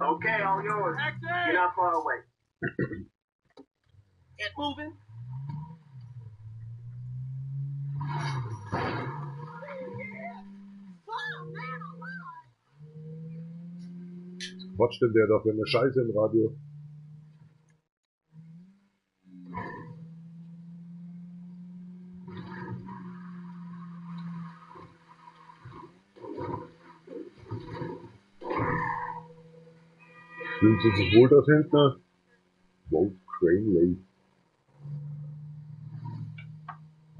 Okay, all yours. You're not far away. Get moving. Was denn der da für eine Scheiße im Radio? Fühlen Sie sich wohl dort hinten? Vote Cranley.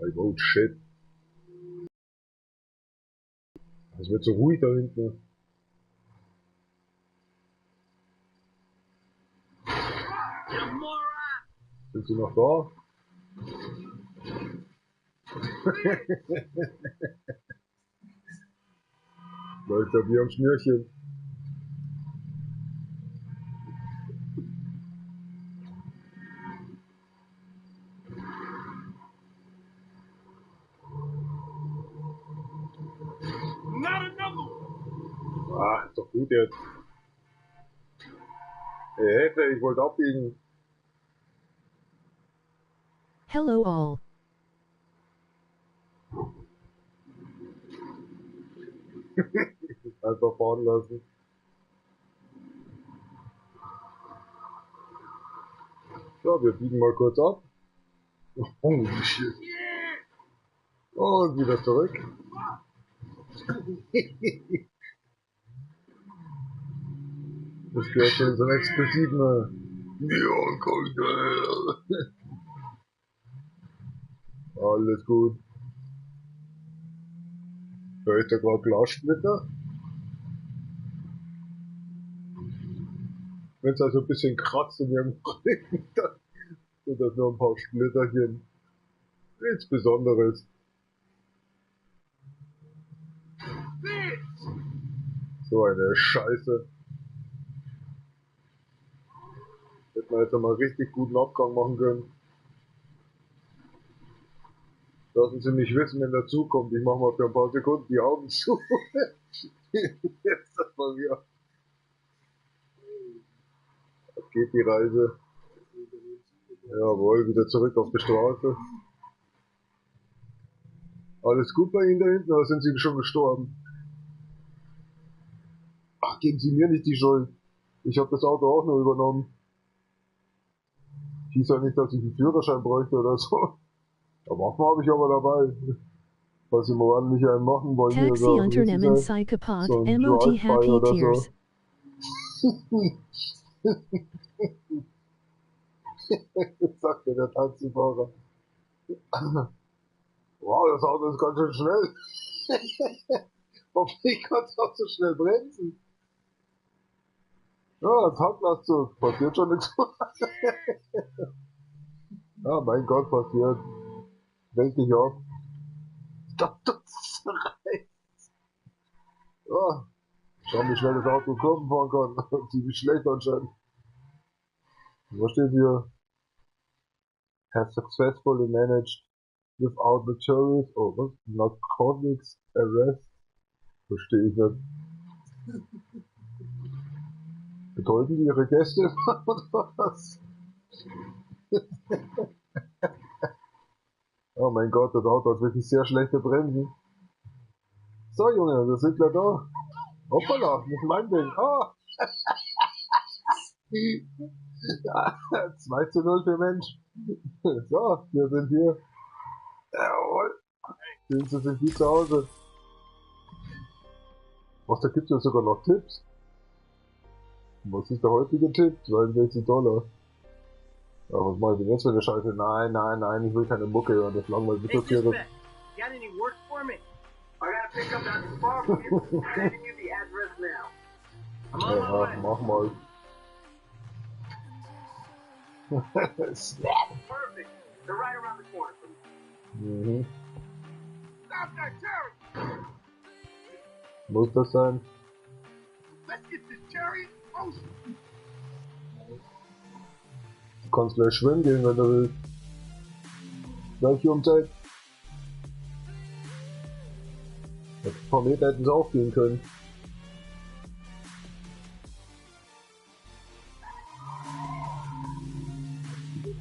I vote shit. Es wird so ruhig da hinten. Sind Sie noch da? Läuft da wie am Schnürchen. Ah, ist doch gut jetzt. Hey, Hilfe, ich wollte abbiegen. Hello all. Einfach fahren lassen. So, wir biegen mal kurz ab. Oh, shit. Und wieder zurück. Das gehört zu unseren Explosiven. Ja, cool. Alles gut. Hör ich da gerade Glassplitter? Wenn es also ein bisschen kratzt in ihrem Rücken, dann sind das nur ein paar Splitterchen. Nichts Besonderes. So eine Scheiße. Hätten wir jetzt einmal richtig guten Abgang machen können. Lassen Sie mich wissen, wenn der Zug kommt. Ich mache mal für ein paar Sekunden die Augen zu. Jetzt das mal wieder. Ab geht die Reise. Jawohl, wieder zurück auf die Straße. Alles gut bei Ihnen da hinten, oder sind Sie schon gestorben? Ach, geben Sie mir nicht die Schuld. Ich habe das Auto auch nur übernommen. Hieß ja nicht, dass ich einen Führerschein bräuchte oder so. Ja, Waffen habe ich aber dabei. Falls Sie mal ordentlich einen machen wollen, hier Taxi so, Unternehmen Psychopath so ein Emoji Drive-by Happy oder Tears. so. Sagt mir der Taxifahrer. Wow, das Auto ist ganz schön schnell. Hoffentlich kann es auch so schnell bremsen. Ja, Tanklastzug. Passiert schon nichts. Ja, mein Gott, passiert. Denke ich auch. Das reicht. Ja, schau, wie schnell das Auto kurven fahren kann. Ziemlich schlecht anscheinend. Was steht hier? Has successfully managed without materials, oh was? Narcotics arrest? Verstehe ich nicht. Betäuben die ihre Gäste oder was? Oh mein Gott, das Auto hat wirklich sehr schlechte Bremsen. So Junge, wir sind gleich da. Hoppala, nicht mein Ding. Ah! 2:0 für Mensch. So, wir sind hier. Jawohl. Fühlen Sie sich wie zu Hause. Was, da gibt's ja sogar noch Tipps. Was ist der heutige Tipp? 62 $. Ja, was mache ich denn jetzt für eine Scheiße? Nein, nein, nein, ich will keine Mucke hören, das langweilt mich Hey, das hier. dispatch. Got any work for me? I got a pickup not too far from you. I'm sending you the address now. I'm on my Ja, way. mach mal. Snap. Perfect. They're right around the corner from you. Mhm. Stop that, Jerry! Muss das sein? Let's get this Jerry in motion. Du kannst gleich schwimmen gehen, wenn du willst. Gleiche Umzeit. Ein paar Meter hätten sie auch gehen können.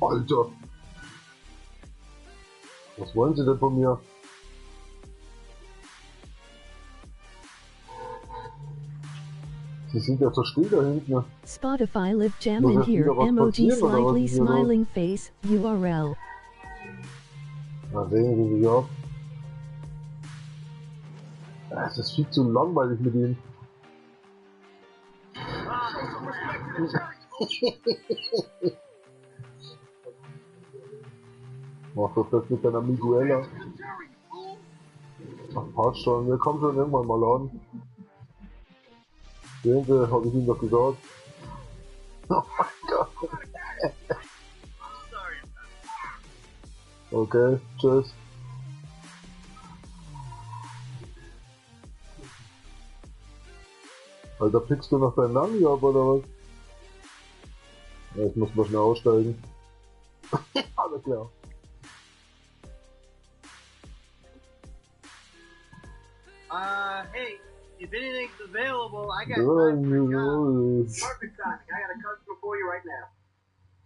Alter! Was wollen sie denn von mir? Sie sind ja so still da hinten. Spotify live jam Muss in jetzt here. wieder was Emoji passieren, oder was slightly ist hier los? smiling face. URL. Na, sehen Sie sich ab. Es ist viel zu langweilig mit ihm. Show some respect to the cherries. Mach doch das mit deiner Miguela. The cherries, fool. Ach, passt schon. Wir kommen schon irgendwann mal an. Sehen Sie, hab ich Ihnen doch gesagt. Oh mein Gott. Sorry. Okay, tschüss. Alter, pickst du noch deinen Nami ab, oder was? Ja, ich muss mal schnell aussteigen. Alles klar. Hey, if anything's available, I got Ja, time for a job. ja. Perfect timing. I got a customer for you right now.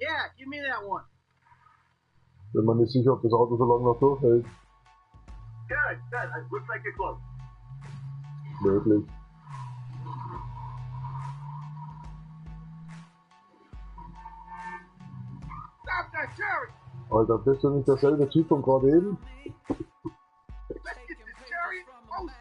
Yeah, give me that one. Bin mir nicht sicher, ob das Auto so lange noch durchhält. Good, good. It looks like you're close. Möglich. Stop that cherry. Alter, bist du nicht derselbe Typ von gerade eben? Let's get this cherry roasted.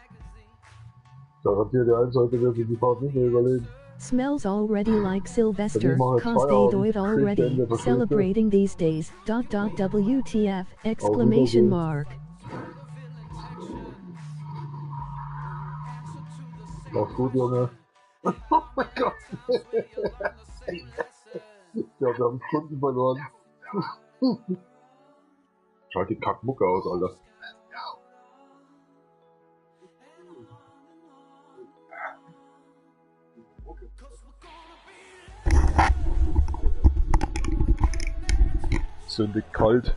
Garantiert der eins heute wird sich die Fahrt nicht mehr überleben. Smells already like Sylvester, Dann machen wir cause they Feierabend. do it already. Ende, verstehst du? Celebrating these days. WTF! Exclamation mark. Mach's gut, Junge. Oh mein Gott. Ja, wir haben Kunden verloren. Schalt die Kackmucke aus, Alter. Let's go. Sündig kalt.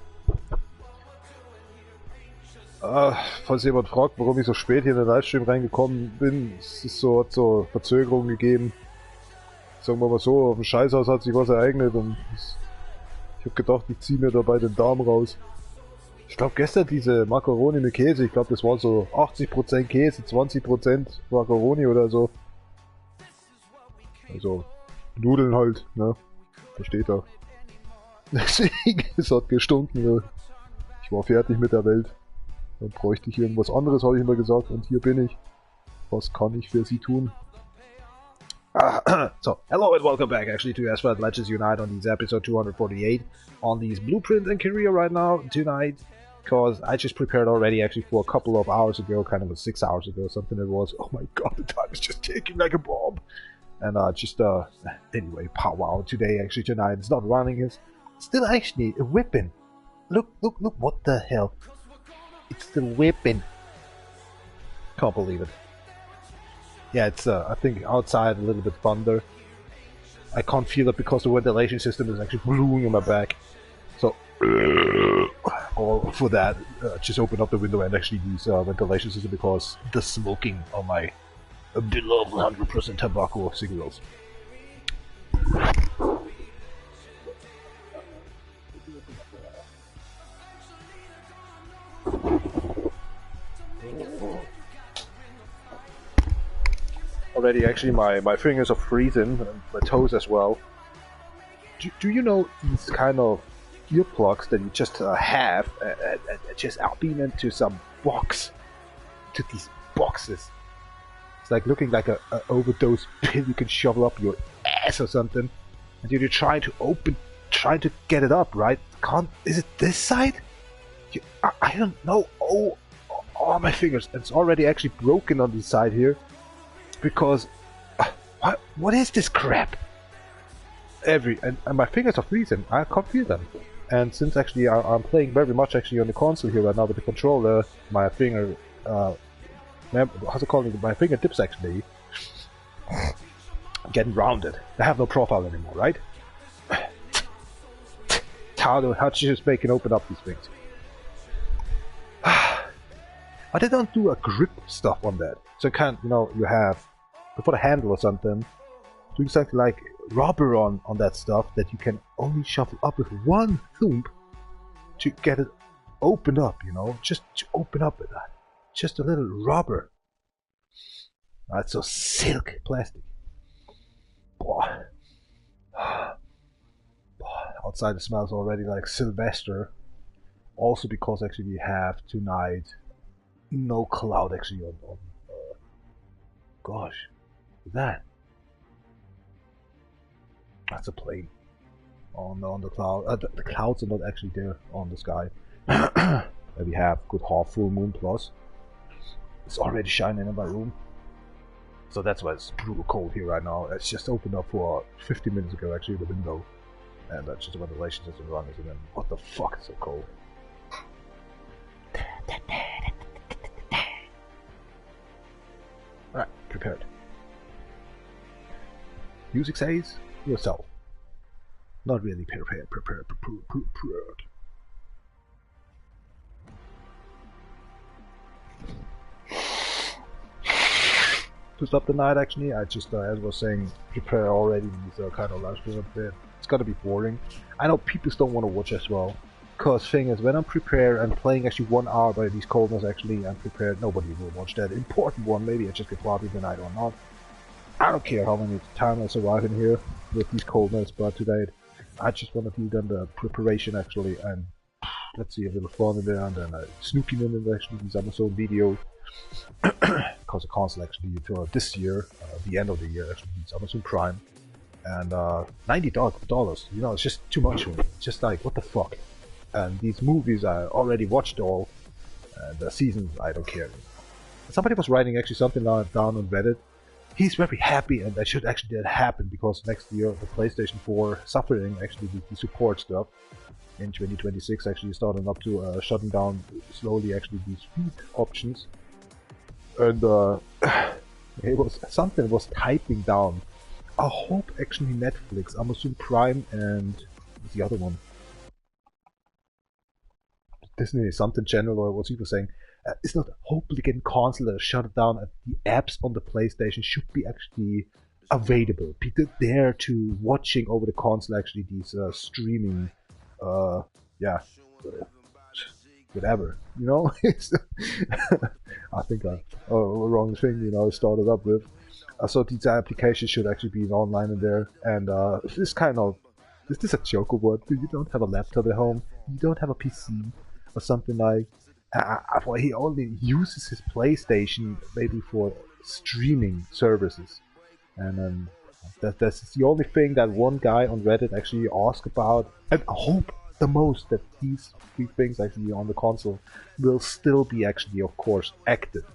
Falls jemand fragt, warum ich so spät hier in den Livestream reingekommen bin, es ist so, hat so Verzögerungen gegeben. Sagen wir mal so, auf dem Scheißhaus hat sich was ereignet und ich habe gedacht, ich ziehe mir dabei den Darm raus. Ich glaube gestern diese Macaroni mit Käse, ich glaube das war so 80% Käse, 20% Macaroni oder so. Also Nudeln halt, ne? Versteht er. Deswegen, es hat gestunken. Ich war fertig mit der Welt. Dann bräuchte ich irgendwas anderes, habe ich immer gesagt. Und hier bin ich. Was kann ich für Sie tun? So, hello and welcome back actually to Asphalt Legends Unite on this episode 248 on these Blueprint and Career right now tonight, because I just prepared already actually for a couple of hours ago, kind of 6 hours ago, something it was. Oh my god, the time is just ticking like a bomb. And anyway, powwow today actually tonight, it's not running, it's still actually a whipping. Look, what the hell? It's the whipping. Can't believe it. Yeah, it's I think outside a little bit thunder. I can't feel it because the ventilation system is actually blowing in my back. So, or for that, just open up the window and actually use ventilation system because the smoking on my beloved 100% tobacco cigarettes. Already actually my fingers are freezing and my toes as well. Do you know these kind of earplugs that you just have just being into some box, to these boxes? It's like looking like a overdose pill you can shove up your ass or something, and you're trying to get it up, right? Is it this side? I don't know. Oh, my fingers! It's already actually broken on this side here. Because what is this crap? And my fingers are freezing. I can't feel them. And since actually I'm playing very much actually on the console here right now with the controller, my finger, how's it called? My fingertips actually getting rounded. I have no profile anymore, right? How you just make it open up these things? But they don't do a grip stuff on that. So you have, before the handle or something, doing something like rubber on that stuff that you can only shuffle up with one thump to get it opened up, you know, just to open up with that. Just a little rubber. That's so silk plastic. Boy. Outside it smells already like Sylvester. Also because actually we have tonight no cloud actually on gosh, that. That's a plane on the cloud. The clouds are not actually there on the sky. We have good half full moon plus. It's already shining in my room. So that's why it's brutal cold here right now. It's just opened up for 50 minutes ago actually, the window. And that's just when the ventilation system runs, and then what the fuck, it's so cold. Alright, prepared. Music says yourself. Not really prepared. To stop the night, actually, I just, as I was saying, prepare already these kind of live streams up there. It's gonna be boring. I know people don't want to watch as well. Cause thing is, when I'm prepared and playing actually 1 hour by these coldness, actually, I'm prepared. Nobody will watch that important one. Maybe I just get cloudy tonight or not. I don't care how many times I survive in here with these coldness, but today I just want to do then the preparation actually, and let's see, a little fun in there, and then snooping in it actually, these Amazon video. Because the console actually for this year, the end of the year actually, it's Amazon Prime, and $90, you know, it's just too much for me. It's just like, what the fuck. And these movies I already watched all, and the seasons I don't care. Somebody was writing actually something down on Reddit. He's very happy, and that should actually happen, because next year the PlayStation 4 suffering actually the support stuff. In 2026 actually starting up to shutting down slowly actually these feed options. And it was something was typing down. I hope actually Netflix, Amazon Prime, and the other one, Disney something channel, or what's he was saying, it's not hopefully getting cancelled or shut down. The apps on the PlayStation should be actually available. People there to watching over the console actually these streaming, yeah, whatever, you know. I think wrong thing, you know, started up with. So these applications should actually be online in there, and this kind of, is this a joke or what? You don't have a laptop at home, you don't have a PC or something like. Well, he only uses his PlayStation maybe for streaming services, and that's the only thing that one guy on Reddit actually asked about. And I hope the most that these three things actually on the console will still be actually, of course, active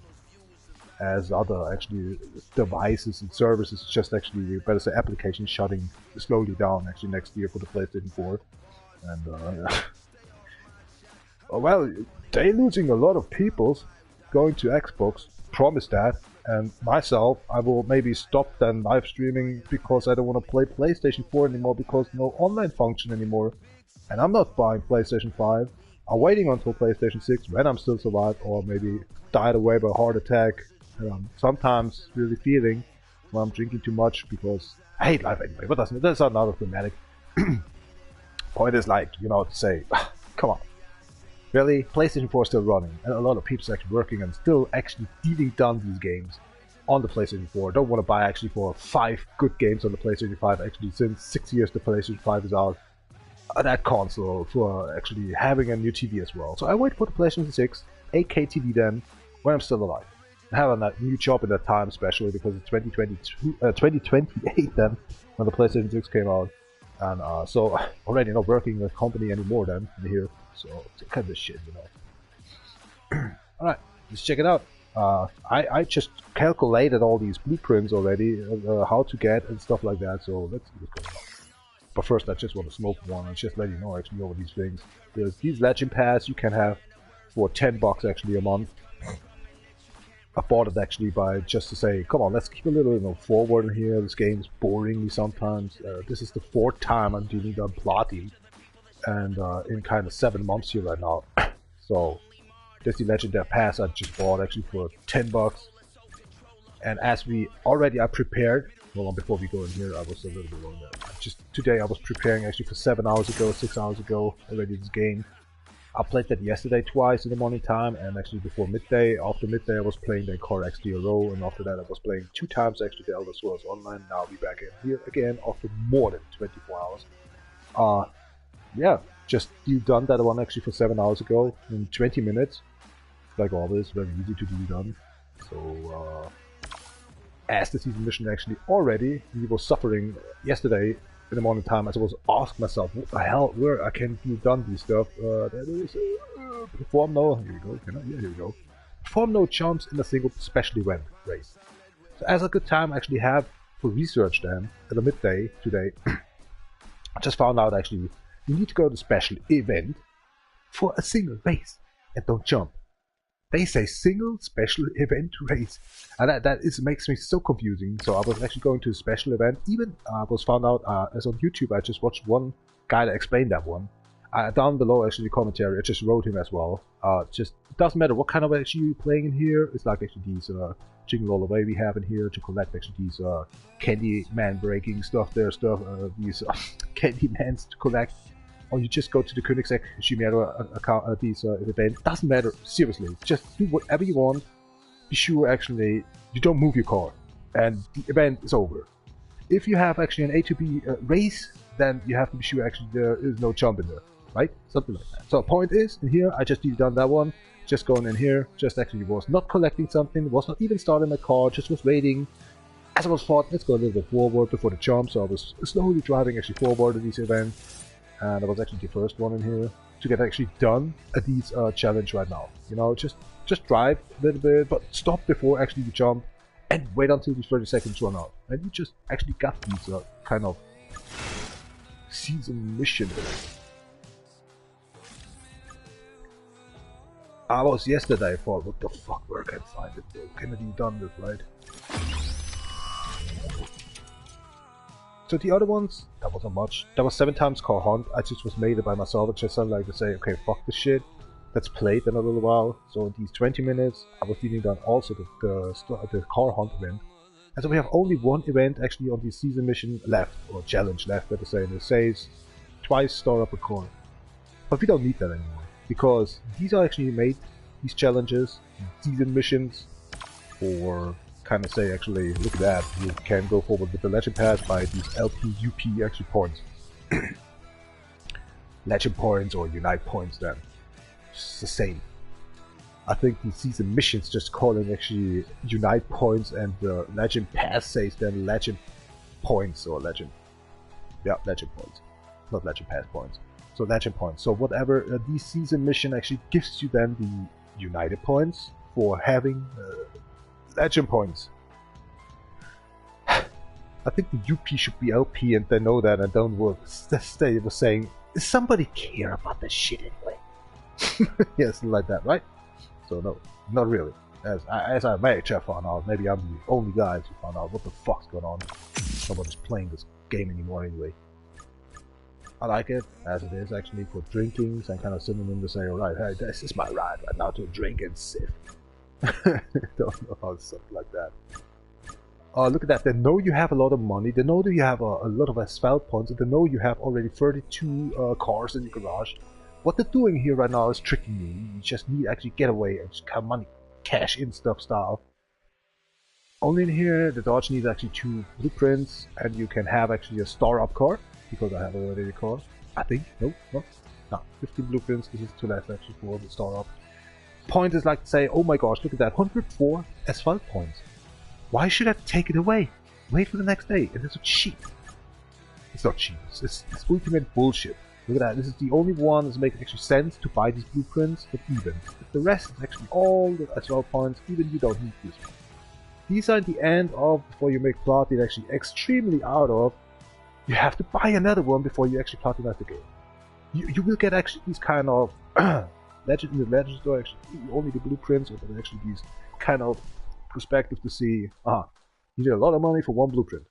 as other actually devices and services. Just actually, better say, applications shutting slowly down actually next year for the PlayStation 4, and well, they losing a lot of people going to Xbox, promise that, and myself, I will maybe stop then live streaming because I don't want to play PlayStation 4 anymore, because no online function anymore, and I'm not buying PlayStation 5. I'm waiting until PlayStation 6 when I'm still survived, or maybe died away by a heart attack. Sometimes really feeling when I'm drinking too much, because I hate life anyway, but that's not dramatic. Point is, like, you know, to say, come on. Really, PlayStation 4 is still running, and a lot of people are actually working and still actually dealing down these games on the PlayStation 4. Don't want to buy actually for 5 good games on the PlayStation 5 actually since 6 years the PlayStation 5 is out. That console for actually having a new TV as well. So I wait for the PlayStation 6, 8K TV then, when I'm still alive. I have a new job in that time, especially because it's 2028 then, when the PlayStation 6 came out. And so already not working in a company anymore then, here. So it's kind of shit, you know. Alright, let's check it out. I just calculated all these blueprints already, how to get and stuff like that, so let's see what's going on. But first I just want to smoke one and just let you know actually over these things. There's these Legend Pass you can have for $10 actually a month. I bought it actually by just to say, come on, let's keep a little, you know, forward in here. This game is boring me sometimes. This is the 4th time I'm doing the platinum, and in kind of 7 months here right now. So there's the Legendary Pass I just bought actually for $10. And as we already are prepared hold on, before we go in here, I was a little bit long there. Just today I was preparing actually for 7 hours ago, 6 hours ago already this game. I played that yesterday twice in the morning time, and actually before midday. After midday I was playing the Core XDRO, and after that I was playing 2 times actually the Elder Scrolls Online. Now I'll be back in here again after more than 24 hours. Yeah, just you done that one actually for 7 hours ago in 20 minutes. Like always, very easy to do done. So as the season mission actually already, we was suffering yesterday in the morning time as I was asking myself, what the hell, where I can do done this stuff. That is perform no, here we go, yeah, here we go. Perform no jumps in a single special event race. So as a good time I actually have for research then at the midday today, I just found out actually you need to go to special event for a single race and don't jump. They say single special event race, and that makes me so confusing. So I was actually going to a special event. Even I was found out as on YouTube. I just watched one guy that explained that one. Down below actually the commentary, I just wrote him as well. Just it doesn't matter what kind of actually you're playing in here. It's like actually these Jingle All the Way we have in here to collect actually these candy man breaking stuff. These candy mans to collect. Or you just go to the Koenigsegg Chimera account, these event. Doesn't matter, seriously. Just do whatever you want. Be sure actually you don't move your car, and the event is over. If you have actually an A to B race, then you have to be sure actually there is no jump in there, right? Something like that. So point is, in here I just done that one. Just going in here, just actually was not collecting something, was not even starting my car, just was waiting. As I was thought, let's go a little bit forward before the jump. So I was slowly driving actually forward in these events. And I was actually the first one in here to get actually done at these challenge right now. You know, just drive a little bit, but stop before actually you jump, and wait until these 30 seconds run out. And you just actually got these kind of season mission. I was yesterday, I thought, what the fuck, where can I find it? Can it be done this, right? So the other ones, that wasn't much. That was 7 times Car Hunt. I just was made it by myself. I just like to say, okay, fuck this shit. Let's play it in a little while. So in these 20 minutes, I was dealing done also the Car Hunt event. And so we have only one event actually on the season mission left, or challenge left, let us say. And it says twice store up a car. But we don't need that anymore, because these are actually made, these challenges, season missions, for kind of say actually, look at that, you can go forward with the legend pass by these LPUP actually points. Legend points or Unite points then. It's the same. I think the season missions just calling actually Unite points, and the legend pass says then legend points or legend. Yeah, legend points. Not legend pass points. So legend points. So whatever these season mission actually gives you then the United points for having legend points. I think the UP should be LP, and they know that and don't work. They were saying, does somebody care about this shit anyway? Yes, like that, right? So no, not really. As I may have found out, maybe I'm the only guy who found out what the fuck's going on. Nobody's playing this game anymore anyway. I like it as it is actually for drinking, some kind of synonym to say, alright, hey, this is my ride right now to drink and sip. Don't know how something like that. Oh, look at that. They know you have a lot of money. They know that you have a lot of asphalt points. And they know you have already 32 cars in your garage. What they're doing here right now is tricking you. You just need to actually get away and just have money, cash in stuff style. Only in here, the Dodge needs actually 2 blueprints, and you can have actually a star-up car, because I have already a car. I think. No, 15 blueprints. This is too less actually for the star-up. Point is like to say, oh my gosh, look at that, 104 asphalt points. Why should I take it away? Wait for the next day. It is so cheap. It's not cheap. It's ultimate bullshit. Look at that. This is the only one that's making actually sense to buy these blueprints, but even. The rest is actually all the asphalt points. Even you don't need this one. These are at the end of, before you make platinum actually extremely out of, you have to buy another one before you actually platinize the game. You will get actually these kind of legend in the legend store actually only the blueprints, or actually these kind of perspective to see, you need a lot of money for one blueprint.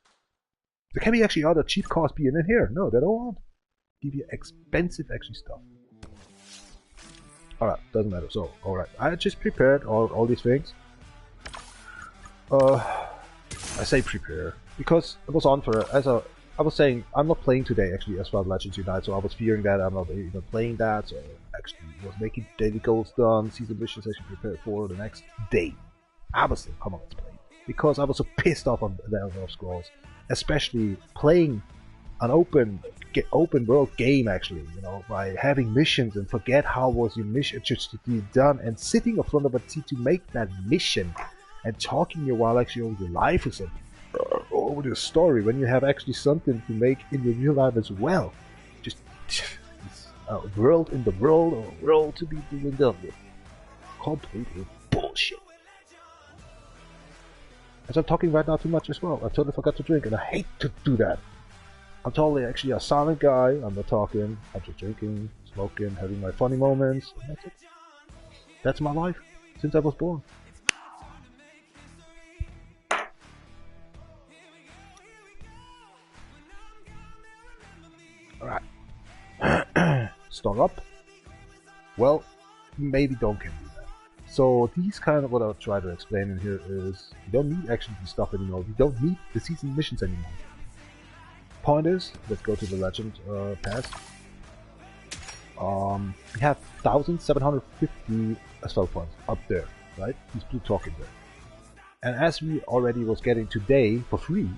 There can be actually other cheap cars being in here. No, they don't want. Give you expensive actually stuff. Alright, doesn't matter. So, alright, I just prepared all these things. I say prepare because it was on for I was saying I'm not playing today actually Asphalt Legends Unite, so I was fearing that I'm not even playing that. So I actually was making daily goals done, season missions actually prepared for the next day. I was saying, come on, let's play, because I was so pissed off on the Elder Scrolls, especially playing an open world game actually, you know, by having missions and forget how was your mission just to be done, and sitting in front of a T to make that mission and talking a while actually over your life or something, or over the story, when you have actually something to make in your real life as well. Just a world in the world, or a world to be done with. Completely bullshit. As I'm talking right now too much as well, I totally forgot to drink, and I hate to do that. I'm totally actually a silent guy. I'm not talking. I'm just drinking, smoking, having my funny moments. And that's it. That's my life since I was born. Alright. Start up. Well, maybe don't can do that. So these kind of what I'll try to explain in here is you don't need actually the stuff anymore. You don't need the season missions anymore. Point is, let's go to the legend pass. We have 1,750 asphalt points up there, right? These blue talking there. And as we already was getting today for free,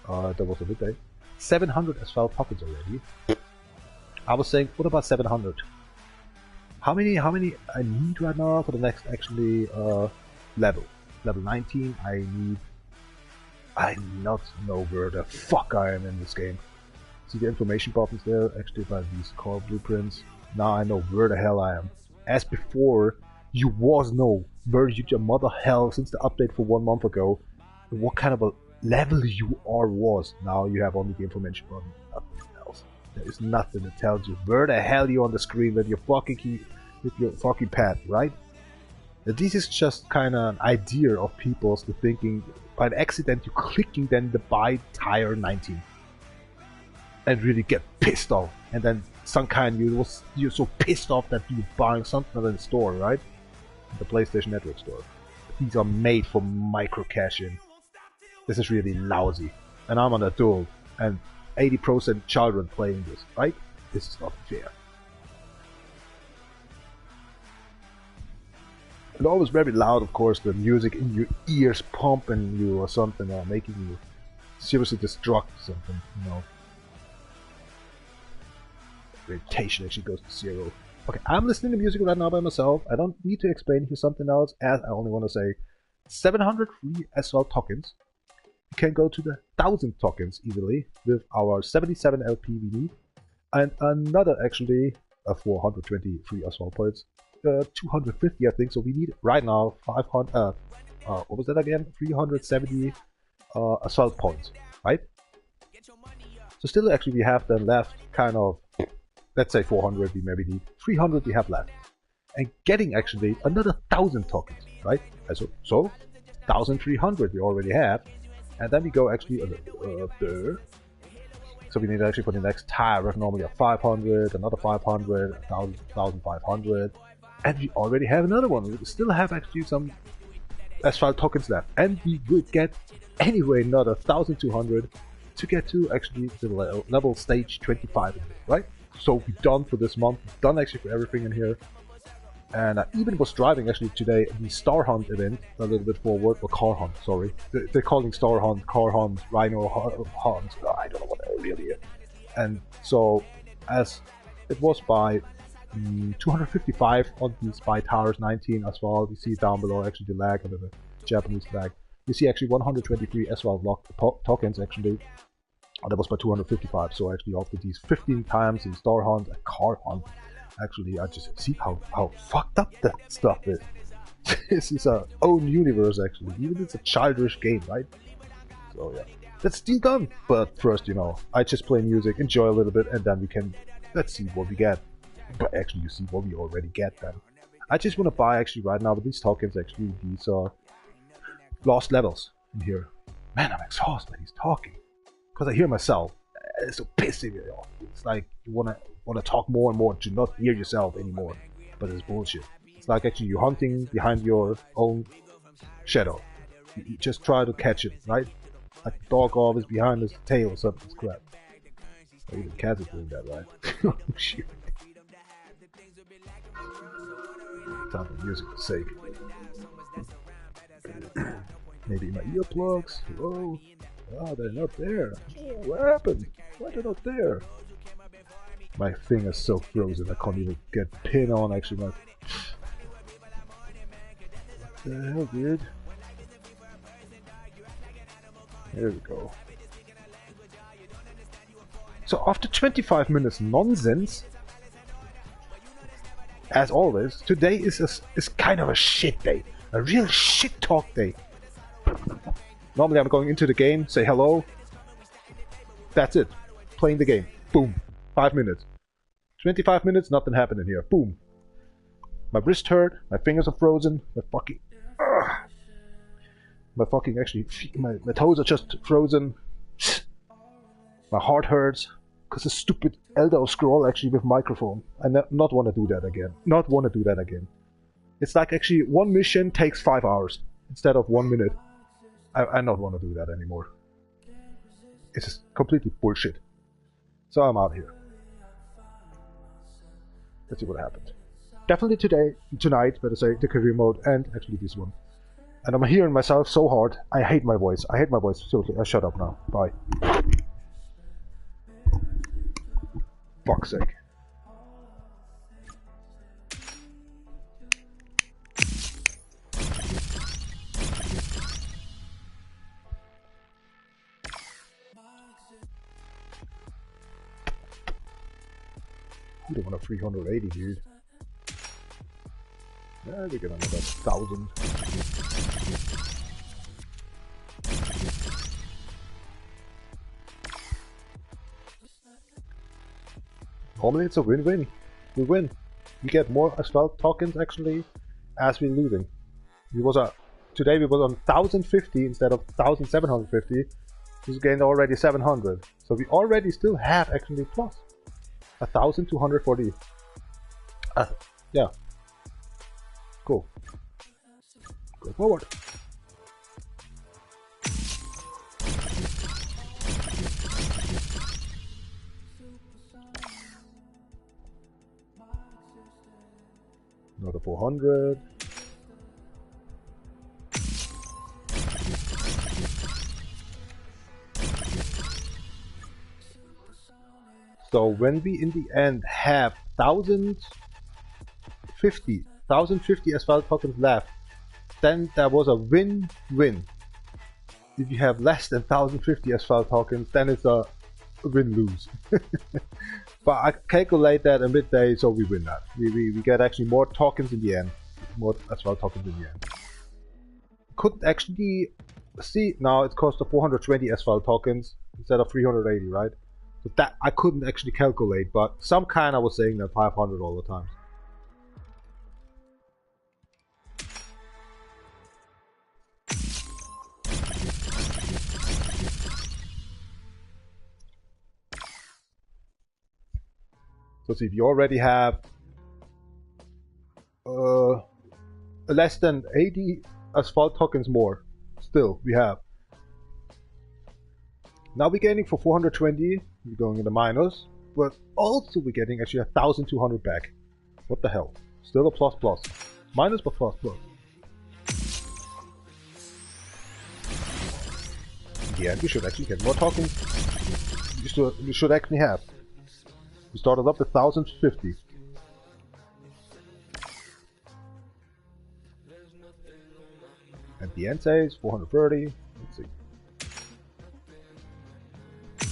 that was a good day, 700 asphalt pockets already. I was saying, what about 700? How many I need right now for the next actually level? Level 19, I not know where the fuck I am in this game. See the information buttons there, actually by these core blueprints. Now I know where the hell I am. As before, you was know where you your mother hell since the update for 1 month ago, what kind of a level you are was. Now you have only the information button, nothing else. There is nothing that tells you where the hell you on the screen with your fucking key, with your fucking pad, right? This is just kind of an idea of people's thinking by accident you clicking then the buy tire 19 and really get pissed off, and then some kind you're so pissed off that you're buying something in the store, right? The PlayStation Network store. These are made for micro cash-in. This is really lousy, and I'm an adult and 80% children playing this, right? This is not fair. And always very loud, of course, the music in your ears pumping you or something, or making you seriously destruct something, you know. Irritation actually goes to 0. Okay, I'm listening to music right now by myself. I don't need to explain here something else, as I only want to say 700 free asphalt tokens. You can go to the 1,000 tokens easily with our 77 LP we need, and another actually 420 free asphalt points. 250 I think, so we need right now 500 what was that again, 370 assault points, right? So still actually we have then left kind of, let's say 400 we maybe need, 300 we have left, and getting actually another 1,000 tokens, right? So 1,300 we already have, and then we go actually there. So we need actually for the next tire normally a 500, another 500, 1,500. And we already have another one. We still have actually some asphalt tokens left, and we would get anyway another 1,200 to get to actually the level stage 25, right? So we're done for this month. We're done actually for everything in here. And I even was driving actually today the Star Hunt event a little bit forward, or Car Hunt, sorry. They're calling Star Hunt, Car Hunt, Rhino Hunt. I don't know what they really is. And so as it was by 255 on the Spy Towers 19 as well. You see down below actually the lag under the Japanese flag. You see actually 123 as well locked tokens actually. That was by 255. So actually after these 15 times in Star Hunt and Car Hunt, actually I just see how fucked up that stuff is. This is our own universe actually. Even it's a childish game, right? So yeah, that's still done. But first, you know, I just play music, enjoy a little bit, and then we can let's see what we get. But actually you see what we already get then. I just want to buy actually right now with these tokens actually these lost levels in here. Man, I'm exhausted when he's talking. Because I hear myself. It's so pissing me off. It's like you wanna talk more and more to not hear yourself anymore. But it's bullshit. It's like actually you're hunting behind your own shadow. You just try to catch it, right? Like the dog always behind his tail or something. It's crap. Oh, even cat is doing that, right? Oh, shit. Time for music for sake. Maybe my earplugs. Hello? Oh, they're not there. Oh, what happened? Why are they not there? My finger's so frozen I can't even get pin on actually. What the hell, dude? There we go. So after 25 minutes nonsense, as always, today is kind of a shit day. A real shit talk day. Normally I'm going into the game, say hello. That's it. Playing the game. Boom. 5 minutes. 25 minutes, nothing happening here. Boom. My wrist hurt, my fingers are frozen, my fucking... actually, my toes are just frozen. My heart hurts. Because a stupid Elder Scroll actually with microphone. I not want to do that again. Not want to do that again. It's like actually one mission takes 5 hours instead of 1 minute. I not want to do that anymore. It's just completely bullshit. So I'm out here. Let's see what happened. Definitely tonight, better say, the career mode and actually this one. And I'm hearing myself so hard. I hate my voice. I hate my voice. Seriously, I shut up now. Bye. Fuck's sake. You don't want a 380, dude. Yeah, we get another 1,000. Normally it's a win-win. We win. We get more asphalt tokens actually as we're losing. Today we was on 1,050 instead of 1,750. We gained already 700. So we already still have actually plus 1,240. Yeah. Cool. Go forward. Another 400. So when we in the end have 1,050 asphalt tokens left, then there was a win-win. If you have less than 1,050 asphalt tokens, then it's a win-lose. But I calculate that in midday, so we win that. We get actually more tokens in the end. More asphalt tokens in the end. Couldn't actually see, now it costs 420 asphalt tokens instead of 380, right? So that I couldn't actually calculate, but some kind I was saying that 500 all the time. So see, if you already have less than 80 asphalt tokens more, still we have. Now we're gaining for 420, we're going in the minus, but also we're getting actually 1,200 back. What the hell? Still a plus plus. Minus but plus plus. Yeah, we should actually get more tokens. We should actually have. We started up with 1,050. And the end says 430. Let's see.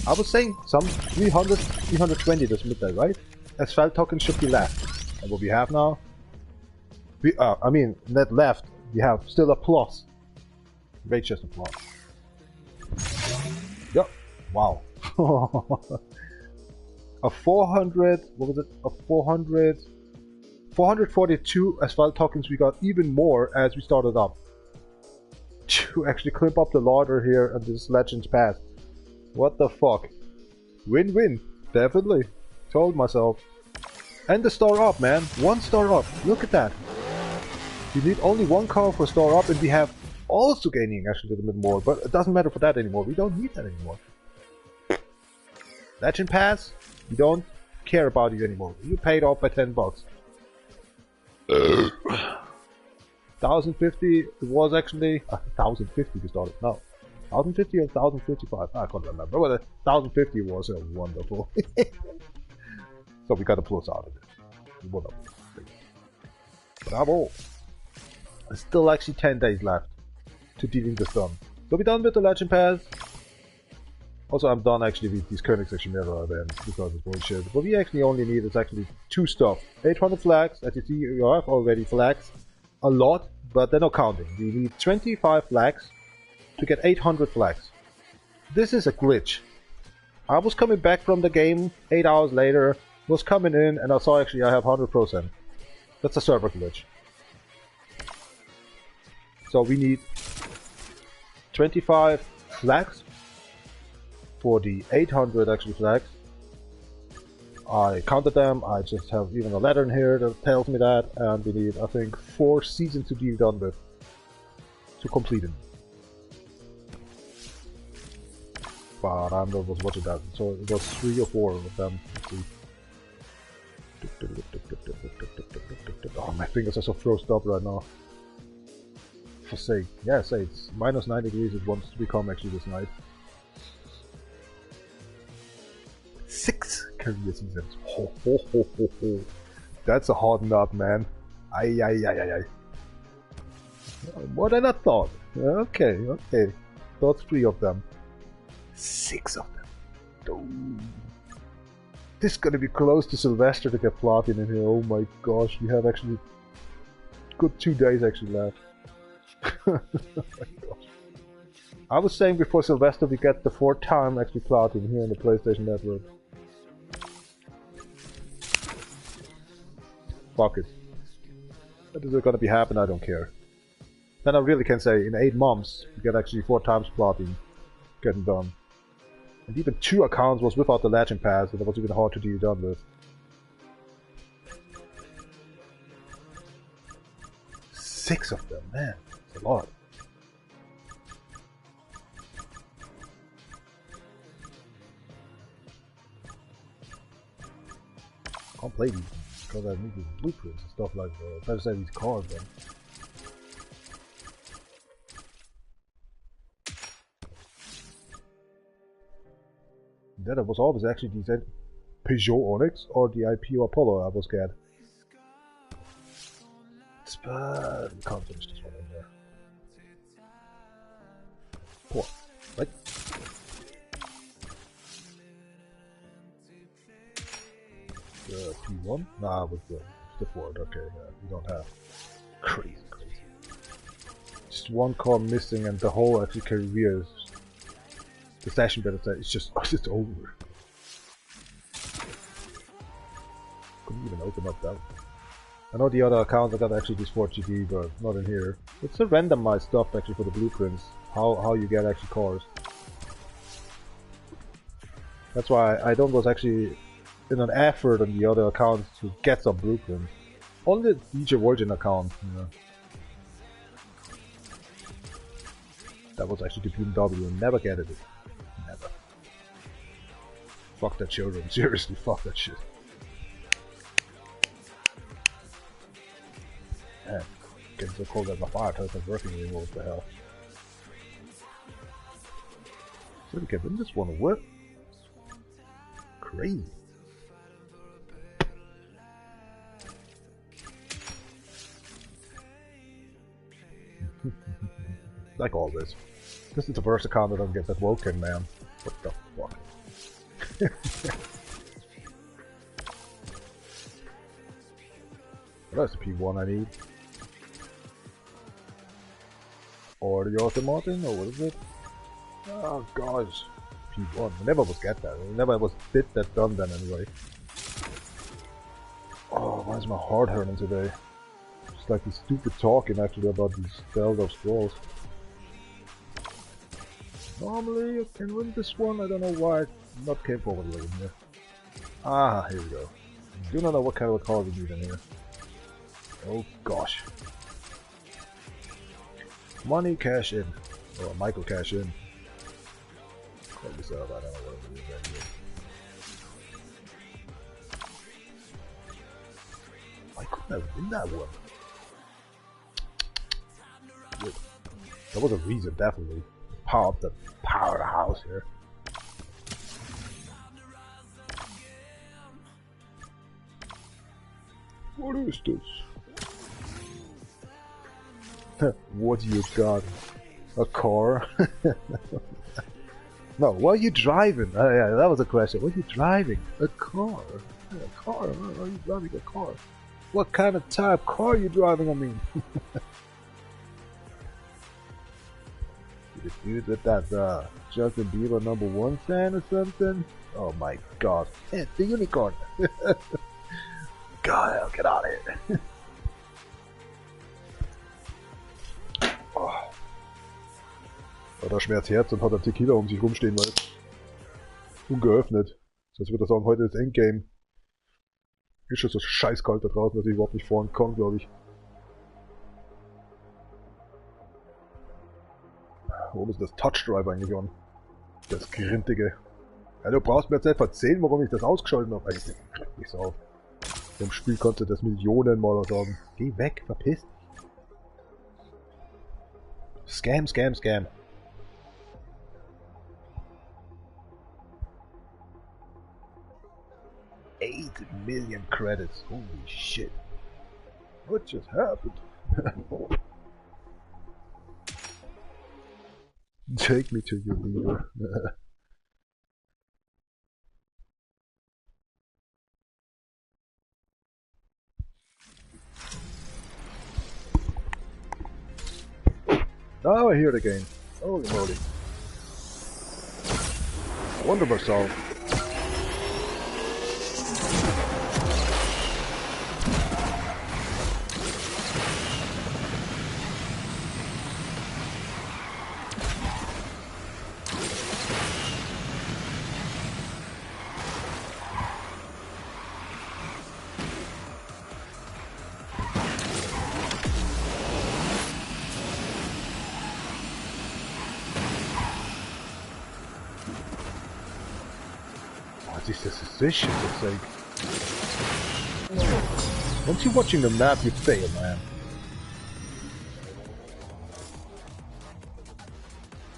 I was saying some 300, 320 this midday, right? Asphalt tokens should be left. And what we have now? I mean, net left, we have still a plus. Great, just a plus. Yep. Wow. A 400, what was it? A 442 asphalt tokens. We got even more as we started up. To actually climb up the ladder here at this Legends Pass. What the fuck? Win-win. Definitely. Told myself. And the star up, man. 1 star up. Look at that. You need only 1 car for star up and we have also gaining actually a little bit more, but it doesn't matter for that anymore. We don't need that anymore. Legend Pass, we don't care about it anymore. You paid off by 10 bucks. 1050, it was actually 1050 we started. No, 1050 or 1055. I can't remember. But 1050 was wonderful. So we got a plus out of it. Wonderful. Bravo! There's still actually 10 days left to dealing this done. So we're done with the Legend Pass. Also, I'm done actually with these Königsexchimäre events because it's bullshit. What we actually only need is actually 2 stuff. 800 flags, as you see, you have already flags. A lot, but they're not counting. We need 25 flags to get 800 flags. This is a glitch. I was coming back from the game 8 hours later, was coming in, and I saw actually I have 100%. That's a server glitch. So we need 25 flags for the 800 actually flags. I counted them, I just have even a letter in here that tells me that, and we need, I think, 4 seasons to be done with to complete it. But I was watching that, so it was 3 or 4 of them. Let's see. Oh, my fingers are so frozen up right now. For sake, yeah, say it's minus 9 degrees. It wants to become actually this night. 6 career seasons. Ho, ho, ho, ho, ho. That's a hard nut, man. Ay, ay, ay, ay, ay. More than I thought. Okay, okay. Thought 3 of them. 6 of them. Ooh. This is gonna be close to Sylvester to get platinum in here. Oh my gosh, we have actually good 2 days actually left. Oh my gosh. I was saying before Sylvester we get the 4th time actually platinum here on the PlayStation Network. Fuck it. That is gonna be happening, I don't care. Then I really can say in 8 months we get actually 4 times platinum getting done. And even 2 accounts was without the Legend Pass, and it was even hard to do done with. 6 of them, man. That's a lot. I can't play these because I need these blueprints and stuff like that. Better say these cars then. That was always actually the Peugeot Onyx or the IPO Apollo I was get. But we can't finish this one in there. Poor. Right? The P1? Nah, with the Ford. Okay, yeah, we don't have. Crazy, crazy. Just 1 car missing and the whole actually career is. The session better say it's just over. Couldn't even open up that. I know the other accounts I got actually this 4GB, but not in here. It's a randomized stuff actually for the blueprints. How you get actually cars. That's why I don't was actually in an effort on the other accounts to get some blueprints. Only the DJ Virgin account, you know. That was actually the BMW and never get it. Never. Fuck that showroom, seriously, fuck that shit. Man, getting so cold that my fire turret isn't working anymore, what the hell. So we can win this one, what? Crazy. Like always. This is the first account that doesn't get that woken, man. What the fuck? That's the P1 I need. Or the Aston Martin, or what is it? Oh gosh. P1. I never was get that. I never was did that done then anyway. Oh, why is my heart hurting today? Just like this stupid talking actually about these Elder Scrolls. Normally I can win this one, I don't know why I'm not capable of winning here. Ah, here we go. I do not know what kind of a car we need in here. Oh gosh. Money cash in. Or Michael cash in. Call this up, I don't know what it is right here. I couldn't have win that one. Good. There was a reason, definitely. Power up the powerhouse here. What is this? What you got? A car? No, what are you driving? Oh yeah, that was a question. What are you driving? A car? Yeah, a car? Why are you driving a car? What kind of type car are you driving, I mean? The dude with that Justin Bieber #1 fan or something? Oh my god. It's the unicorn! God, get out of here. Oh. Hat er Schmerzherz und hat er Tequila um sich rumstehen, weil ungeöffnet. Sonst würde er sagen, heute ist Endgame. Ist schon so scheißkalt da draußen, dass ich überhaupt nicht fahren kann, glaube ich. Warum ist das Touch Drive eigentlich an? Das Grintige. Ja, du brauchst mir jetzt nicht erzählen, warum ich das ausgeschaltet habe. Ich krieg nichts auf. Im Spiel konnte das Millionen Mal sagen. Geh weg, verpiss dich. Scam, Scam, Scam. $8 million credits. Holy shit. What just happened? Take me to your leader. Now I hear it again. Holy moly. Wonderful song. This shit looks like. Once you're watching the map, you fail, man.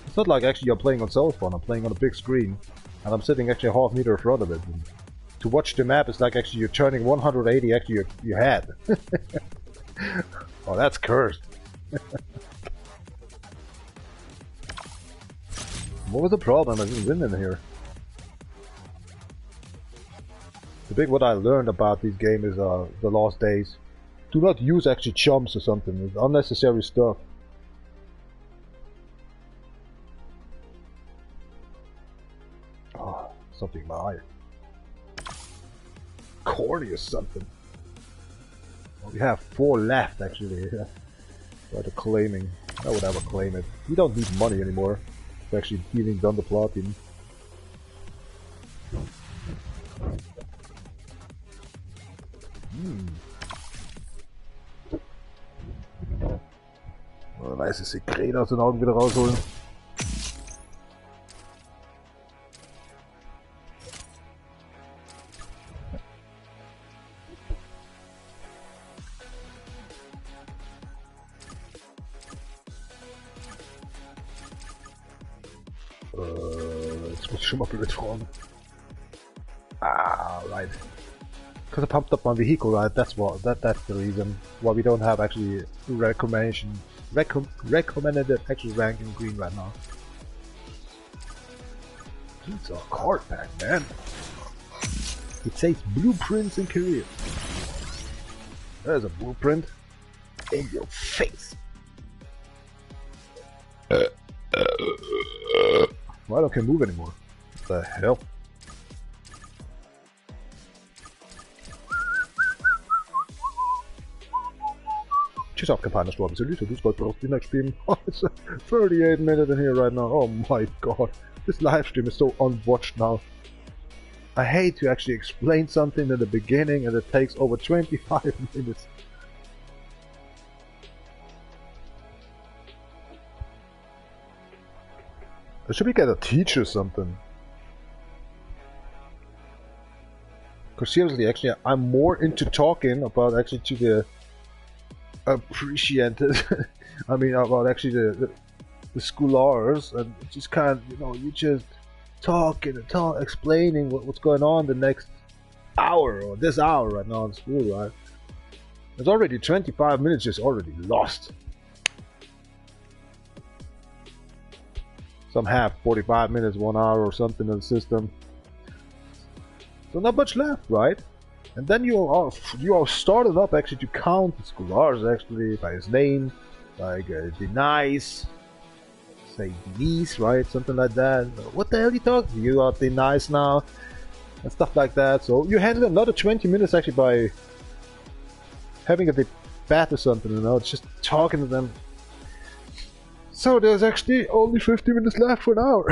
It's not like actually you're playing on cell phone, I'm playing on a big screen, and I'm sitting actually a half meter in front of it. And to watch the map, it's like actually you're turning 180 actually your head. Oh, that's cursed. What was the problem? I didn't win in here. The big what I learned about this game is the last days. Do not use actually chumps or something. It's unnecessary stuff. Oh, something in my eye. Corny or something. Well, we have 4 left actually. Try to claiming. I would ever claim it. We don't need money anymore. It's actually healing down the platinum. Weißes Sekret aus den Augen wieder rausholen. Jetzt muss ich schon mal blöd fragen. Ah, right. Because I pumped up my vehicle, right? That's the reason why we don't have actually recommended actual rank in green right now. It's a card pack, man. It says blueprints in Korea. There's a blueprint in your face. Well, I can't move anymore. What the hell? Tschüss aufgepackt, Sturm. So Lüte, du sollst auf die next spielen. Oh, it's 38 minutes in here right now. Oh my god. This live stream is so unwatched now. I hate to actually explain something in the beginning and it takes over 25 minutes. Should we get a teacher or something? Because seriously, actually, I'm more into talking about actually to the appreciated. I mean, about actually the scholars, and just kind of, you know, you just talking and explaining what's going on the next hour or this hour right now in school, right? It's already 25 minutes just already lost. Some have 45 minutes, 1 hour or something in the system. So not much left, right? And then you are started up actually to count the scholars actually by his name, like Denise, say Denise, right? Something like that. What the hell are you talking? You are Denise now, and stuff like that. So you handle another 20 minutes actually by having a debate or something, you know, just talking to them. So there's actually only 50 minutes left for an hour.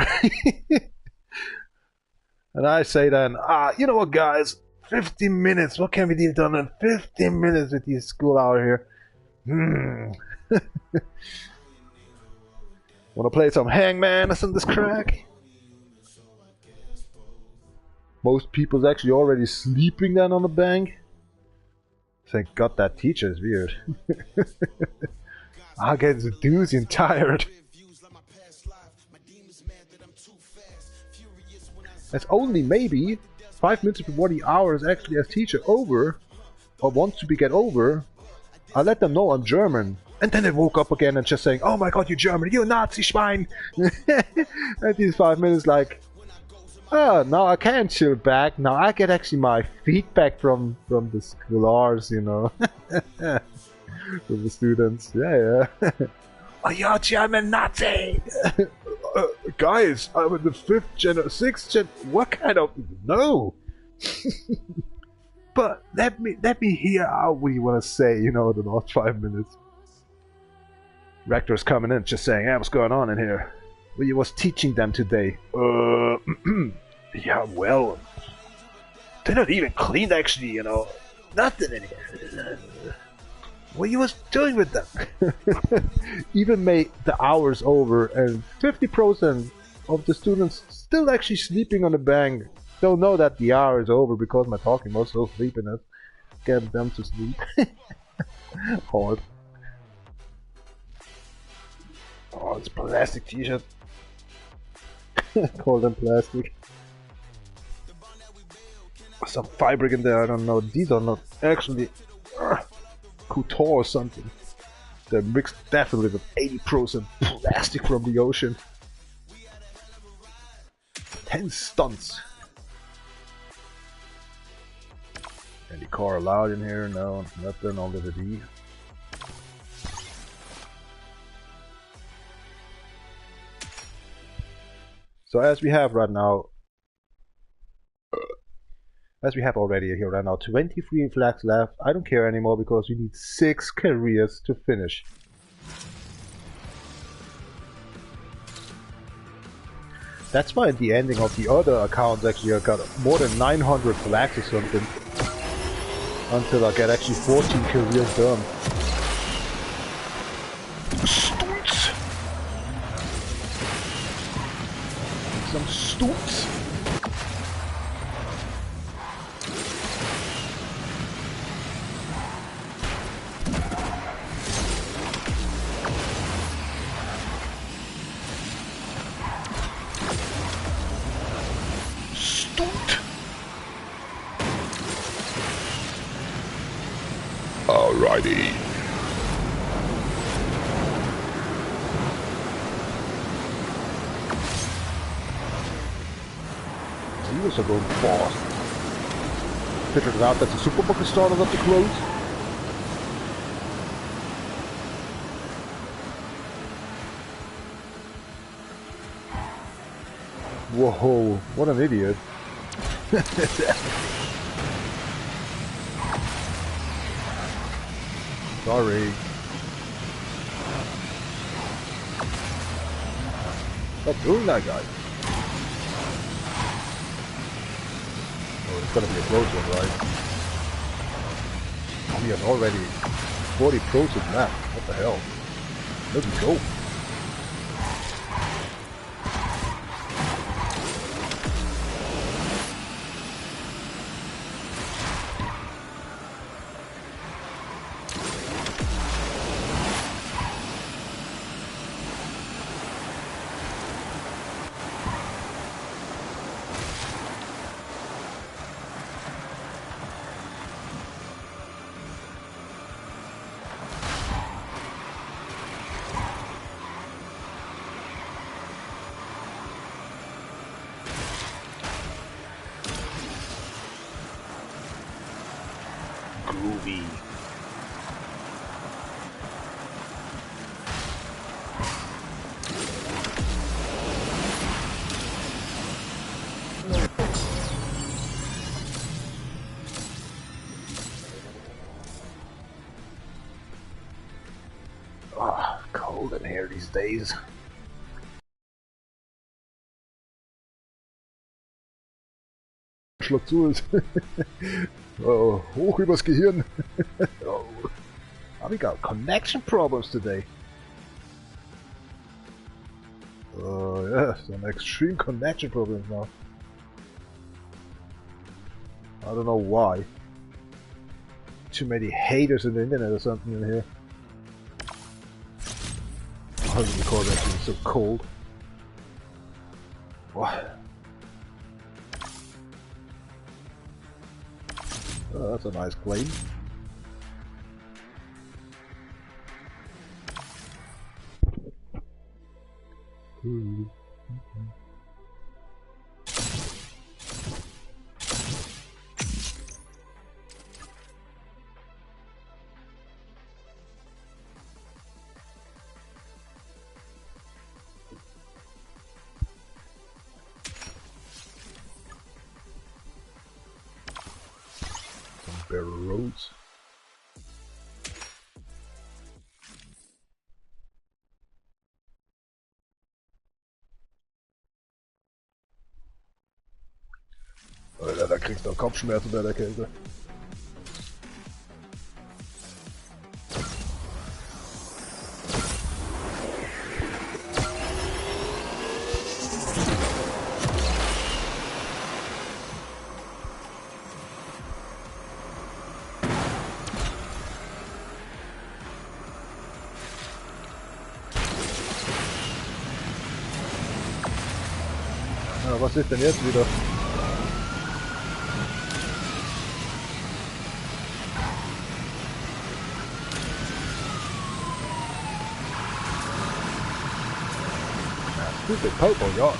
And I say then, you know what, guys? 15 minutes. What can we do done in 15 minutes with this school hour here? Wanna play some Hangman or some this crack? Most people's actually already sleeping then on the bank. Thank God that teacher is weird. I get doozy and tired. It's only maybe 5 minutes before the hour is actually as teacher over, or wants to be get over. I let them know I'm German, and then they woke up again and just saying, "Oh my God, you're German, you Nazi Schwein!" And these 5 minutes, like, oh, now I can chill back. Now I get actually my feedback from the scholars, you know, from the students. Yeah. Oh, you're German Nazi. Guys, I'm in the 5th gen or 6th gen. What kind of no? But let me hear out what you want to say. You know, the last 5 minutes. Rector's coming in, just saying, "Hey, what's going on in here? What you was teaching them today?" Yeah, well, they're not even cleaned actually. You know, nothing in here. What you was doing with them? Even made the hours over, and 50% of the students still actually sleeping on the bank. Don't know that the hour is over because my talking was so sleepiness. Get them to sleep. Hard. Oh, it's plastic t-shirt. Call them plastic. Some fabric in there, I don't know. These are not actually couture or something. They're mixed definitely with 80% plastic from the ocean. 10 stunts. Any car allowed in here? No, nothing, only the D. So as we have right now, as we have already here right now, 23 flags left. I don't care anymore because we need 6 careers to finish. That's why at the ending of the other accounts actually I got more than 900 flags or something. Until I get actually 14 careers done. Stunts! Some stunts! Alrighty. These are going fast. Figured it out that the Superbook is started up to close. Whoa, what an idiot. Sorry. Stop doing that, guys. Oh, it's gonna be a close one, right? We have already 40% left. What the hell? Let's go. groovy. Ah, cold in here these days. Schlag zu ist. Hoch übers Gehirn. Oh, we got connection problems today. Yeah, some extreme connection problems now. I don't know why. Too many haters on the internet or something in here. How do you call that being so cold? What? Oh, that's a nice plane. Barrel roads. Alter, da kriegst du Kopfschmerzen bei der Kälte. Ja, was ist denn jetzt wieder? Stupid Popo yacht.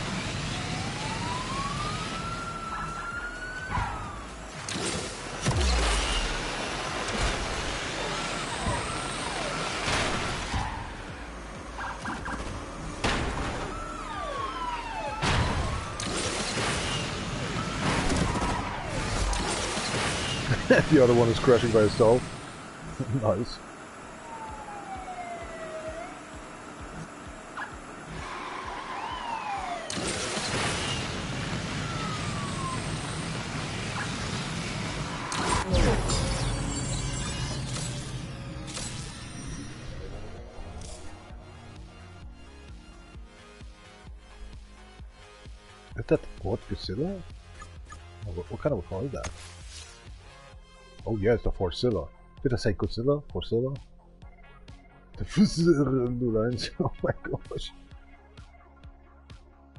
The other one is crashing by itself. Nice. Is that what Godzilla? What kind of a car is that? Oh yeah, it's the Forcilla. Did I say Godzilla? Forcilla? The Fusilance. Oh my gosh.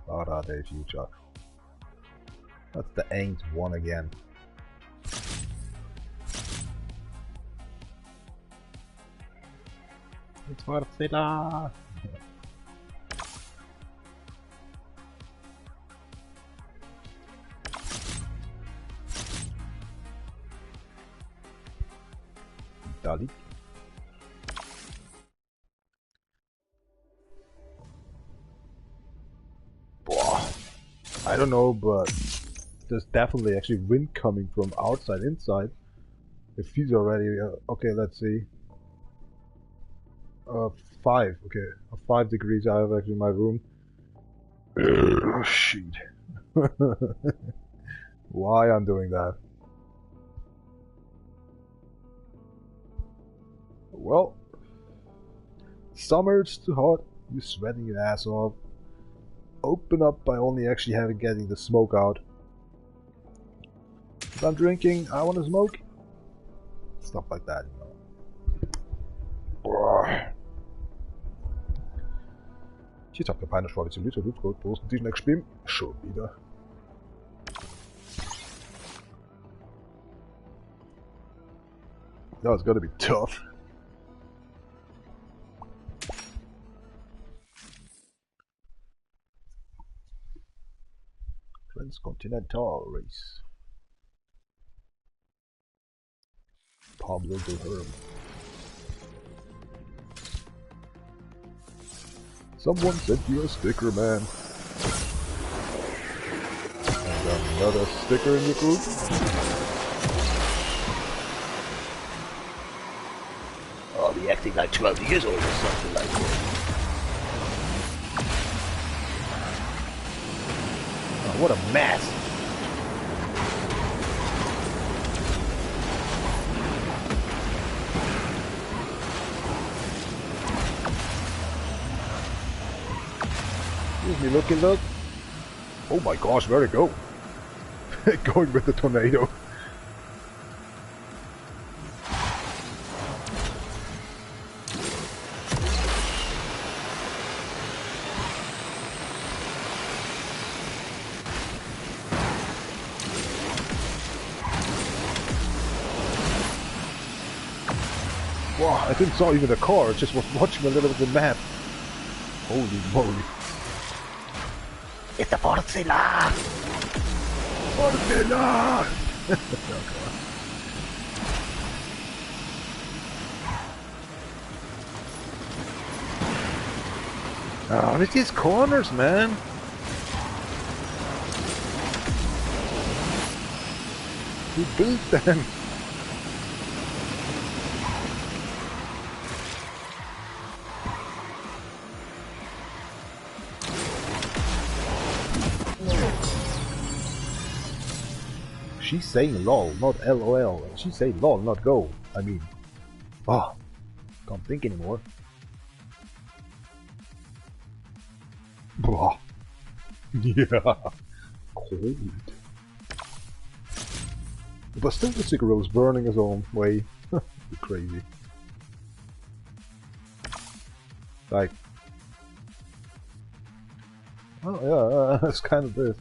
Oh, that is huge. That's the Ain't one again. It's Forcilla! Dali. I don't know, but there's definitely actually wind coming from outside inside. It feels already okay. Let's see. 5. Okay, 5 degrees I have actually in my room. Oh shit! Why I'm doing that? Well, summer it's too hot. You're sweating your ass off. Open up by only actually getting the smoke out. If I'm drinking, I want to smoke. Stuff like that, you know. Ich hab keine Schwarze Liter Luftgold, wo ist diesen Expim? Schon wieder. That was gonna be tough. Transcontinental race. Pablo the Herb. Someone sent you a sticker, man. And another sticker in your group? I'll be acting like 12 years old or something like that. Oh, what a mess! Excuse me, look. Oh my gosh, where'd it go? Going with the tornado. Wow, I didn't saw even a car, I just was watching a little bit of the map. Holy moly. It's the Forcilla! Forcilla! Oh, it's these corners, man. Who built them? She's saying lol, not lol. She's saying lol, not go. I mean, can't think anymore. Blah. Yeah, cold. But still the cigarette's burning his own way. Crazy. Like, oh yeah, that's kind of this.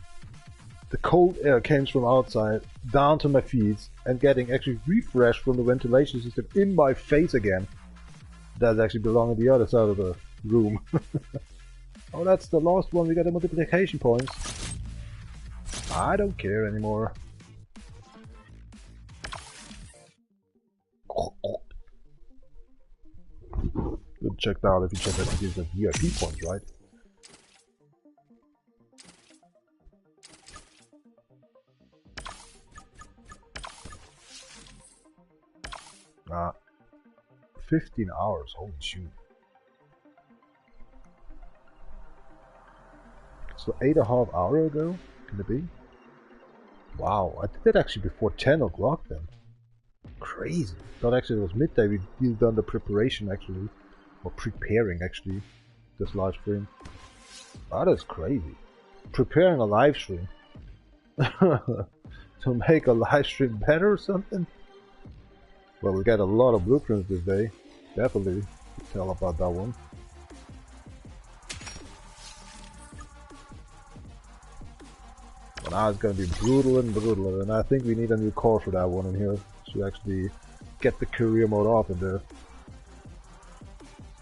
The cold air came from outside, down to my feet, and getting actually refreshed from the ventilation system in my face again. That actually belong on the other side of the room. Oh, that's the last one, we got the multiplication points. I don't care anymore. Good checked out if you check that it gives us VIP points, right? 15 hours, holy shoot. So 8.5 hours ago, can it be? Wow, I did that actually before 10 o'clock then. Crazy. Thought actually it was midday, we'd done the preparation actually. Or preparing actually, this live stream. That is crazy. Preparing a live stream. To make a live stream better or something? Well, we got a lot of blueprints this day. Definitely tell about that one. But now it's gonna be brutal and brutal, and I think we need a new car for that one in here to actually get the career mode off in there.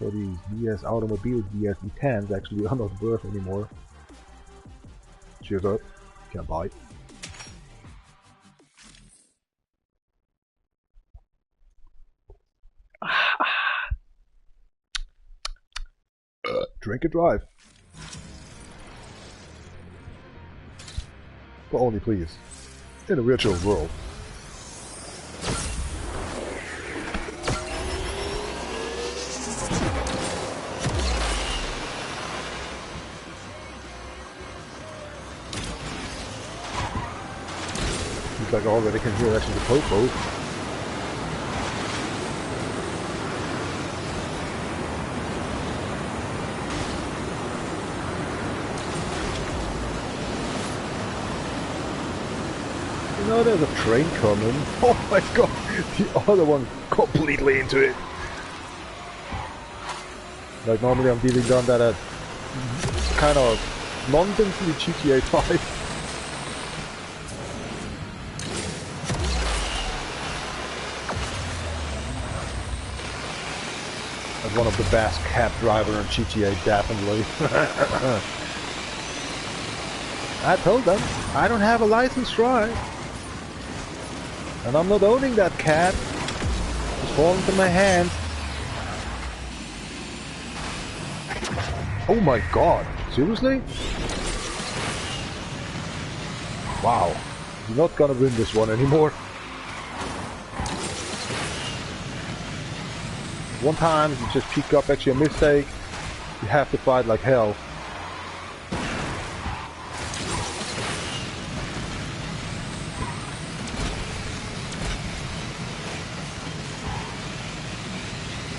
So these DS Automobile DS E10s actually are not worth anymore. Cheers up. Can't buy. Drink and drive. But only please, in a virtual world. Looks like I already can hear actually the popos. No, there's a train coming. Oh my god, the other one completely into it. Like normally I'm dealing down that at kind of non-densely GTA 5. As one of the best cab driver in GTA, definitely. I told them, I don't have a license to drive. And I'm not owning that cab. It's falling to my hands. Oh my god. Seriously? Wow. You're not gonna win this one anymore. One time you just pick up actually a mistake. You have to fight like hell.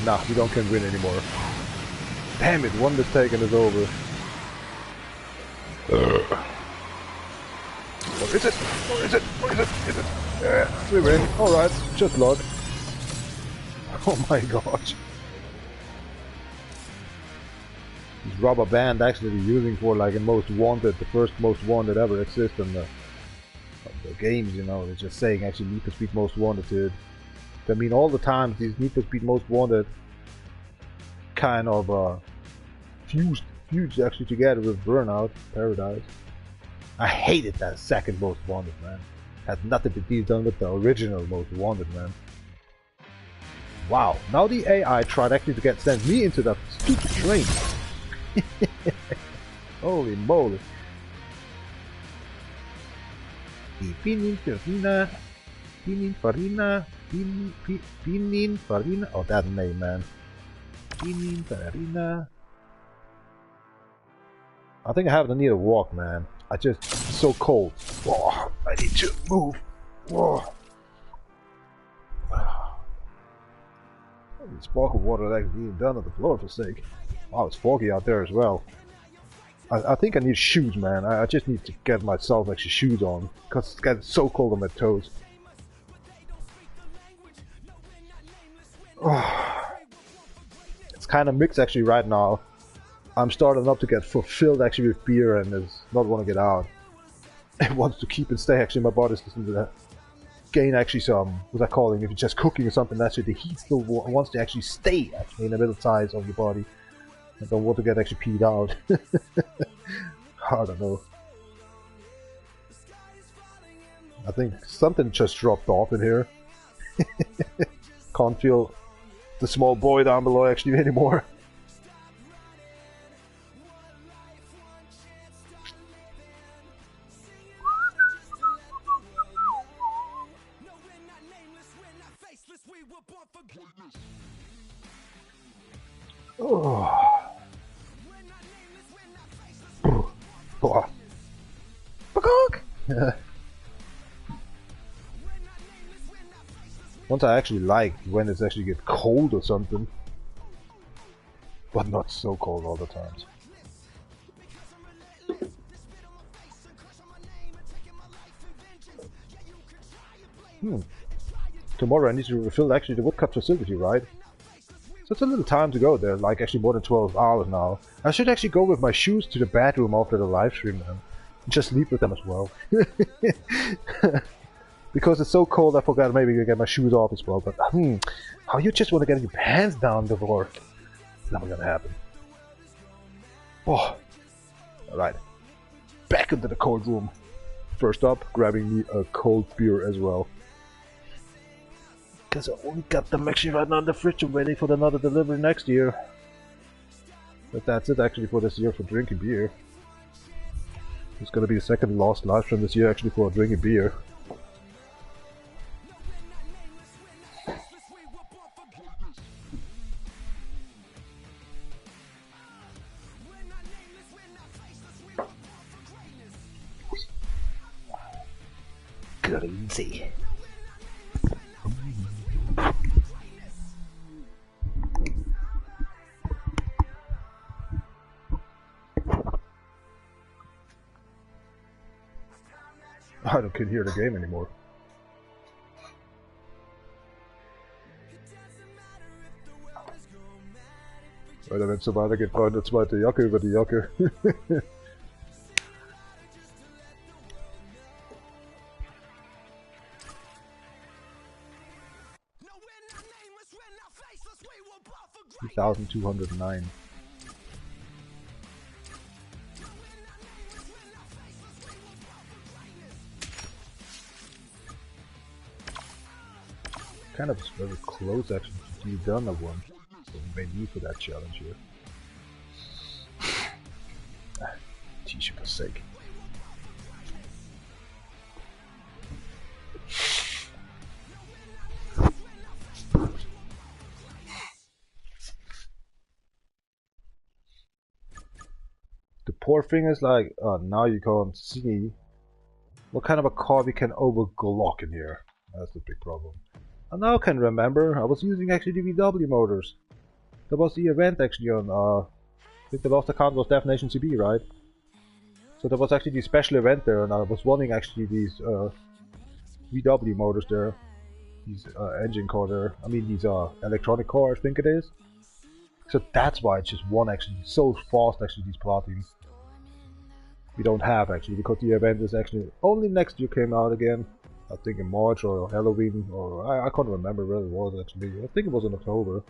Nah, we don't can win anymore. Damn it, one mistake and it's over. Where is it? Where is it? Where is it? Is it? Yeah, we win. Alright, just luck. Oh my gosh. This rubber band actually we're using for like a most wanted, the first most wanted ever exists in the games, you know. It's just saying actually Need for Speed Most Wanted to it. I mean, all the times these Need for Speed Most Wanted kind of fused actually together with Burnout Paradise. I hated that second Most Wanted, man. Had nothing to be done with the original Most Wanted, man. Wow, now the AI tried actually to send me into that stupid train. Holy moly. Pininfarina. Pininfarina. Oh, that name, man. Pininfarina. I think I have the need to walk, man. It's so cold. Oh, I need to move. Oh. The sparkle water that actually being done on the floor for sake. Wow, it's foggy out there as well. I think I need shoes, man. I just need to get myself actually shoes on, because it's getting so cold on my toes. Oh. It's kind of mixed actually right now. I'm starting up to get fulfilled actually with beer and does not want to get out. It wants to keep and stay actually in my body system to that. Gain actually some, what's that calling, if you're just cooking or something, actually the heat still wants to actually stay actually in the middle size of your body. I don't want to get actually peed out. I don't know. I think something just dropped off in here. Can't feel the small boy down below actually anymore. Oh. Once I actually like when it's actually get cold or something, but not so cold all the times. Tomorrow I need to refill actually the woodcut facility, right? So it's a little time to go there, like actually more than 12 hours now. I should actually go with my shoes to the bathroom after the live stream, man. Just sleep with them as well. Because it's so cold, I forgot maybe to get my shoes off as well. But how you just want to get your pants down before? It's never gonna happen. Oh, all right. Back into the cold room. First up, grabbing me a cold beer as well. Because I only got them actually right now in the fridge and waiting for another delivery next year. But that's it actually for this year for drinking beer. It's gonna be the second last live stream this year actually for drinking beer. Crazy. I don't can hear the game anymore. Weil wenn es so weitergeht, brauche ich eine zweite Jacke über die Jacke. $2,209. Kind of very close actually to the Donna one. So we may need for that challenge here. T-shirt for sake. The poor thing is like, now you can't see what kind of a car we can overclock in here. That's the big problem. I now can remember, I was using actually the VW motors. That was the event actually on, I think the last account was Definition CB, right? So there was actually the special event there, and I was running actually these VW motors there. These engine car there. I mean these electronic car, I think it is. So that's why it's just one actually so fast actually these plotting. We don't have actually because the event is actually only next year came out again. I think in March or Halloween or I can't remember where it was actually. I think it was in October.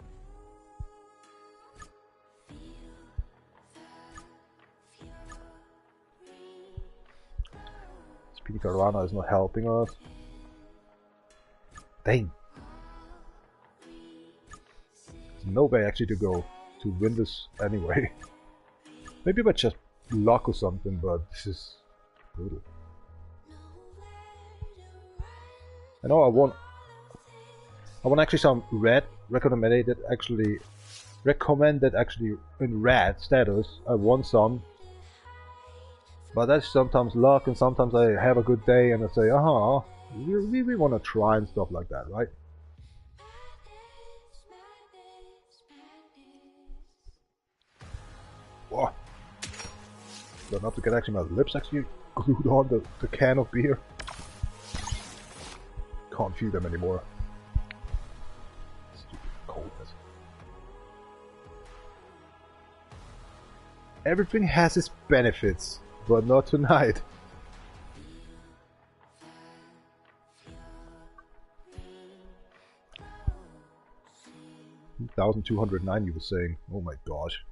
Speedy Caravana is not helping us. Dang. There's no way actually to go to win this anyway. Maybe by just luck or something, but this is brutal. I know I want actually some red recommended actually in red status. I want some, but that's sometimes luck, and sometimes I have a good day and I say, we want to try and stuff like that, right? Whoa. Don't have to get actually my lips actually glued on the can of beer. Can't feel them anymore. Stupid coldness. Everything has its benefits, but not tonight. 1,209 you were saying. Oh my gosh.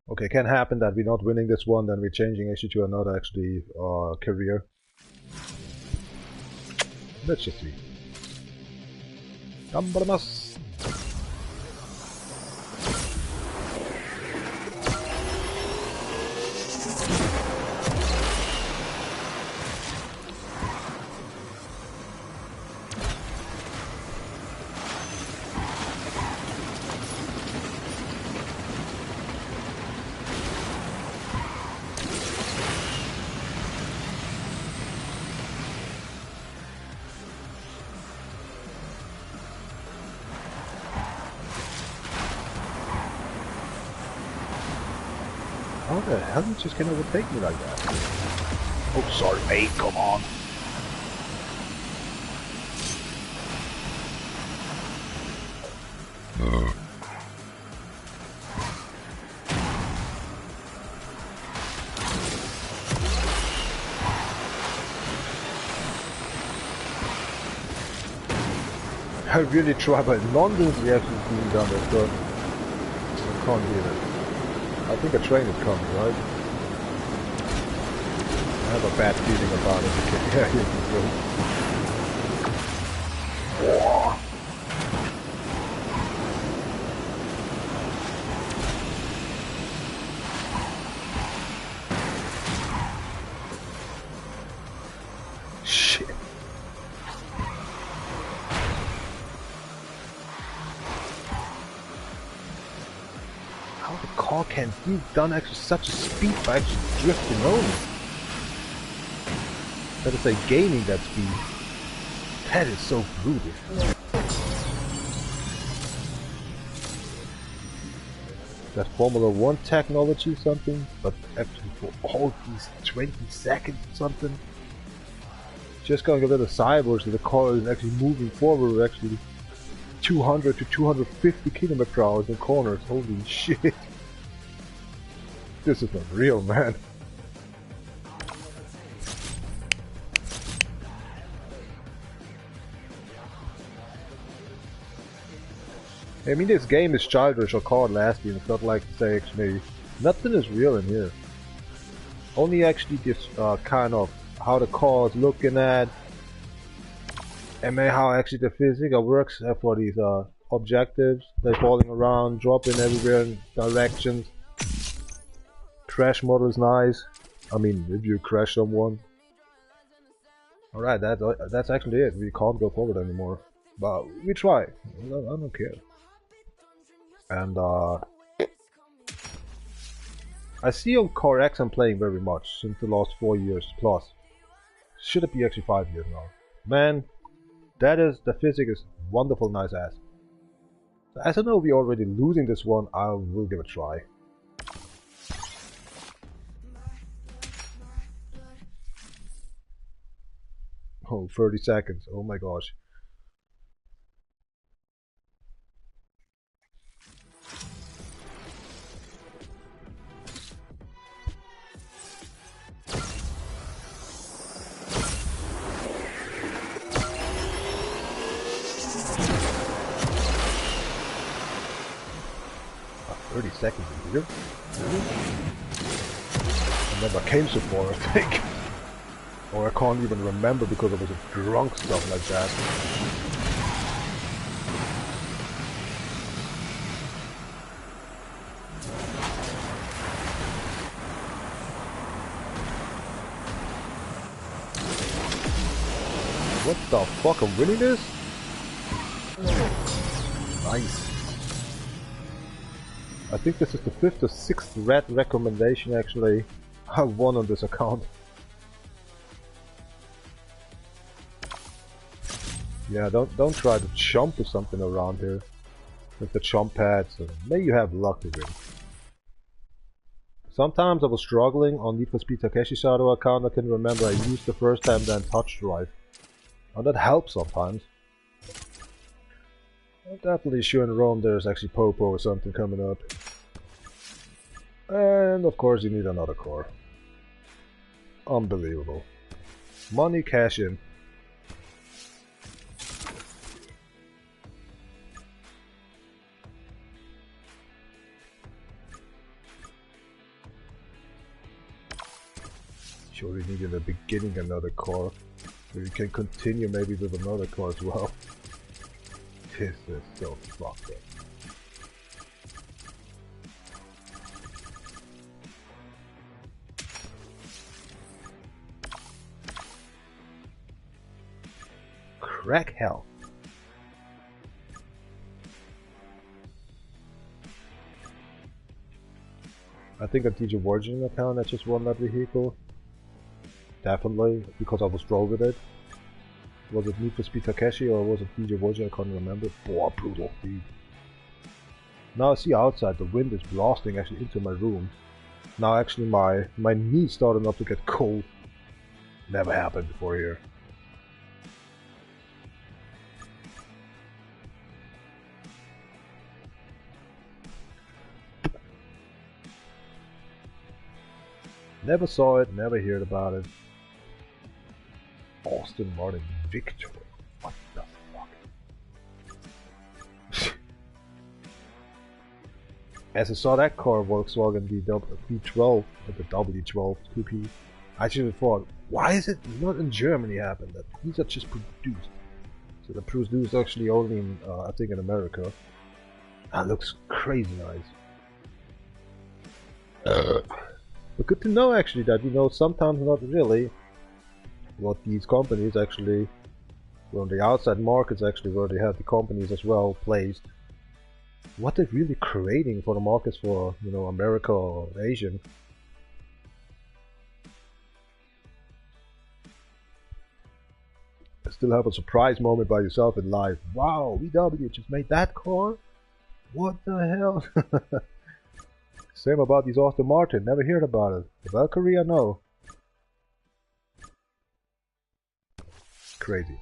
Okay, can happen that we're not winning this one, then we're changing actually to another actually career. Let's just see. Gambaramas. How the hell you just can overtake me like that? Oh, sorry, mate, come on. I really try, but in London we actually being done that, so I can't do it. I think a train is coming, right? I have a bad feeling about it. Yeah, you can go. Shit. How the car can be done actually such a speed by actually drifting over? That is like gaining that speed. That is so brutal. That Formula 1 technology something, but actually for all these 20 seconds something. Just going a little sideways, so the car is actually moving forward actually 200 to 250 km/h in corners. Holy shit. This is not real, man. I mean, this game is childish or card lasting, it's not like CXME. Nothing is real in here. Only actually this kind of how the cards looking at, and maybe how actually the physics works for these objectives. They're falling around, dropping everywhere in directions. Crash model is nice. I mean, if you crash someone. Alright, that's actually it. We can't go forward anymore. But we try. I don't care. And I see on Core X I'm playing very much since the last 4 years plus. Should it be actually 5 years now? Man, the physics is wonderful, nice ass. So as I know we're already losing this one, I will give it a try. Oh, 30 seconds. Oh my gosh. Oh, 30 seconds in here? Really? I never came so far, I think. Or I can't even remember because I was drunk, stuff like that. What the fuck, I'm winning this? Nice. I think this is the 5th or 6th red recommendation actually I won on this account. Yeah, don't try to jump or something around here with the jump pads. Maybe you have luck to win. Sometimes I was struggling on Need for Speed Takeshi Shadow account. I can remember I used the first time then touch drive, and that helps sometimes. I'm definitely sure in Rome there's actually Popo or something coming up. And of course you need another core. Unbelievable. Money cash in. Sure, we need in the beginning another car, so you can continue maybe with another car as well. This is so fucked up. Crack hell. I think on DJ Virgin account I just won that vehicle. Definitely, because I was drove with it. Was it Need for Speed Takeshi or was it DJ Virgin? I can't remember. Boah, brutal, dude. Now I see outside the wind is blasting actually into my room. Now actually my knees starting up to get cold. Never happened before here. Never saw it, never heard about it. Aston Martin Victor. What the fuck? As I saw that car, Volkswagen V12 or the W12 Coupe, I actually thought, why is it not in Germany happened? That these are just produced. So they're produced actually only in, I think in America. That looks crazy nice. But good to know actually that, you know, sometimes not really what these companies actually, on the outside markets actually where they have the companies as well placed, what they're really creating for the markets for, you know, America or Asian. Still have a surprise moment by yourself in life. Wow, VW just made that car? What the hell? Same about these Aston Martin, never heard about it. The Valkyrie, I know. Crazy.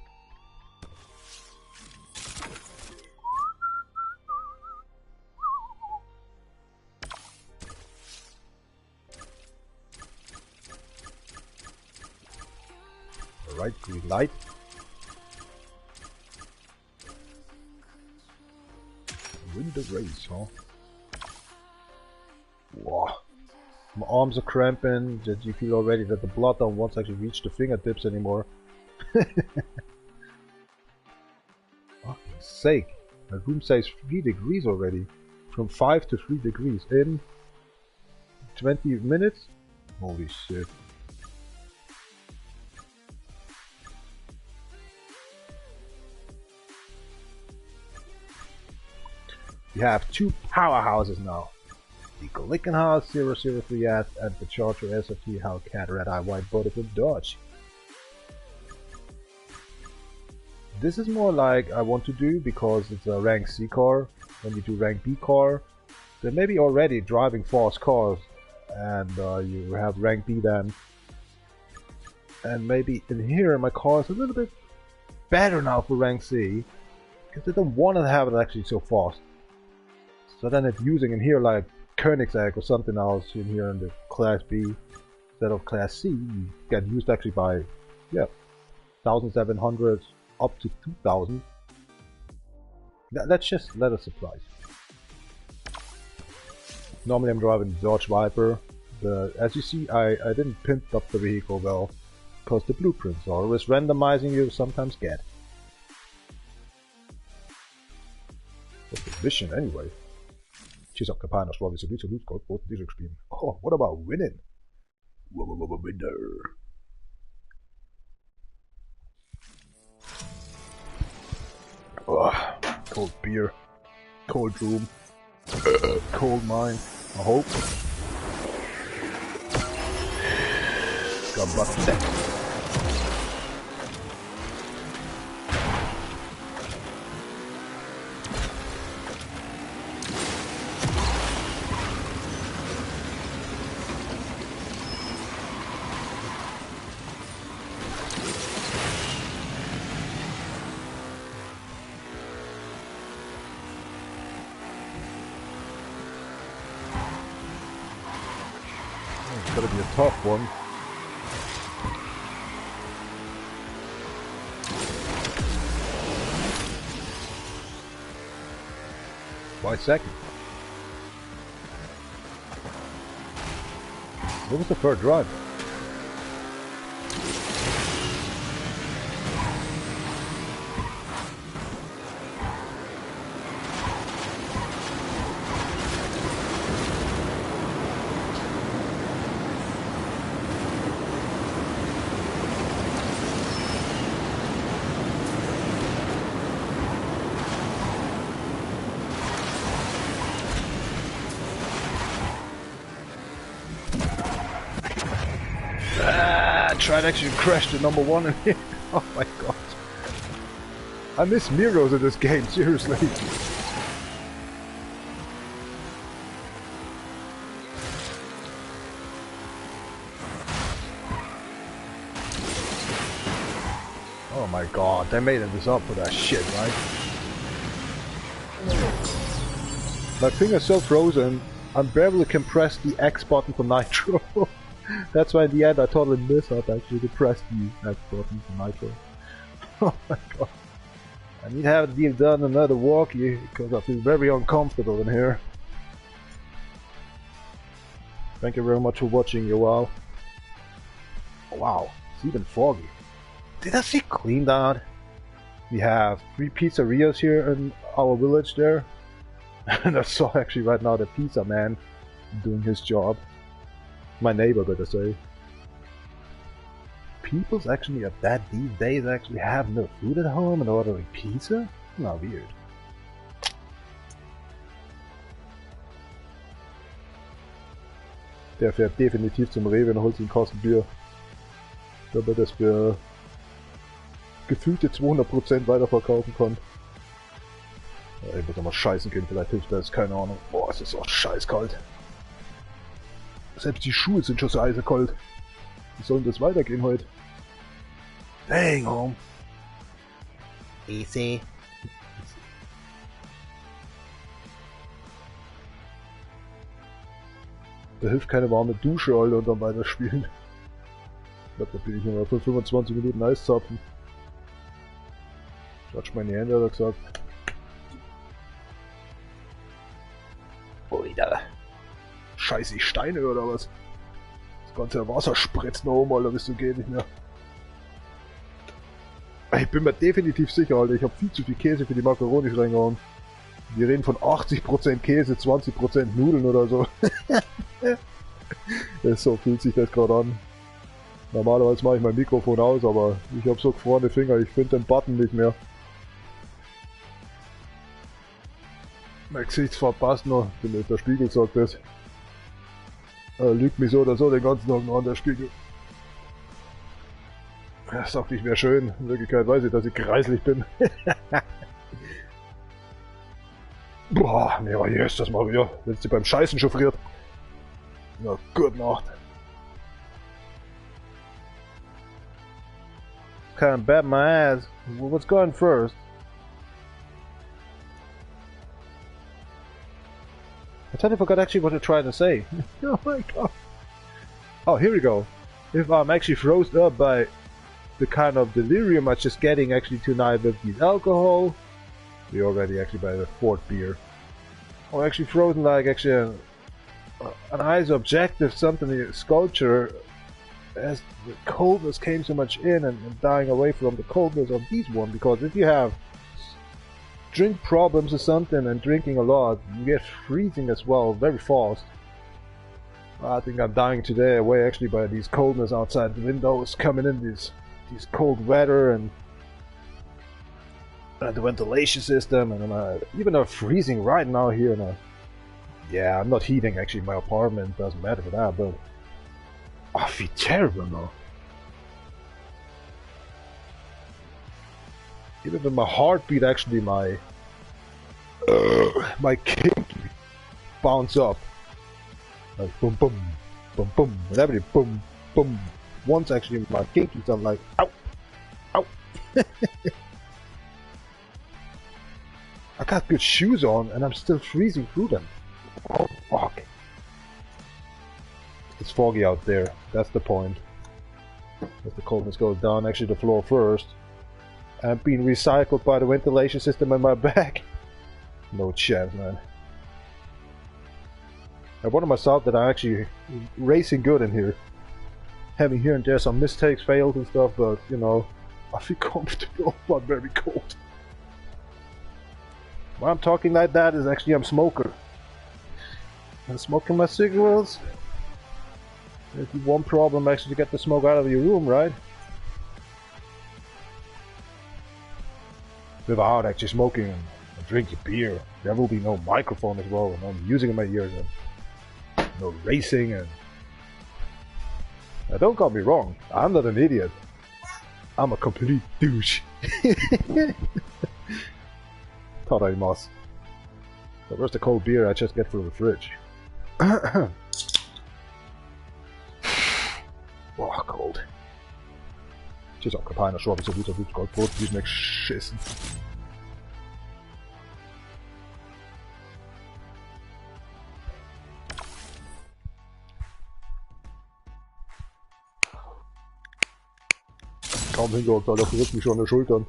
Alright, green light. Win the race, huh? Wow. My arms are cramping, that you feel already that the blood don't want to actually reach the fingertips anymore. Fuck's sake. My room says 3 degrees already. From 5 to 3 degrees in 20 minutes? Holy shit. We have 2 powerhouses now. The Glickenhaus 003S and the Charger SRT Hellcat Red Eye White Butterfield Dodge. This is more like I want to do because it's a rank C car. When you do rank B car, they're maybe already driving fast cars and you have rank B then. And maybe in here my car is a little bit better now for rank C because they don't want to have it actually so fast. So then it's using in here like Koenigsegg or something else in here in the Class B instead of Class C. You get used actually by 1,700 up to 2,000. That's just let us surprise. Normally I'm driving the Dodge Viper, but as you see I didn't pimp up the vehicle well because the blueprints are always randomizing you sometimes get. What's the mission anyway? She's up Kapanos while we so lose both diesel spielen. Oh, what about winning? Winner. Oh, cold beer, cold room, cold mine. I hope. Got butt set. It's gonna be a tough one. Why second? What was the third drive? Tried to actually crash the number 1 in here. Oh my god. I miss Miros in this game, seriously. Oh my god, they made this up for that shit, right? My finger's so frozen, I barely can press the X button for Nitro. That's why in the end I totally missed out actually to press the X button for Nitro. Oh my god. I need to have it done another walkie because I feel very uncomfortable in here. Thank you very much for watching, Yoel. Oh, wow, it's even foggy. Did I see cleaned out? We have 3 pizzerias here in our village there. And I saw actually right now the pizza man doing his job. My neighbor, better say. People's actually at that these days actually have no food at home and ordering pizza? Not weird. Der fährt definitiv zum Rewe und holt sich ein Kasten Bier. Damit das wir gefühlte 200% weiterverkaufen kann. Ja, ich muss nochmal scheißen gehen, vielleicht hilft das, keine Ahnung. Boah, es ist auch scheißkalt. Selbst die Schuhe sind schon so eisekalt. Wie soll denn das weitergehen heute? Dang, home. Easy. Da hilft keine warme Dusche, Alter, und dann weiterspielen. Ich glaube, da bin ich nochmal für 25 Minuten Eiszapfen. Schatz meine Hände, hat er gesagt. Alter. Scheiße Steine oder was? Das ganze Wasser spritzt noch um, Alter, bis du geht nicht mehr. Ich bin mir definitiv sicher, Alter, ich habe viel zu viel Käse für die Macaronis reingehauen. Wir reden von 80% Käse, 20% Nudeln oder so. So fühlt sich das gerade an. Normalerweise mache ich mein Mikrofon aus, aber ich habe so gefrorene Finger, ich finde den Button nicht mehr. Mein Gesichtsfarbe passt noch, der Spiegel sagt das. Lügt mich so oder so den ganzen Tag noch an der Spiegel. Er sagt, ich wäre schön. In Wirklichkeit weiß ich, dass ich kreislich bin. Boah, ja, yes, das mal wieder. Wenn sie beim Scheißen chauffiert. Na, gute Nacht. Can't bet my ass. What's going first? I totally forgot actually what I tried to say. Oh my god. Oh, here we go. If I'm actually frozen up by the kind of delirium I'm just getting actually tonight with the alcohol, we're already actually by the fourth beer. Or actually frozen like actually an ice objective, something in sculpture, as the coldness came so much in and dying away from the coldness of these one, because if you have drink problems or something and drinking a lot, you get freezing as well very fast. I think I'm dying today away actually by these coldness outside the windows coming in, these cold weather and the ventilation system, and even I'm freezing right now here. And yeah, I'm not heating actually my apartment, doesn't matter for that, but I feel terrible now. Even with my heartbeat actually my kinky bounce up. Like boom boom boom boom and everything boom boom. Once actually my kinkies I'm like ow ow. I got good shoes on and I'm still freezing through them. Oh fuck. It's foggy out there, that's the point. As the coldness goes down actually the floor first. And being recycled by the ventilation system in my back. No chance, man. I wonder myself that I'm actually racing good in here. Having here and there some mistakes, fails and stuff, but you know, I feel comfortable but very cold. Why I'm talking like that is actually I'm a smoker. I'm smoking my cigarettes. There's one problem actually to get the smoke out of your room, right? Without actually smoking and drinking beer, there will be no microphone as well, and I'm using in my ears, and no racing, and now, don't get me wrong, I'm not an idiot. I'm a complete douche. Thought I must. But where's the cold beer I just get from the fridge? Oh, cold. Tjus auch keiner schon, so gut Goldbrot, die schmeckt schissen. Kaum hingehockt, Alter, verrückt mich schon an den Schultern.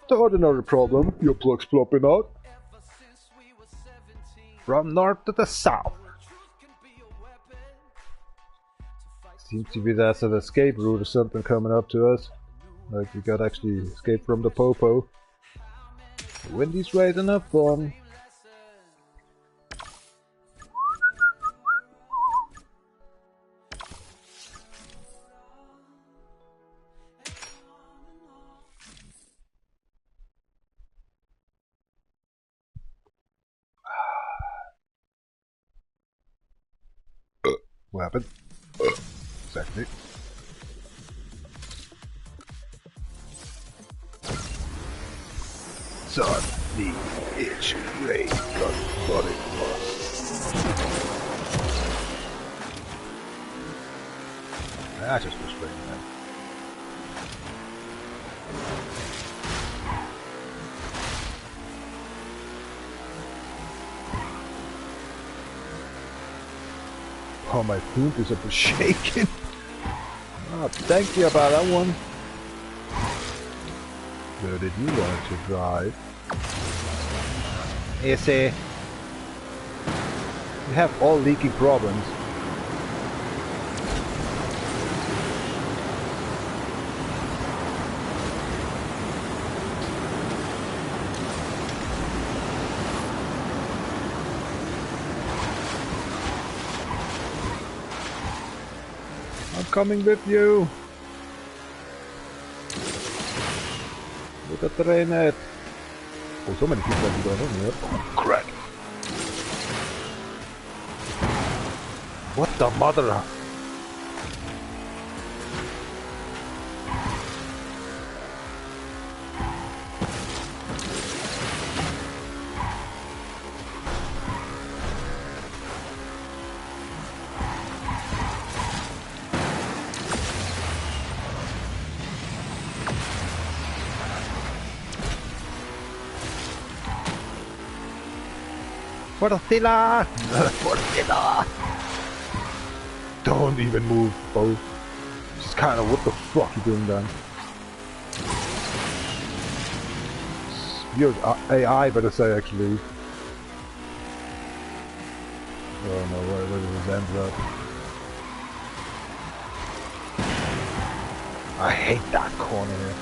The ordinary problem, your plug's flopping out. From north to the south. Seems to be there's an escape route or something coming up to us. Like we got actually escape from the popo. The Wendy's raising up on. What happened? Exactly. Son, the itch, rain, got body That's just frustrating, man. Oh, my food is a bit shaking. Oh, thank you about that one. Where did you learn to drive? Easy. We have all leaking problems. I'm coming with you. With the trainer. Oh, so many people have gone in here. Oh, crap. What the mother? Fortilla! Fortilla! Don't even move, Bo. Just kind of what the fuck you doing then? Your AI better say actually. Oh no, where does this end up? I hate that corner here.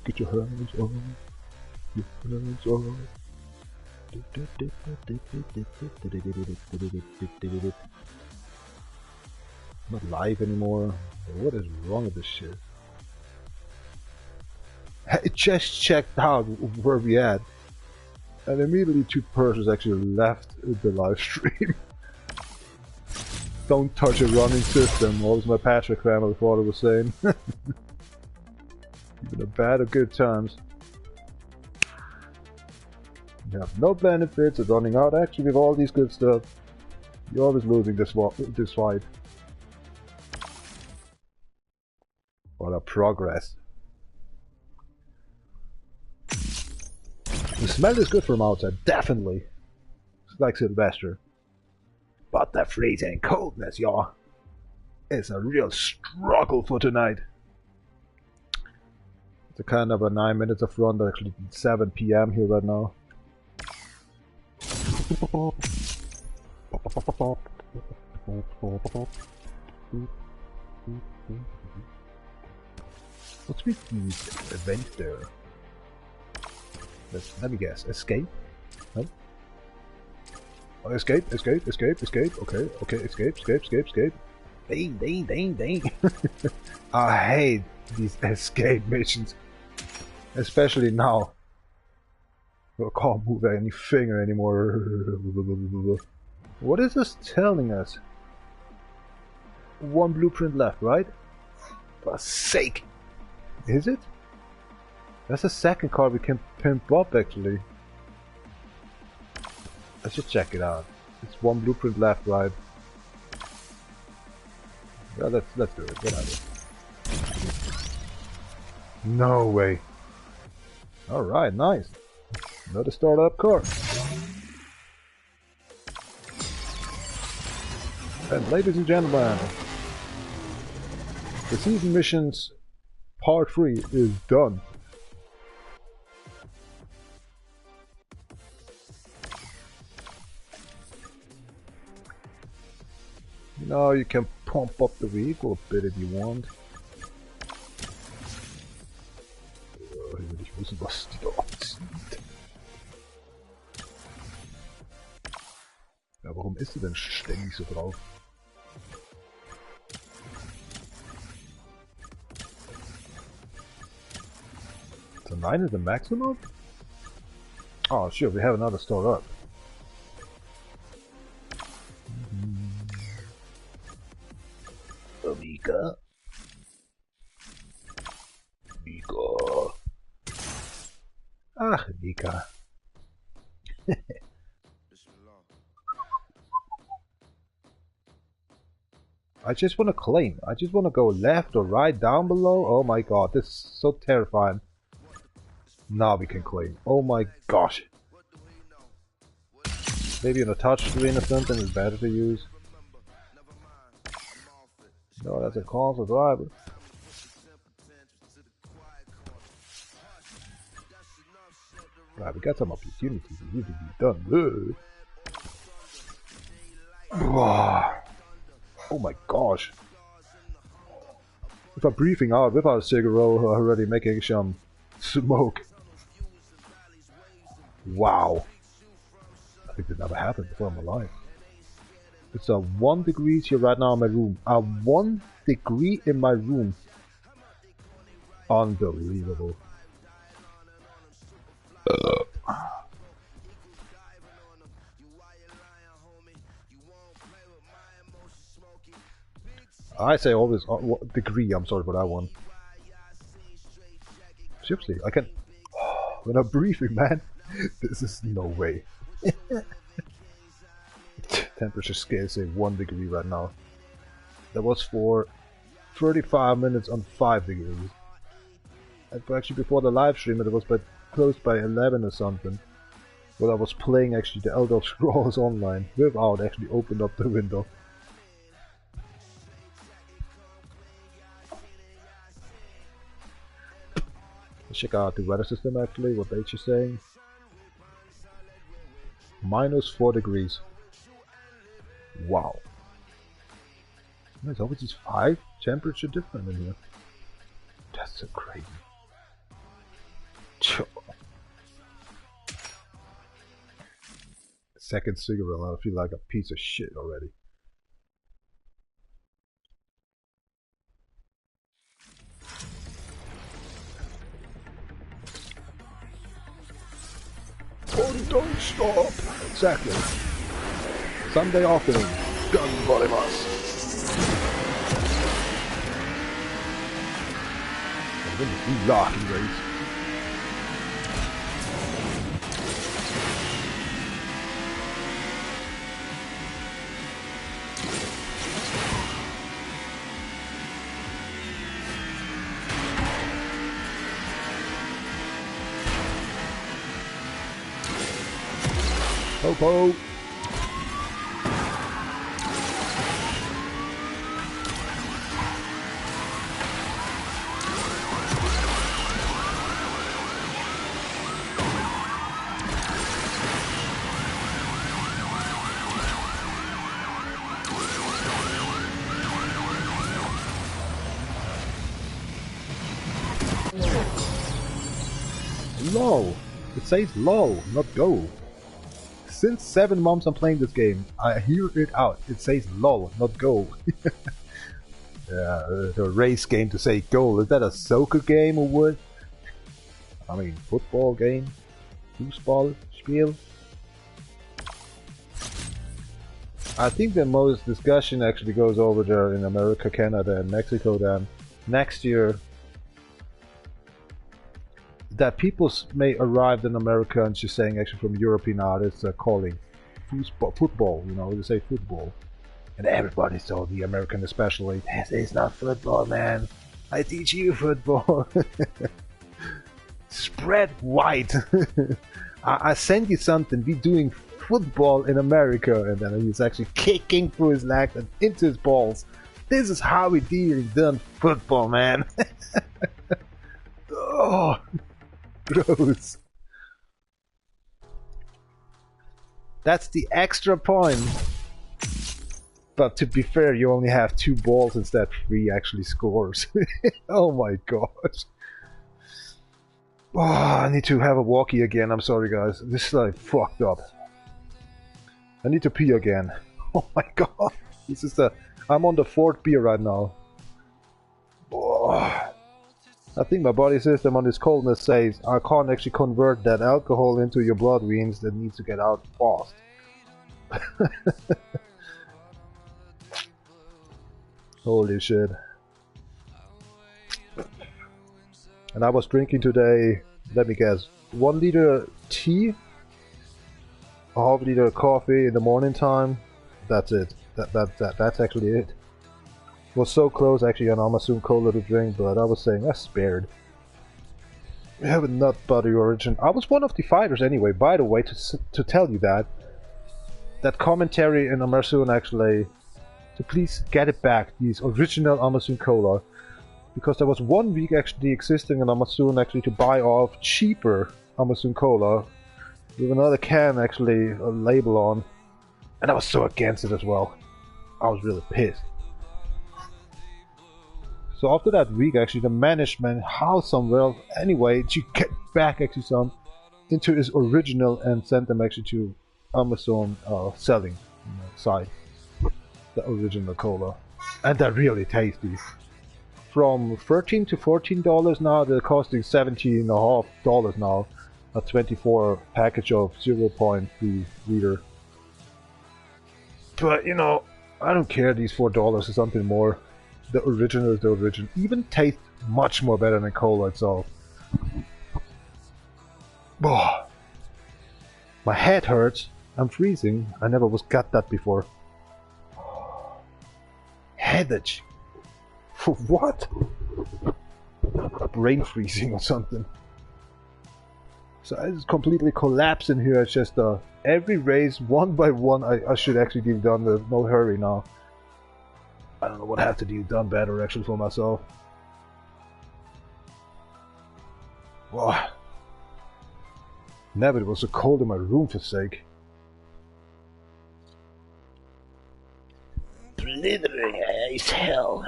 Get your hands on, your hands on. Not live anymore. What is wrong with this shit? I just checked out where we at, and immediately 2 persons actually left the live stream. Don't touch a running system. What was my Patrick family father was saying? Even a bad or good times. You have no benefits of running out. Actually, with all these good stuff, you're always losing this fight. What a progress. The smell is good from outside, definitely. It's like Sylvester. But the freezing coldness, y'all, is a real struggle for tonight. It's a kind of a 9 minutes of run, but actually 7 PM here right now. What's with these events there? Let me guess. Escape? No? Oh, escape, escape, escape, escape. Okay, okay, escape, escape, escape, escape. Dang, dang, dang, dang. I hate these escape missions. Especially now. I can't move any finger anymore. What is this telling us? 1 blueprint left, right? For sake! Is it? That's the second card we can pimp up actually. Let's just check it out. It's 1 blueprint left, right? Yeah, let's do it. Get out of here. No way. Alright, nice. Another startup car. And ladies and gentlemen, the season missions part 3 is done. Now you can pump up the vehicle a bit if you want. Ich will nicht wissen, was die da abzieht. Ja, warum ist sie denn ständig so drauf? So 9 is the maximum? Oh sure, we have another store up. Amiga. Amiga. Ach, Nika. I just want to claim. I just want to go left or right down below. Oh my god, this is so terrifying. Now we can claim. Oh my gosh. Maybe on a touch screen or something is better to use. No, that's a console driver. Right, we got some opportunities that need to be done. Oh my gosh. If I'm breathing out without a cigarette, already making some smoke. Wow. I think that never happened before in my life. It's a 1 degree here right now in my room. A 1 degree in my room. Unbelievable. I say always degree, I'm sorry for that one. Seriously, I can... When I'm breathing, man, this is no way. Temperature scale say 1 degree right now. That was for 35 minutes on 5 degrees. And actually before the live stream it was close by 11 or something. But I was playing actually the Elder Scrolls Online without actually opening up the window. Let's check out the weather system actually, what dates you're saying. -4 degrees. Wow. There's always these 5 temperature different in here. That's so crazy. Second cigarette, I feel like a piece of shit already. Oh, don't stop! Exactly. Sunday afternoon. Ganbarimasu. I'm going to do larking race. Popo! Low! It says low, not go. Since 7 months I'm playing this game, I hear it out. It says low, not go. Yeah, a race game to say goal. Is that a soccer game or what? I mean, football game? Fußball spiel? I think the most discussion actually goes over there in America, Canada and Mexico then. Next year, that people may arrive in America and just saying actually from European artists calling football, you know, they say football. And everybody saw the American especially, this is not football, man. I teach you football. Spread wide. I send you something, we doing football in America. And then he's actually kicking through his legs and into his balls. This is how we done football, man. Oh. Gross. That's the extra point. But to be fair, you only have 2 balls instead 3 actually scores. Oh my gosh. Oh, I need to have a walkie again. I'm sorry guys. This is like fucked up. I need to pee again. Oh my god. This is I'm on the 4th beer right now. Oh. I think my body system on this coldness says I can't actually convert that alcohol into your blood veins, that needs to get out fast. Holy shit. And I was drinking today, let me guess, 1 liter tea, a half liter coffee in the morning time. That's it. That's actually it. Was so close actually on Amazon Cola to drink, but I was saying that's spared. We have a nut butter origin. I was one of the fighters anyway, by the way, to tell you that commentary in Amazon actually, to please get it back, these original Amazon Cola, because there was 1 week actually existing in Amazon actually to buy off cheaper Amazon Cola with another can actually a label on, and I was so against it as well. I was really pissed. So after that week actually the management how somewhere anyway to get back actually some into his original and sent them actually to Amazon selling site, the original cola, and they're really tasty. From $13 to $14 now, they're costing $17.50 now, a 24 package of 0.3 liter. But you know, I don't care, these $4 or something more. The original is the original. Even tastes much more better than cola itself. Oh, my head hurts. I'm freezing. I never got that before. Headache. For what? Brain freezing or something. So I just completely collapse in here. It's just every race one by one. I should actually be done. There's no hurry now. I don't know what I have to do done better actually for myself. Wow. Never it was so cold in my room for sake. Blithering as hell.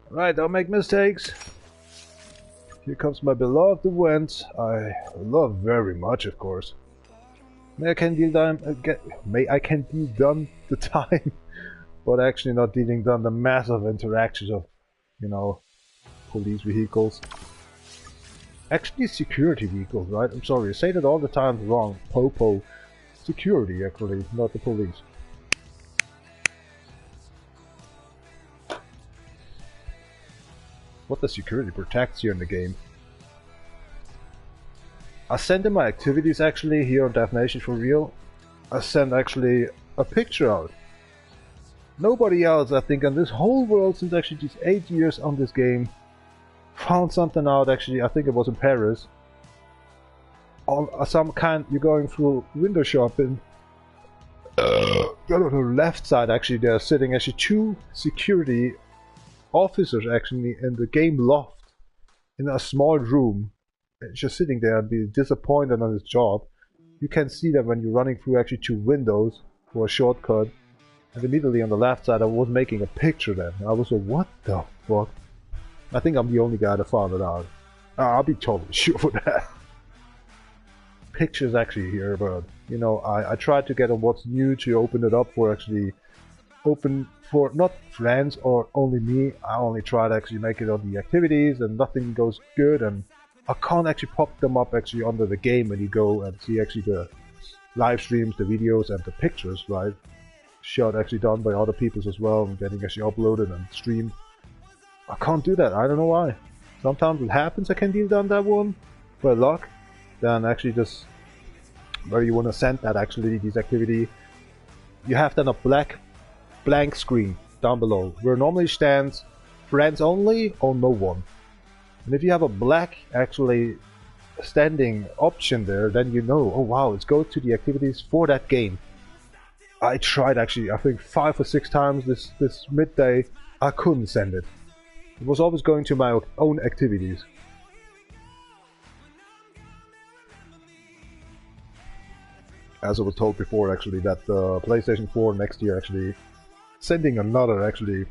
Right, don't make mistakes. Here comes my beloved event. I love very much, of course. May I can deal done the time, but actually not dealing done the massive interactions of, you know, police vehicles. Actually, security vehicles, right? I'm sorry, I say that all the time wrong. Popo. Security, actually, not the police. What the security protects here in the game. I send in my activities actually here on Death Nation for real. I send actually a picture out. Nobody else, I think, in this whole world since actually these 8 years on this game found something out actually. I think it was in Paris. On some kind, you're going through window shopping. On the left side actually, they're sitting actually 2 security officers actually in the game loft in a small room. Just sitting there and be disappointed on his job. You can see that when you're running through actually 2 windows for a shortcut. And immediately on the left side I was making a picture then. I was like, what the fuck? I think I'm the only guy that found it out. I'll be totally sure for that. Pictures actually here, but you know, I tried to get on what's new to open it up for actually open for not friends or only me. I only tried to actually make it on the activities and nothing goes good, and I can't actually pop them up actually under the game when you go and see actually the live streams, the videos and the pictures, right? Shot actually done by other people as well and getting actually uploaded and streamed. I can't do that, I don't know why. Sometimes it happens I can deal done that one by luck. Then actually just where you want to send that actually this activity, you have then a blank screen down below where normally stands friends only or no one. And if you have a black actually standing option there, then you know, oh wow, it's go to the activities for that game. I tried actually, I think 5 or 6 times this midday, I couldn't send it. It was always going to my own activities. As I was told before actually that the PlayStation 4 next year actually sending another actually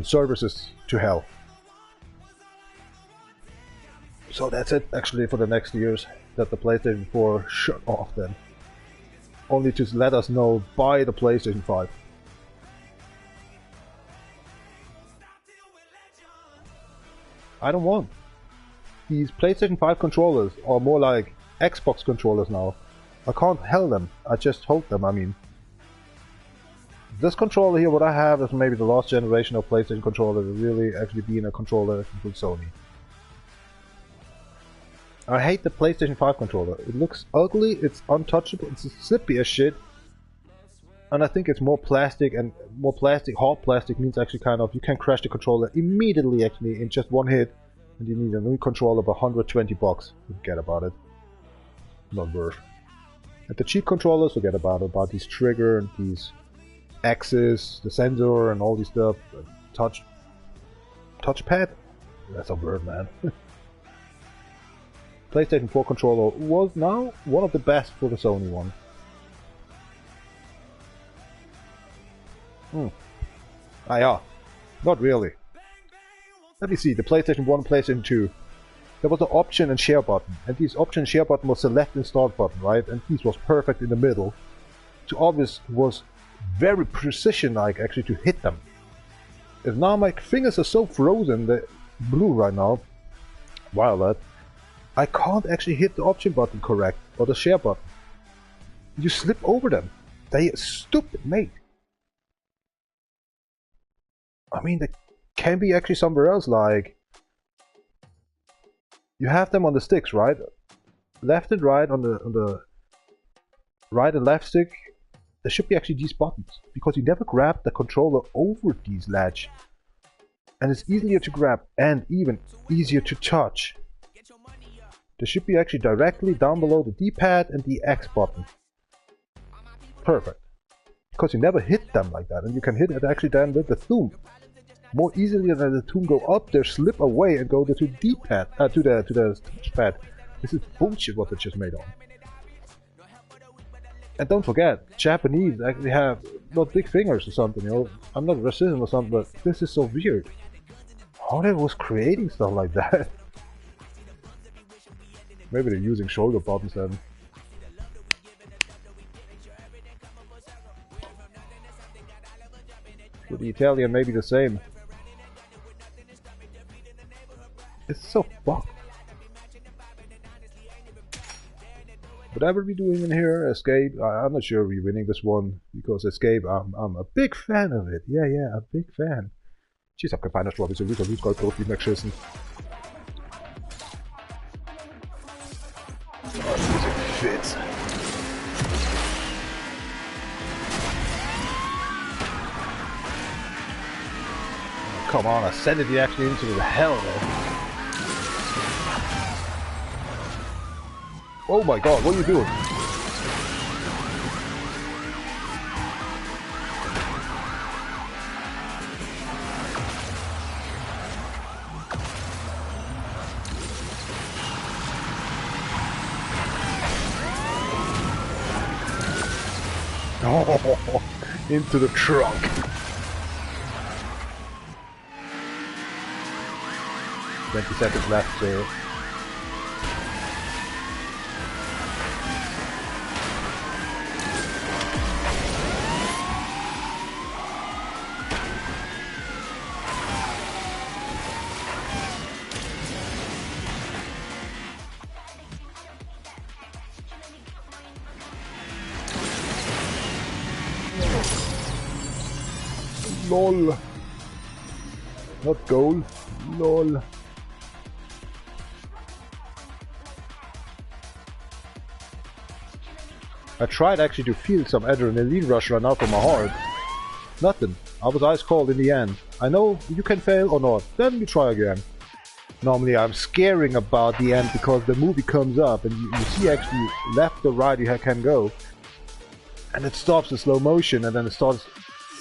services to hell. So that's it actually for the next years, that the PlayStation 4 shut off then. Only to let us know buy the PlayStation 5. I don't want. These PlayStation 5 controllers are more like Xbox controllers now. I can't hold them, I just hold them, I mean. this controller here, what I have is maybe the last generation of PlayStation controller to really actually being a controller from Sony. I hate the PlayStation 5 controller. It looks ugly, it's untouchable, it's slippy as shit. And I think it's more plastic, and more plastic, hard plastic means actually kind of, you can crash the controller immediately actually in just one hit. And you need a new controller for 120 bucks. Forget about it. Not worth. And the cheap controllers, forget about these trigger and these axis, the sensor and all these stuff. Touchpad? That's a word, man. PlayStation 4 controller was now one of the best for the Sony one. Ah yeah, not really. Let me see, the PlayStation 1 and PlayStation 2. There was an option and share button, and this option and share button was the left and start button, right? And this was perfect in the middle. So obvious was very precision-like actually to hit them. If now my fingers are so frozen, they're blue right now, violet, I can't actually hit the option button correct, or the share button. You slip over them. They are stupid, mate. I mean, they can be actually somewhere else, like... You have them on the sticks, right? Left and right on the right and left stick, there should be actually these buttons, because you never grab the controller over these latch. And it's easier to grab and even easier to touch. There should be actually directly down below the D-pad and the X button. Perfect. Because you never hit them like that, and you can hit it actually then with the thumb. More easily than the thumb go up there, slip away and go to the D-pad, to the touchpad. This is bullshit what they just made on. And don't forget, Japanese actually have not big fingers or something, you know. I'm not racist or something, but this is so weird. How they was creating stuff like that? Maybe they're using shoulder buttons then. For the Italian, maybe the same. It's so fucked. Whatever we're doing in here, Escape, I'm not sure we're winning this one, because Escape, I'm a big fan of it. Yeah, a big fan. Jeez, hab kein Bein, das war so Lukas Gold, die weggeschissen. Oh, music fits. Oh, come on, I sent it actually into the hell, though. Oh my god, what are you doing? Oh, into the trunk. "20 seconds left, so... LOL. Not goal. LOL. I tried actually to feel some adrenaline rush run out from my heart. Nothing. I was ice cold in the end. I know you can fail or not. Then we try again. Normally I'm scaring about the end because the movie comes up and you see actually left or right you can go. And it stops in slow motion and then it starts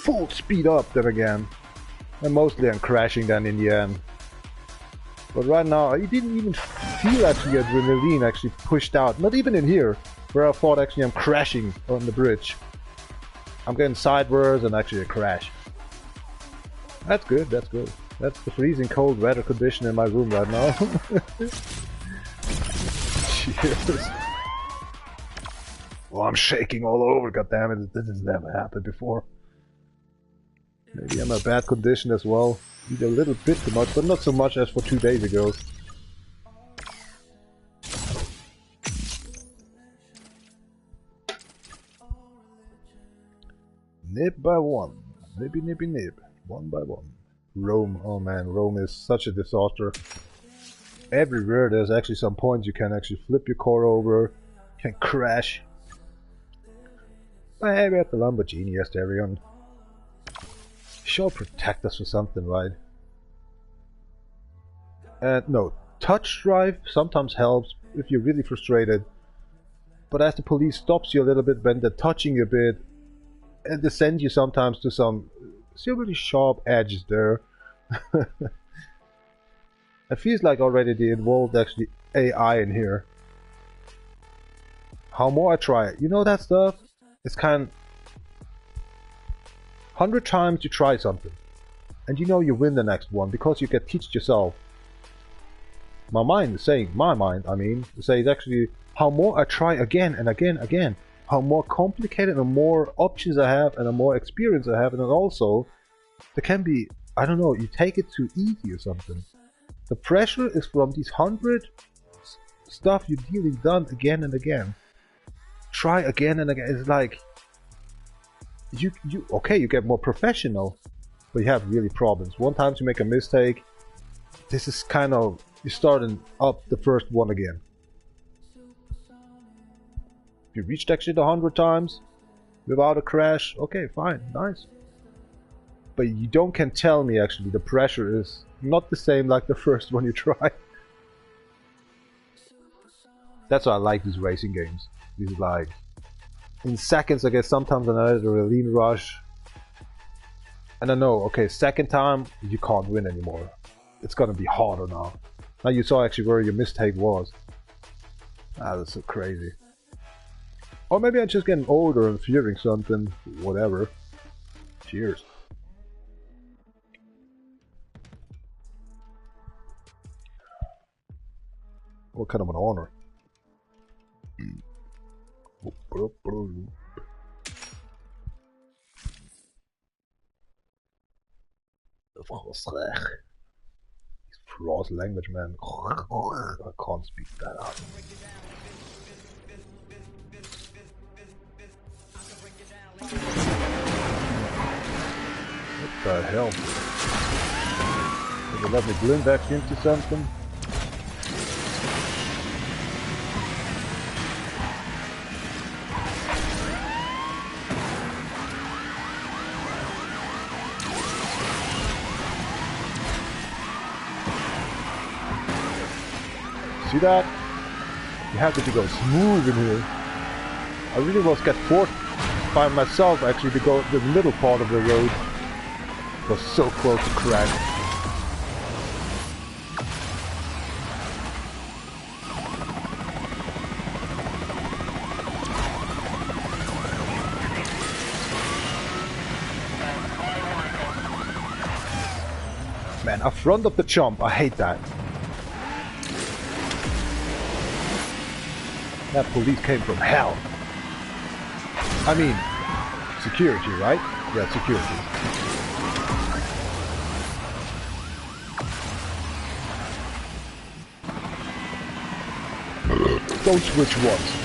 full speed up then again. And mostly I'm crashing then in the end. But right now I didn't even feel actually adrenaline actually pushed out. Not even in here, where I thought actually I'm crashing on the bridge. I'm getting sideways and actually a crash. That's good, that's good. That's the freezing cold weather condition in my room right now. Cheers. Oh, I'm shaking all over, goddammit, this has never happened before. Maybe I'm in a bad condition as well. Eat a little bit too much, but not so much as for 2 days ago. Nib by one. Nibby nibby nib. One by one. Rome. Oh man, Rome is such a disaster. Everywhere there's actually some points you can actually flip your car over. Can crash. But hey, we have the Lamborghini Asterion. She'll protect us for something, right? And no, touch drive sometimes helps if you're really frustrated. But as the police stops you a little bit when they're touching you a bit, and they send you sometimes to some really sharp edges there. It feels like already they involved actually AI in here. How more I try it, you know that stuff? It's kind of 100 times you try something, and you know you win the next one because you get teached yourself. My mind is saying, is saying actually, how more I try again and again, how more complicated and more options I have and the more experience I have, and then also there can be, I don't know, you take it too easy or something. The pressure is from these 100 stuff you're dealing done again and again. Try again and again. It's like you get more professional, but you have really problems. One time you make a mistake, this is kind of, you're starting up the first one again. If you reached actually the 100 times without a crash, okay, fine, nice. But you can tell me actually the pressure is not the same like the first one you try. That's why I like these racing games. These like in seconds I get sometimes another adrenaline rush. And I know, okay, second time you can't win anymore. It's gonna be harder now. Now you saw actually where your mistake was. Ah, that's so crazy. Or maybe I'm just getting older and fearing something, whatever. Cheers. What kind of an honor? Frost language, man. I can't speak that out. What the hell? Did they let me blend back into something? See that? You have to go smooth in here. I really was get forced by myself actually to go the middle part of the road. It was so close to crash. Man, up front of the jump, I hate that. That police came from hell. I mean, security, right? Yeah, security. Don't switch once.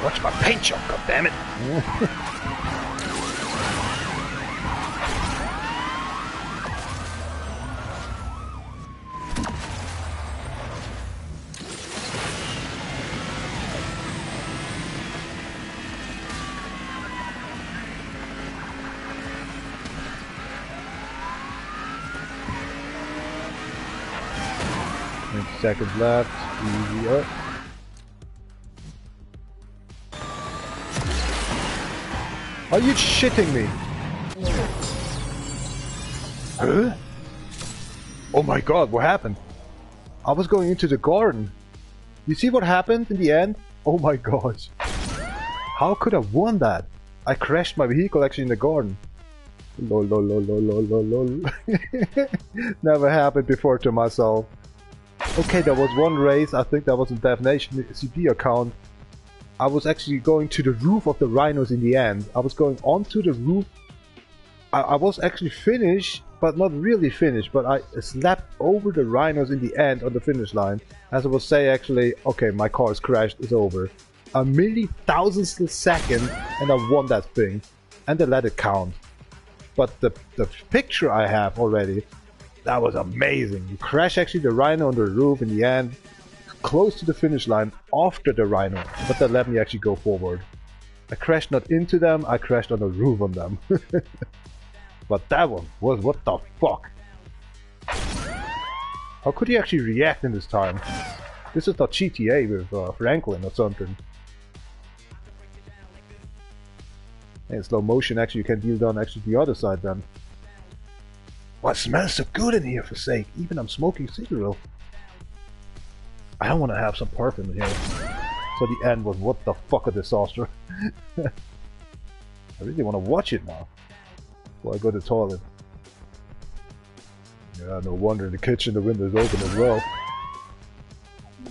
Watch my paint job, goddammit! Seconds left, easy up. Are you shitting me? Huh? Oh my god, what happened? I was going into the garden. You see what happened in the end? Oh my gosh. How could I have won that? I crashed my vehicle actually in the garden. Lol lol lol lol lol lol lol. Never happened before to myself. Okay, there was one race, I think that was a Dev Nation CP account. I was actually going to the roof of the rhinos in the end. I was going onto the roof. I was actually finished, but not really finished, but I slapped over the rhinos in the end on the finish line. As I was saying actually, okay, my car is crashed, it's over. A milli-thousandth second and I won that thing. And I let it count. But the picture I have already, that was amazing. You crash actually the rhino on the roof in the end, close to the finish line after the rhino, but that let me actually go forward. I crashed not into them, I crashed on the roof on them. But that one was what the fuck? How could he actually react in this time? This is not GTA with Franklin or something. In slow motion actually you can deal down actually the other side then. What smells so good in here for sake? Even I'm smoking cigarette. I don't want to have some perfume in here. So the end was what the fuck a disaster. I really want to watch it now. Before I go to the toilet. Yeah, no wonder the kitchen, the window's open as well.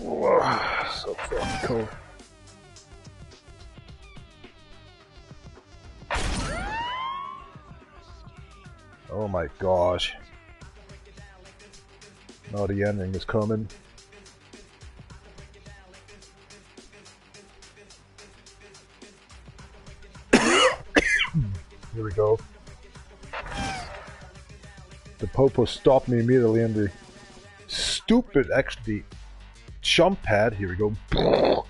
Oh, so fucking cold. Oh my gosh. Now the ending is coming. Here we go. The Popo stopped me immediately in the stupid, actually, jump pad. Here we go.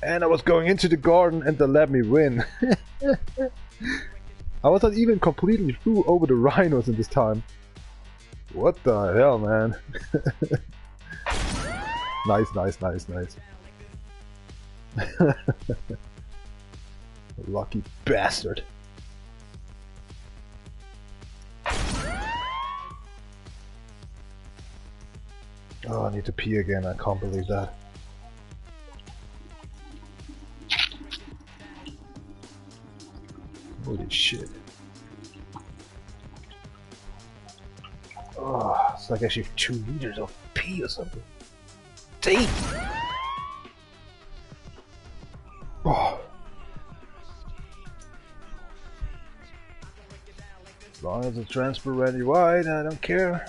And I was going into the garden and they let me win. I was not even completely through over the rhinos in this time. What the hell, man? Nice, nice, nice, nice. Lucky bastard. Oh, I need to pee again, I can't believe that. Holy shit. Oh, it's like actually 2 liters of pee or something. Damn! Oh. As long as the transfer ready wide, I don't care.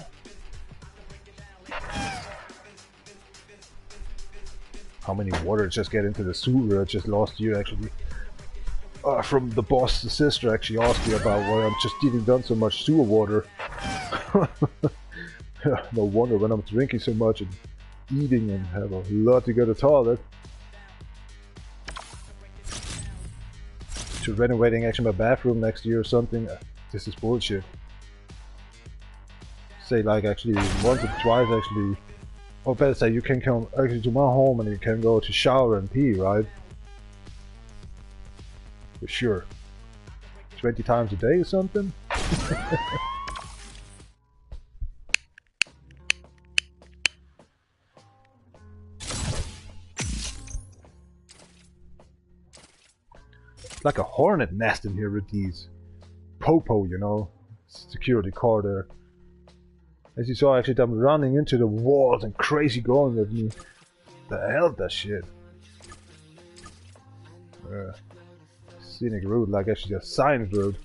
How many water just get into the sewer? I just lost you actually. From the boss, the sister actually asked me about why I'm just eating down so much sewer water. No wonder when I'm drinking so much and eating and have a lot to go to the toilet. To renovating actually my bathroom next year or something. This is bullshit. Say like actually once or twice actually. Or better say you can come actually to my home and you can go to shower and pee, right? For sure. 20 times a day or something? It's like a hornet nest in here with these Popo, you know, security car there. As you saw, actually, I'm running into the walls and crazy going with me. The hell that shit. Scenic route, like actually a science road.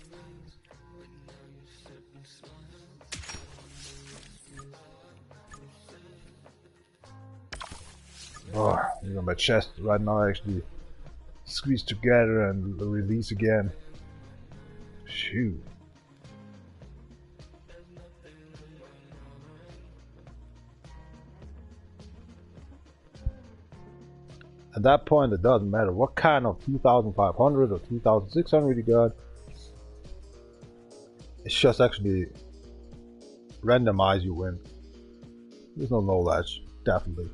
Oh, even my chest right now actually squeezed together and release again. Shoot. At that point, it doesn't matter what kind of 2500 or 2600 you got. It's just actually randomize you win. There's no knowledge, definitely.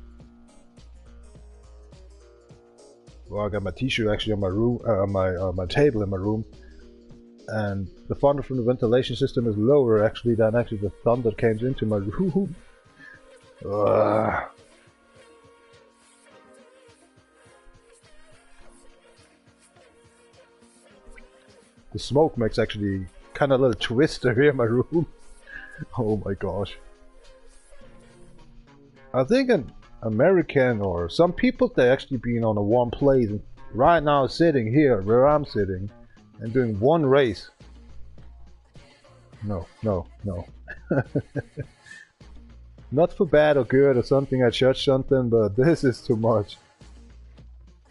Well, I got my t-shirt actually on my room, my table in my room, and the thunder from the ventilation system is lower actually than actually the thunder came into my room. The smoke makes actually kind of a little twist here in my room. Oh my gosh. I think an American or some people they actually been on a one place and right now sitting here where I'm sitting and doing one race. No. Not for bad or good or something, I judge something, but this is too much.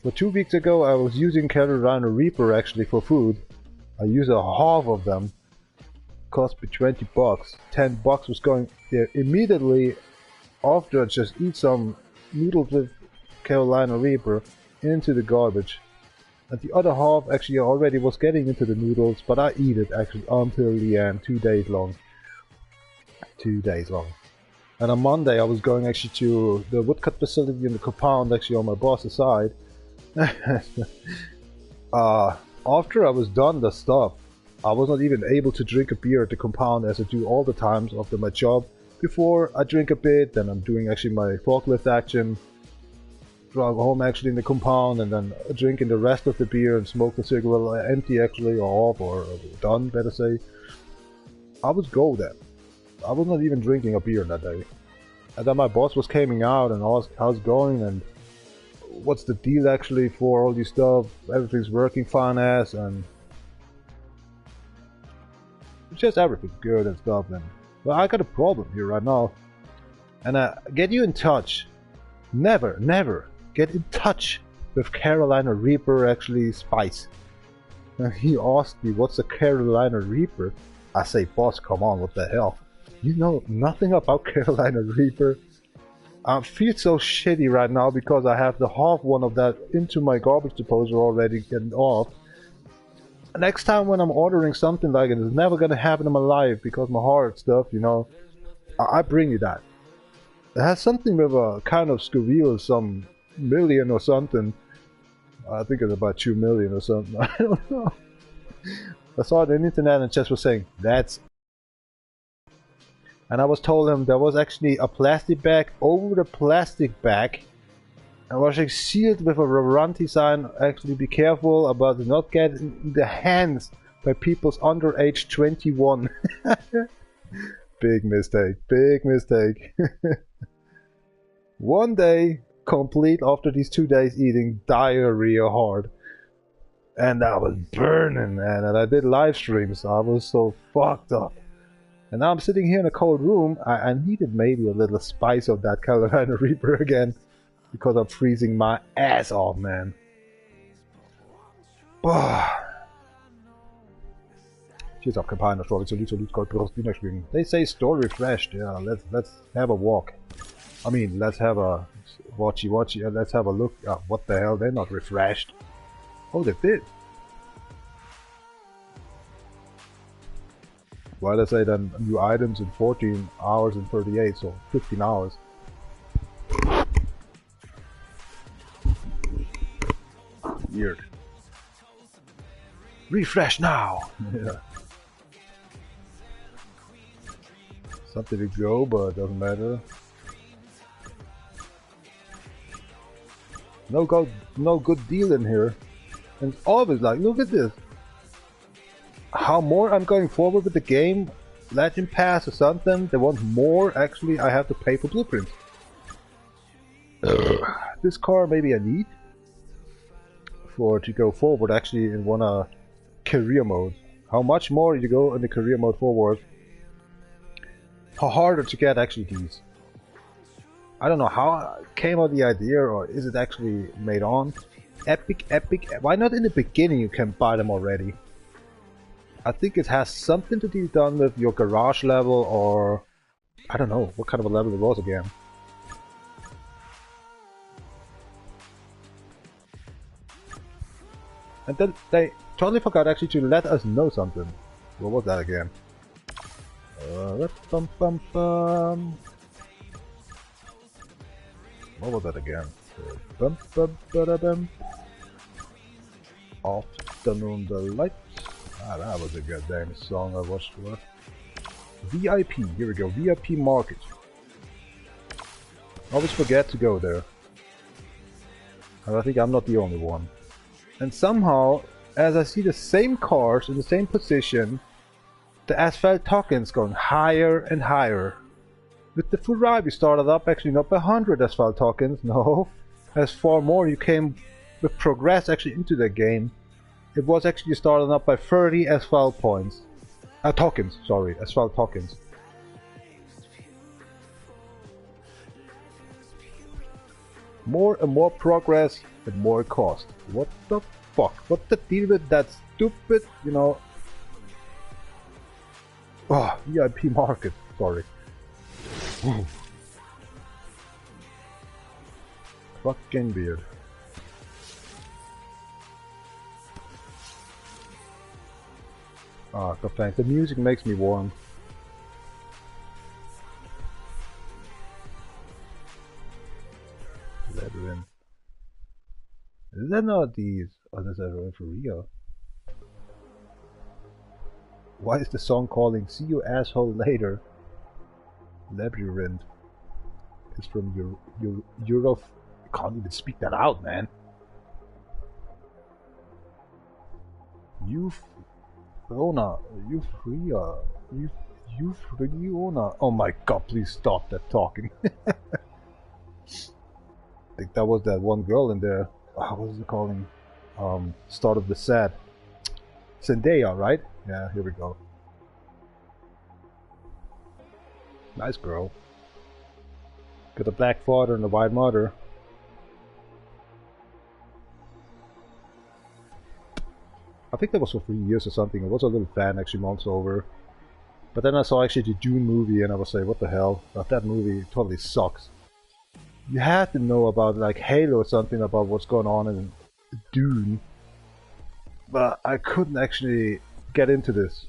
So 2 weeks ago I was using Carolina Reaper actually for food. I used a half of them. Cost me 20 bucks. 10 bucks was going there immediately after I just eat some noodles with Carolina Reaper into the garbage. And the other half actually already was getting into the noodles, but I eat it actually until the end, 2 days long. 2 days long. And on Monday I was going actually to the woodcut facility in the compound actually on my boss's side. After I was done the stuff, I was not even able to drink a beer at the compound as I do all the times after my job. Before I drink a bit, then I'm doing actually my forklift action, drive home actually in the compound, and then drinking the rest of the beer and smoke the cigarette empty actually, or off, or done, better say. I was go then. I was not even drinking a beer that day. And then my boss was coming out and asked how's it going and what's the deal actually for all this stuff, everything's working fine as, and just everything's good and stuff. And well, I got a problem here right now, and get you in touch. Never get in touch with Carolina Reaper actually Spice. And he asked me what's a Carolina Reaper. I say, boss, come on, what the hell? You know nothing about Carolina Reaper? I feel so shitty right now because I have the half one of that into my garbage disposal already getting off. Next time when I'm ordering something like it, it's never gonna happen in my life because my heart stuff, you know. I bring you that. It has something with a kind of scurril, some million or something. I think it's about 2 million or something. I don't know. I saw it on the internet and just was saying, that's. And I was told him there was actually a plastic bag over the plastic bag. And was actually sealed with a warranty sign. Actually be careful about not getting in the hands by people's under age 21. Big mistake, big mistake. One day, complete after these 2 days eating diarrhea hard. And I was burning, man, and I did live streams. I was so fucked up. And now I'm sitting here in a cold room. I needed maybe a little spice of that Carolina Reaper again. Because I'm freezing my ass off, man. Cheers up, Campina, Story, Solid, Gold, Brust, Wiener. They say store refreshed. Yeah, let's have a walk. I mean, let's have a watchy, let's have a look. What the hell, they're not refreshed. Oh, they did. Why they say then new items in 14 hours and 38, so 15 hours. Weird. Refresh now! Yeah. Something to go, but it doesn't matter. No good deal in here. And it's always like, look at this. How more I'm going forward with the game, Legend Pass or something, they want more, actually I have to pay for blueprints. This car maybe I need to go forward actually in one career mode. How much more you go in the career mode forward, how harder to get actually these. I don't know how came out the idea, or is it actually made on? Epic, why not in the beginning you can buy them already? I think it has something to do done with your garage level, or I don't know what kind of a level it was again. And then they totally forgot actually to let us know something. What was that again? What was that again? Afternoon Delight. Ah, that was a goddamn song I watched for. VIP, here we go, VIP Market. Always forget to go there. And I think I'm not the only one. And somehow, as I see the same cars in the same position, the asphalt tokens going higher and higher. With the full ride, we started up actually not by 100 asphalt tokens, no. As far more you came with progress actually into the game. It was actually started up by 30 asphalt points. Tokens, sorry, asphalt tokens. More and more progress and more cost. What the fuck? What's the deal with that stupid, you know... Oh, VIP market, sorry. Fucking weird. Ah, god thanks. The music makes me warm. Labyrinth. Is that not these? Oh, that's a referee. Why is the song calling "See You Asshole Later"? Labyrinth. It's from Euro. I can't even speak that out, man. Euphrona. Oh my god, please stop that talking. I think that was that one girl in there. What was it calling? Start of the Sad. Zendaya, right? Yeah, here we go. Nice girl. Got a black father and a white mother. I think that was for 3 years or something. I was a little fan actually months over. But then I saw actually the Dune movie and I was like, what the hell? But that movie totally sucks. You had to know about like Halo or something about what's going on in Dune. But I couldn't actually get into this.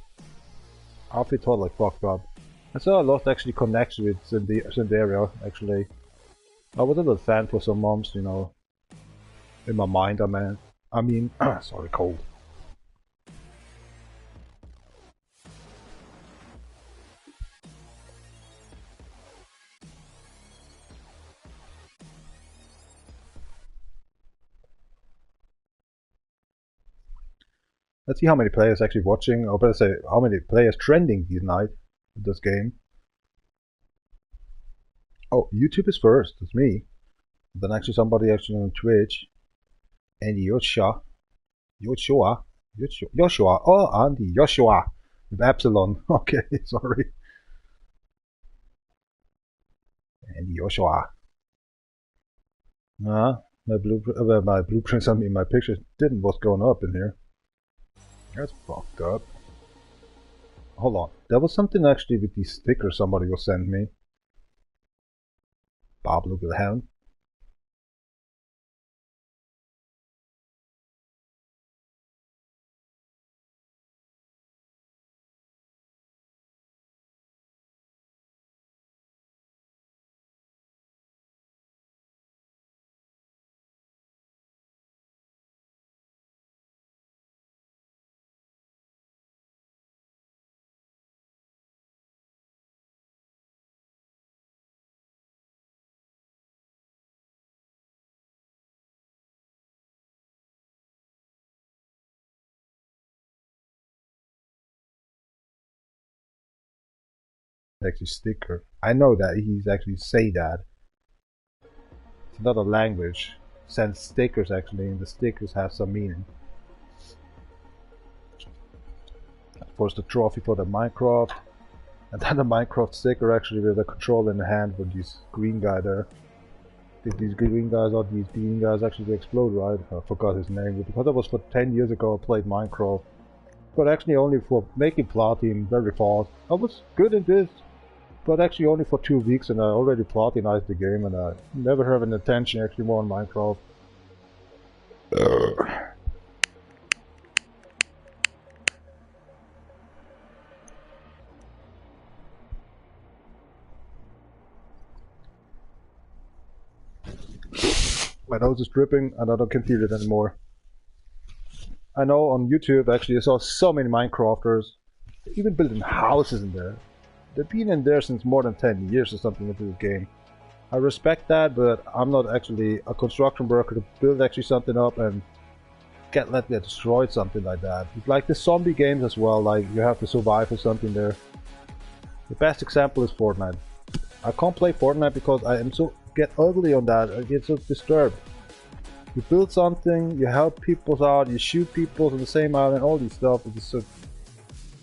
I feel totally fucked up. I saw a lot actually connection with Zendaya actually. I was a little fan for some months, you know. In my mind, I mean, sorry, cold. Let's see how many players actually watching, or better say, how many players trending this night in this game. Oh, YouTube is first, it's me. Then actually somebody actually on Twitch. Andy Joshua. Oh, Andy Joshua. With Epsilon. Okay, sorry. Andy Joshua. My blueprints, I mean my pictures didn't what's going up in here. That's fucked up. Hold on. There was something actually with these stickers somebody will send me. Pablo Wilhelm. Actually sticker. I know that he's actually say that. It's not a language. Send stickers actually, and the stickers have some meaning. Of course, the trophy for the Minecraft, and then the Minecraft sticker actually with a controller in the hand with this green guy there. I think these green guys are these green guys actually explode, right? I forgot his name, but because that was for 10 years ago I played Minecraft. But actually only for making platinum very fast. I was good in this. But actually only for 2 weeks and I already platinized the game and I never have an intention actually more on Minecraft. My nose is dripping and I can't feel it anymore. I know on YouTube actually I saw so many Minecrafters even building houses in there. They've been in there since more than 10 years or something into the game. I respect that, but I'm not actually a construction worker to build actually something up and get destroyed, something like that. It's like the zombie games as well, like you have to survive or something there. The best example is Fortnite. I can't play Fortnite because I am so get ugly on that. I get so disturbed. You build something, you help people out, you shoot people on the same island, all these stuff. It's so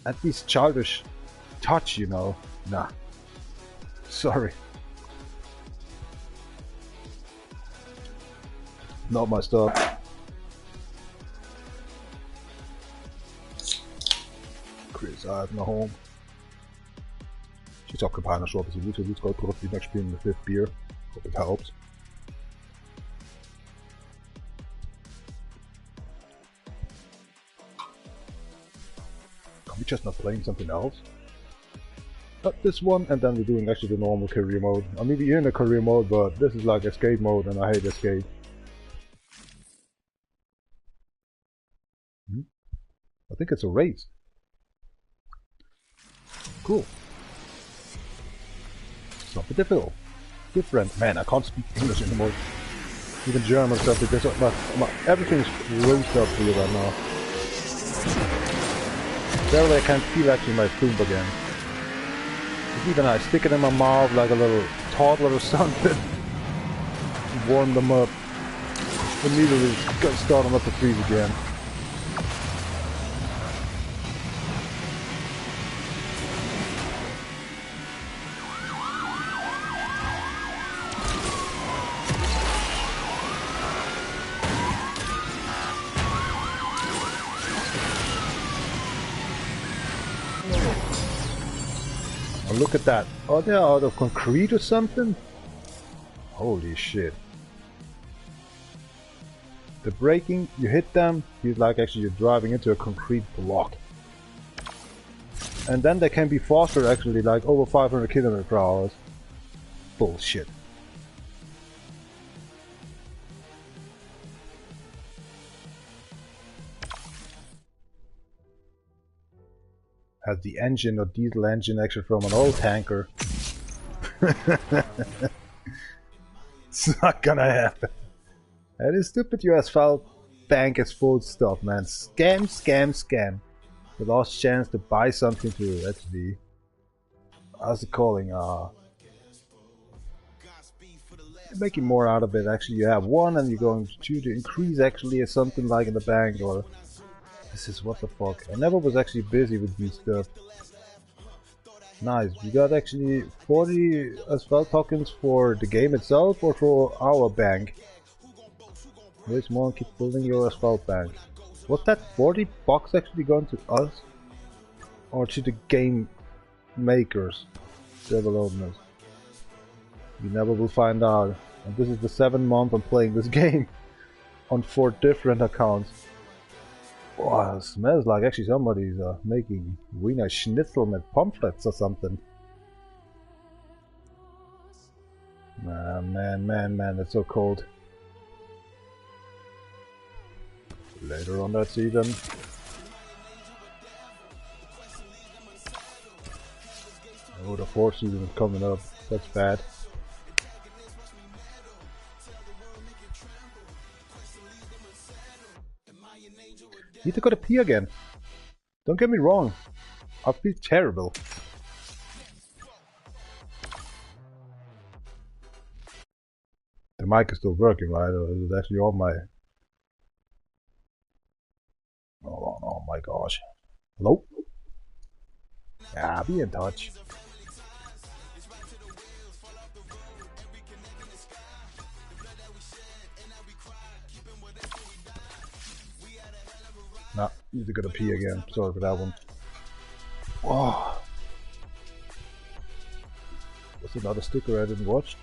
at least childish touch, you know. Nah. Sorry. Not my stuff. Chris Eisner home. She's occupying a shop as a YouTube. Let's go put up the next beer in the 5th beer. Hope it helps. Are we just not playing something else? Not this one, and then we're doing actually the normal career mode. I mean, we're in the career mode, but this is like escape mode, and I hate escape. I think it's a race. Cool. Something different. Man, I can't speak English anymore. Even German stuff. Because everything's roast up here right now. Barely I can feel actually my food again. Even I stick it in my mouth like a little toddler or something. Warm them up. Immediately start them up to freeze again. Oh, look at that. Are they out of concrete or something? Holy shit. The braking, you hit them, it's like actually you're driving into a concrete block. And then they can be faster actually, like over 500 km/h. Bullshit. Has the engine or diesel engine actually from an old tanker. It's not gonna happen. That is stupid. Your asphalt bank is full of stuff, man. Scam, scam, scam. The last chance to buy something to actually, how's it calling? Making more out of it. Actually, you have one, and you're going to increase actually something like in the bank or. This is what the fuck. I never was actually busy with these stuff. Nice. We got actually 40 asphalt tokens for the game itself or for our bank. There's more. Keep building your asphalt bank. Was that 40 bucks actually going to us? Or to the game makers? Developers? We never will find out. And this is the 7th month I'm playing this game. On 4 different accounts. Oh, it smells like actually somebody's making Wiener Schnitzel with pamphlets or something. Man, it's so cold. Later on that season. Oh, the 4th season is coming up. That's bad. Need to go to pee again. Don't get me wrong. I feel terrible. The mic is still working, right? It's actually on my... Oh my gosh. Hello? Yeah, be in touch. Nah, need to go to pee again. Sorry for that one. Oh. What's another sticker I didn't watch?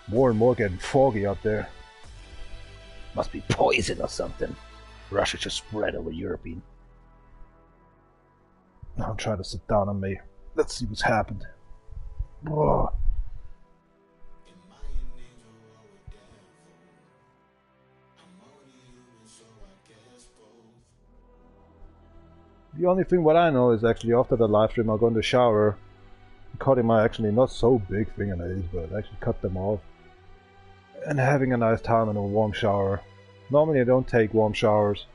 More and more getting foggy out there. Must be poison or something. Russia just spread over European. Now I'm trying to sit down on me. Let's see what's happened. Oh. The only thing what I know is actually after the live stream I'll go in the shower, cutting my actually not so big fingernails, but actually cut them off. And having a nice time in a warm shower. Normally I don't take warm showers.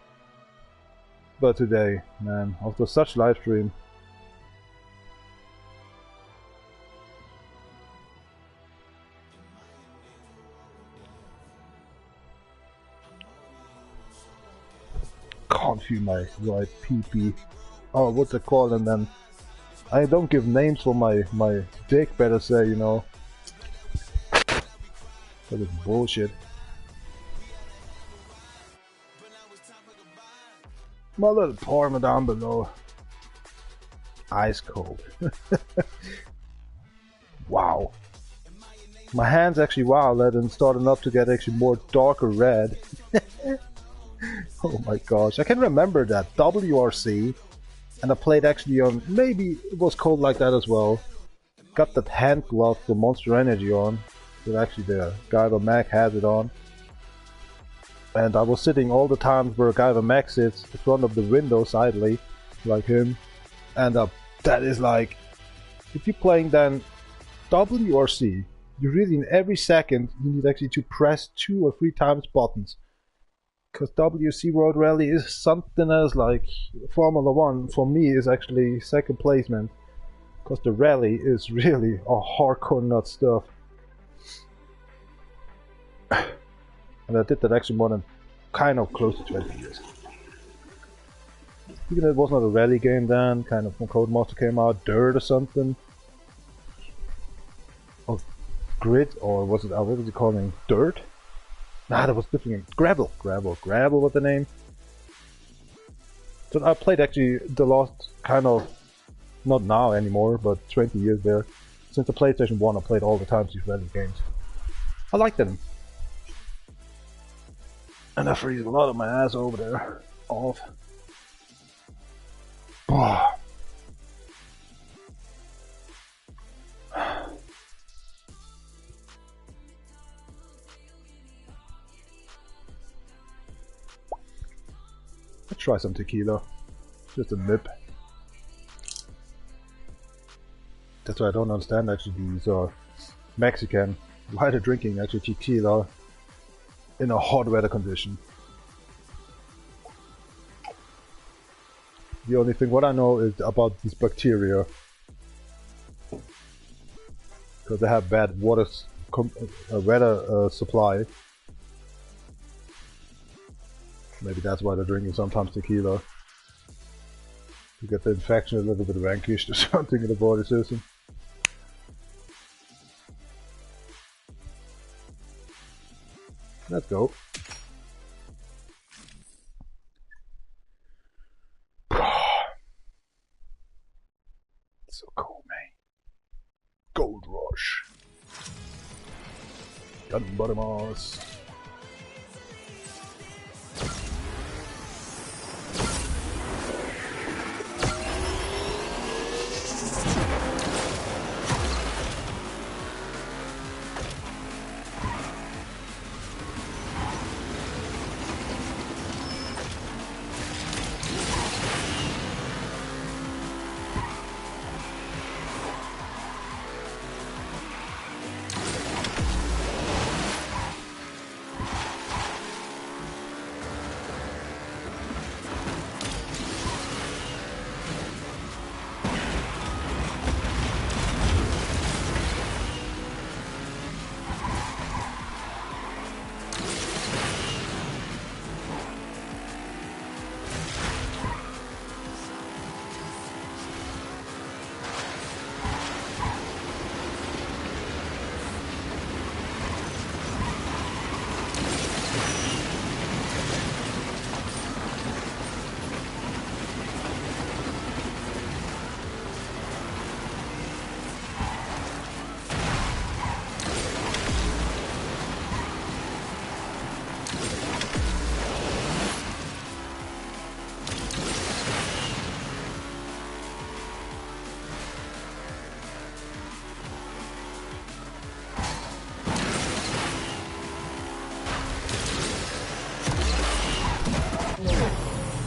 But today, man, after such live stream, can't feel my right pee-pee. Oh, what's it called? And then I don't give names for my dick, better say, you know. That is bullshit. My little parma down below. Ice cold. Wow. My hands actually violet and starting up to get actually more darker red. Oh my gosh. I can remember that. WRC. And I played actually on, maybe it was cold like that as well. Got that hand glove for Monster Energy on. That actually the Guyver Mac has it on. And I was sitting all the times where Guyver Mac sits in front of the window sidely, like him. And that is like, if you're playing then WRC, you really in every second you need actually to press 2 or 3 times buttons. Because WRC World Rally is something else like Formula 1 for me is actually second placement. Because the rally is really a hardcore nut stuff. And I did that actually more than kind of close to 20 years. Even though it was not a rally game then, kind of when Codemaster came out, Dirt or something. Or Grid, or was it, what was it calling? Dirt? Nah, that was different. Gravel was the name. So I played actually the last kind of, not now anymore, but 20 years there. Since the PlayStation 1 I played all the time these rally games. I like them. And I freeze a lot of my ass over there off. Let's try some tequila. Just a nip. That's why I don't understand actually these Mexican why they're drinking actually tequila in a hot weather condition. The only thing what I know is about these bacteria, because they have bad water supply. Maybe that's why they're drinking sometimes tequila, to get the infection a little bit vanquished or something in the body system. Let's go. So cool, man. Gold Rush. Gunbottomos.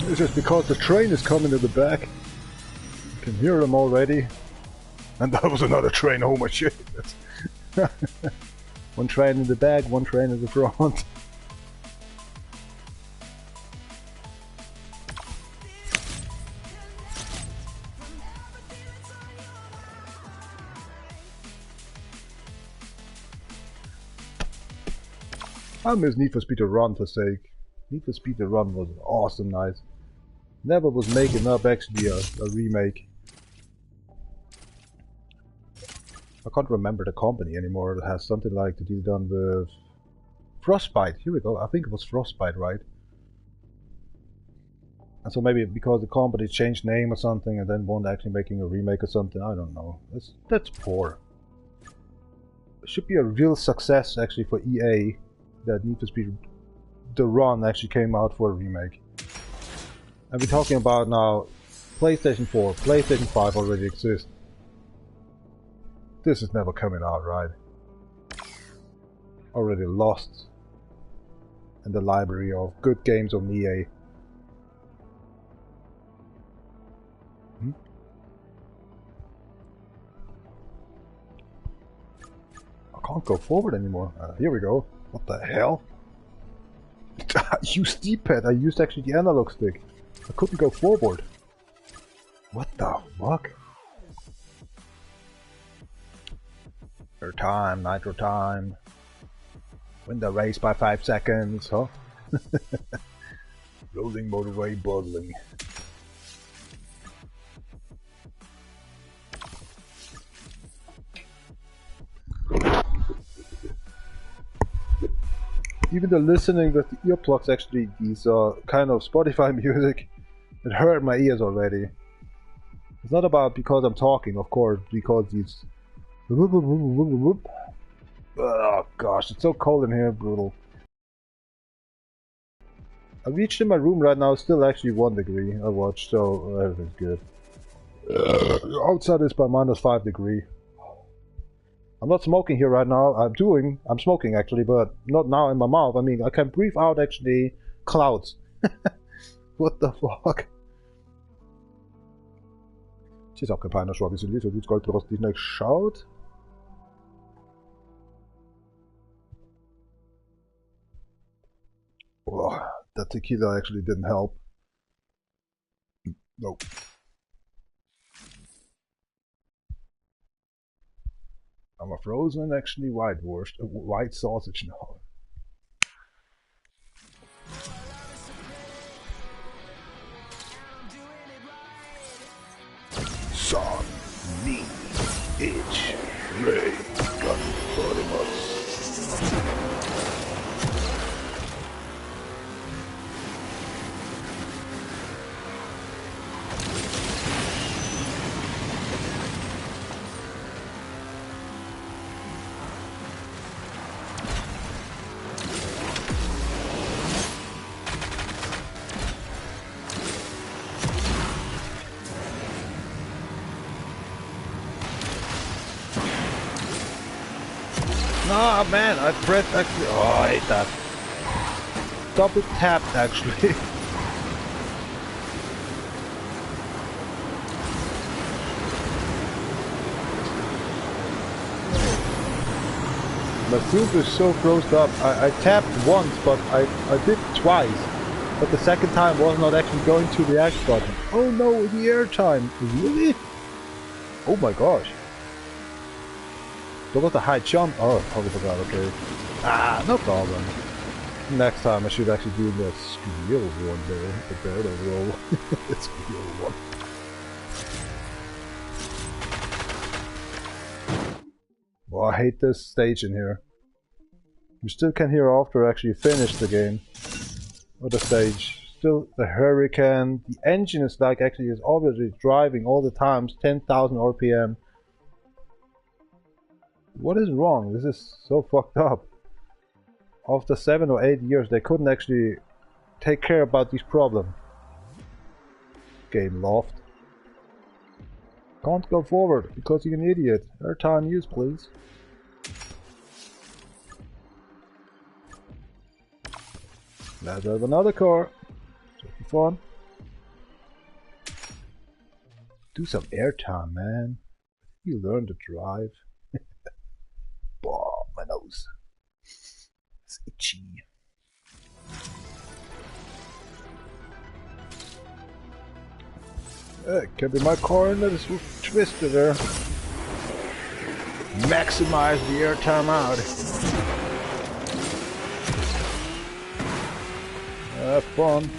It's just because the train is coming to the back. You can hear them already. And that was another train, oh my shit. One train in the back, one train in the front. I miss Need for Speed to Run for sake. Need for Speed to Run was awesome, nice. Never was making up actually a remake. I can't remember the company anymore. It has something like to be done with Frostbite. Here we go. I think it was Frostbite, right? And so maybe because the company changed name or something and then won't actually making a remake or something. I don't know. That's poor. It should be a real success actually for EA that Need for Speed The Run actually came out for a remake. And we're talking about now PlayStation 4, PlayStation 5 already exists. This is never coming out, right? Already lost in the library of good games on EA. I can't go forward anymore. Here we go. What the hell? I used D-pad. I used actually the analog stick. I couldn't go forward. What the fuck? Air time, nitro time. Win the race by 5 seconds, huh? Rolling motorway bottling. Even the listening with the earplugs, actually, these kind of Spotify music, it hurt my ears already. It's not about because I'm talking, of course, because these. Oh gosh, it's so cold in here, brutal. I reached in my room right now, still actually 1 degree. I watched, so everything's good. Outside is by -5 degrees. I'm not smoking here right now. I'm smoking actually, but not now in my mouth. I mean, I can breathe out actually clouds. What the fuck? Ist auch kein feiner Schwab, ist ein Lied, Gold draus, die nicht schaut. Oh, that tequila actually didn't help. Nope. I'm a frozen actually white wurst, white sausage now. Son, me, itch, Ray, gun for us. Oh man, I pressed actually. Oh, I hate that. Double tapped actually. My soup is so frozen up. I tapped once, but I did twice. But the second time was not actually going to the X button. Oh no, the airtime. Really? Oh my gosh. There was a high jump. Oh, probably forgot. Okay. Ah, no problem. Next time I should actually do the skill one there. The barrel roll. The skill one. Well, I hate this stage in here. You still can hear after I actually finish the game. Or the stage. Still the hurricane. The engine is like actually is obviously driving all the times 10,000 RPM. What is wrong? This is so fucked up. After 7 or 8 years they couldn't actually take care about these problems. Game loft. Can't go forward because you're an idiot. Airtime use please. Let's have another car. Should be fun. Do some airtime, man. You learn to drive. Oh, my nose. It's itchy. It can be my car in this twister there. Maximize the airtime out. Have fun.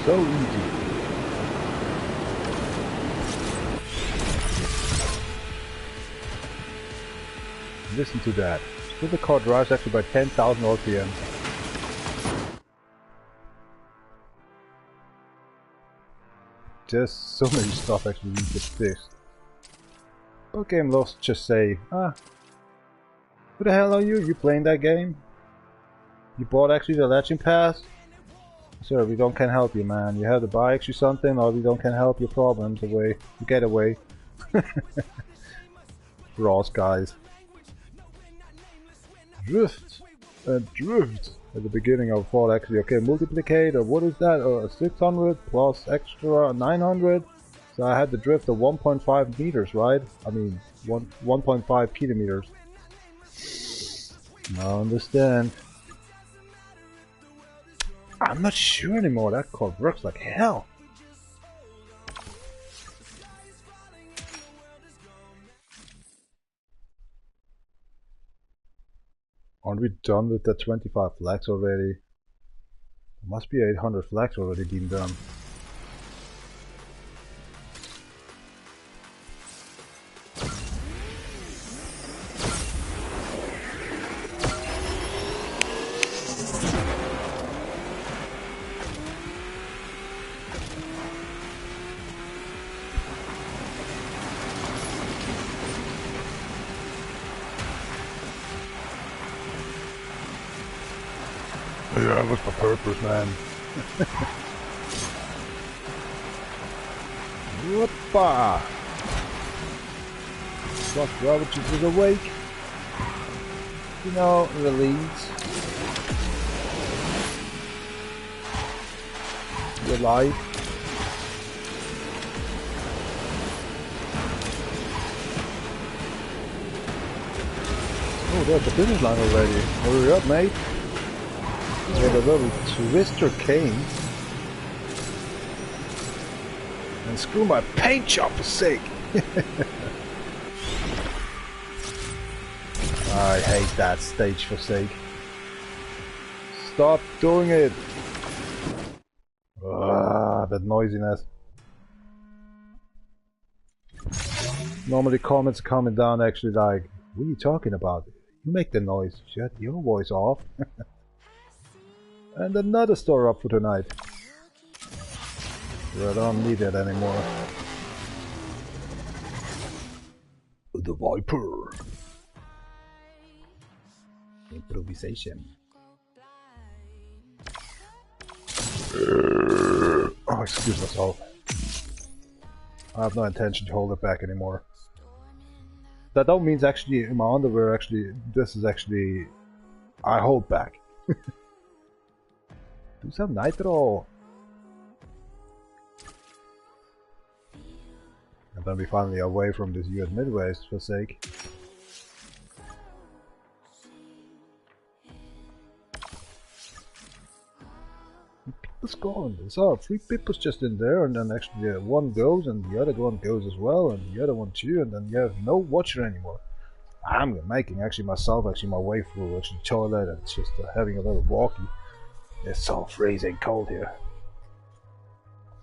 So easy. Listen to that. Still the car drives actually by 10,000 RPM. There's so many stuff actually needs to fix. But game loves just say, who the hell are you? You playing that game? You bought actually the Legend Pass? Sir, we don't can help you, man. You have to buy actually something, or we don't can help your problems away. You get away. Ross, guys. Drift and drift at the beginning of fall actually. Okay, multiplicate, or what is that? 600 plus extra 900. So I had the drift of 1.5 meters, right? I mean, 1.5 kilometers. I understand. I'm not sure anymore. That code works like hell. Aren't we done with the 25 flags already? There must be 800 flags already been done. Yeah, that was my purpose, man. Whoopa! Buck Roberts is awake. You know, the leads. Your life. Oh, there's the finish line already. Hurry up, mate. With a little twister cane. And screw my paint job for sake. I hate that stage for sake. Stop doing it. That noisiness. Normally comments are coming down actually like, what are you talking about? You make the noise. Shut your voice off. And another store up for tonight. I don't need it anymore. The Viper. Improvisation. Oh, excuse myself. I have no intention to hold it back anymore. That don't mean actually in my underwear actually, this is actually, I hold back. Do some nitro. And then we finally away from this US Midwest for sake. People's gone. So 3 people's just in there, and then actually one goes and the other one goes as well, and the other one too, and then you have no watcher anymore. I'm making actually myself actually my way through actually toilet and just having a little walkie. It's so freezing cold here.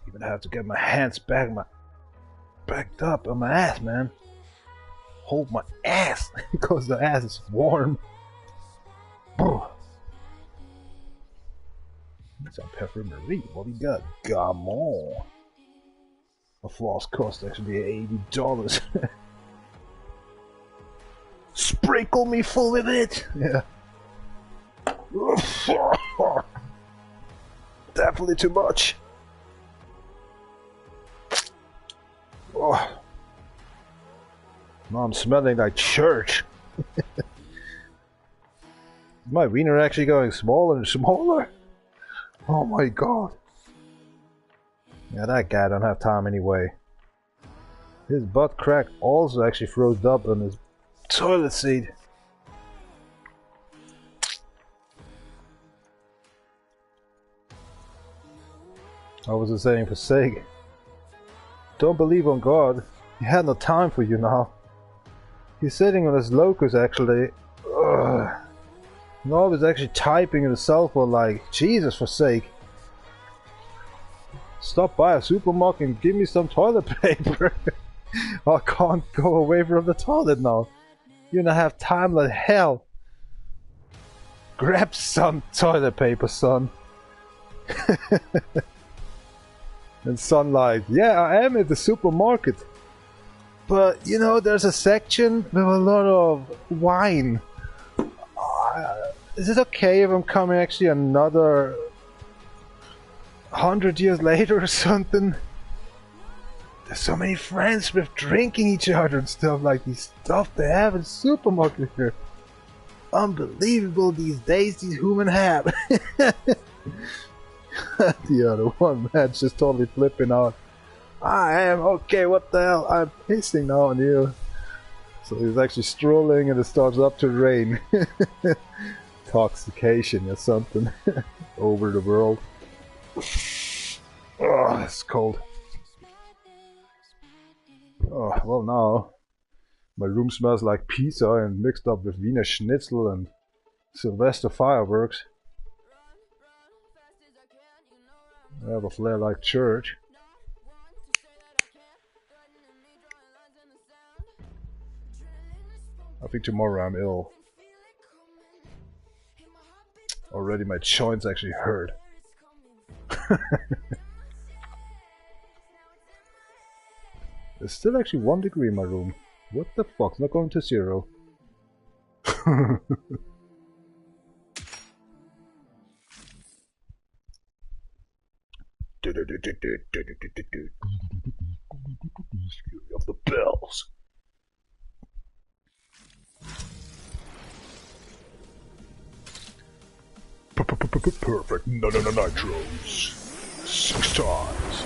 Even have to get my hands backed up on my ass, man. Hold my ass because the ass is warm. Some perfumery. What we got? Gamon. A floss cost actually $80. Sprinkle me full with it. Yeah. Definitely too much. Oh. Now I'm smelling like church. Is my wiener actually going smaller and smaller? Oh my god. Yeah, that guy don't have time anyway. His butt crack also actually froze up on his toilet seat. I was just saying for sake. Don't believe on God. He had no time for you now. He's sitting on his locus actually. No, I was actually typing in the cell phone like, Jesus for sake. Stop by a supermarket and give me some toilet paper. I can't go away from the toilet now. You're gonna have time like hell. Grab some toilet paper, son. And son like, yeah, I am at the supermarket. But, you know, there's a section with a lot of wine. Is it okay if I'm coming actually another 100 years later or something? There's so many friends with drinking each other and stuff like this stuff they have in the supermarket here. Unbelievable these days these humans have. The other one man's just totally flipping out. I am okay, what the hell? I'm pissing now on you. So he's actually strolling and it starts up to rain. Intoxication or something over the world. Oh, it's cold. Oh, well now my room smells like pizza and mixed up with Wiener Schnitzel and Sylvester fireworks. I have a flare like church. I think tomorrow I'm ill. Already my joints actually hurt. There's still actually 1 degree in my room. What the fuck's not going to 0? Of the bells. Perfect nitros. 6 times.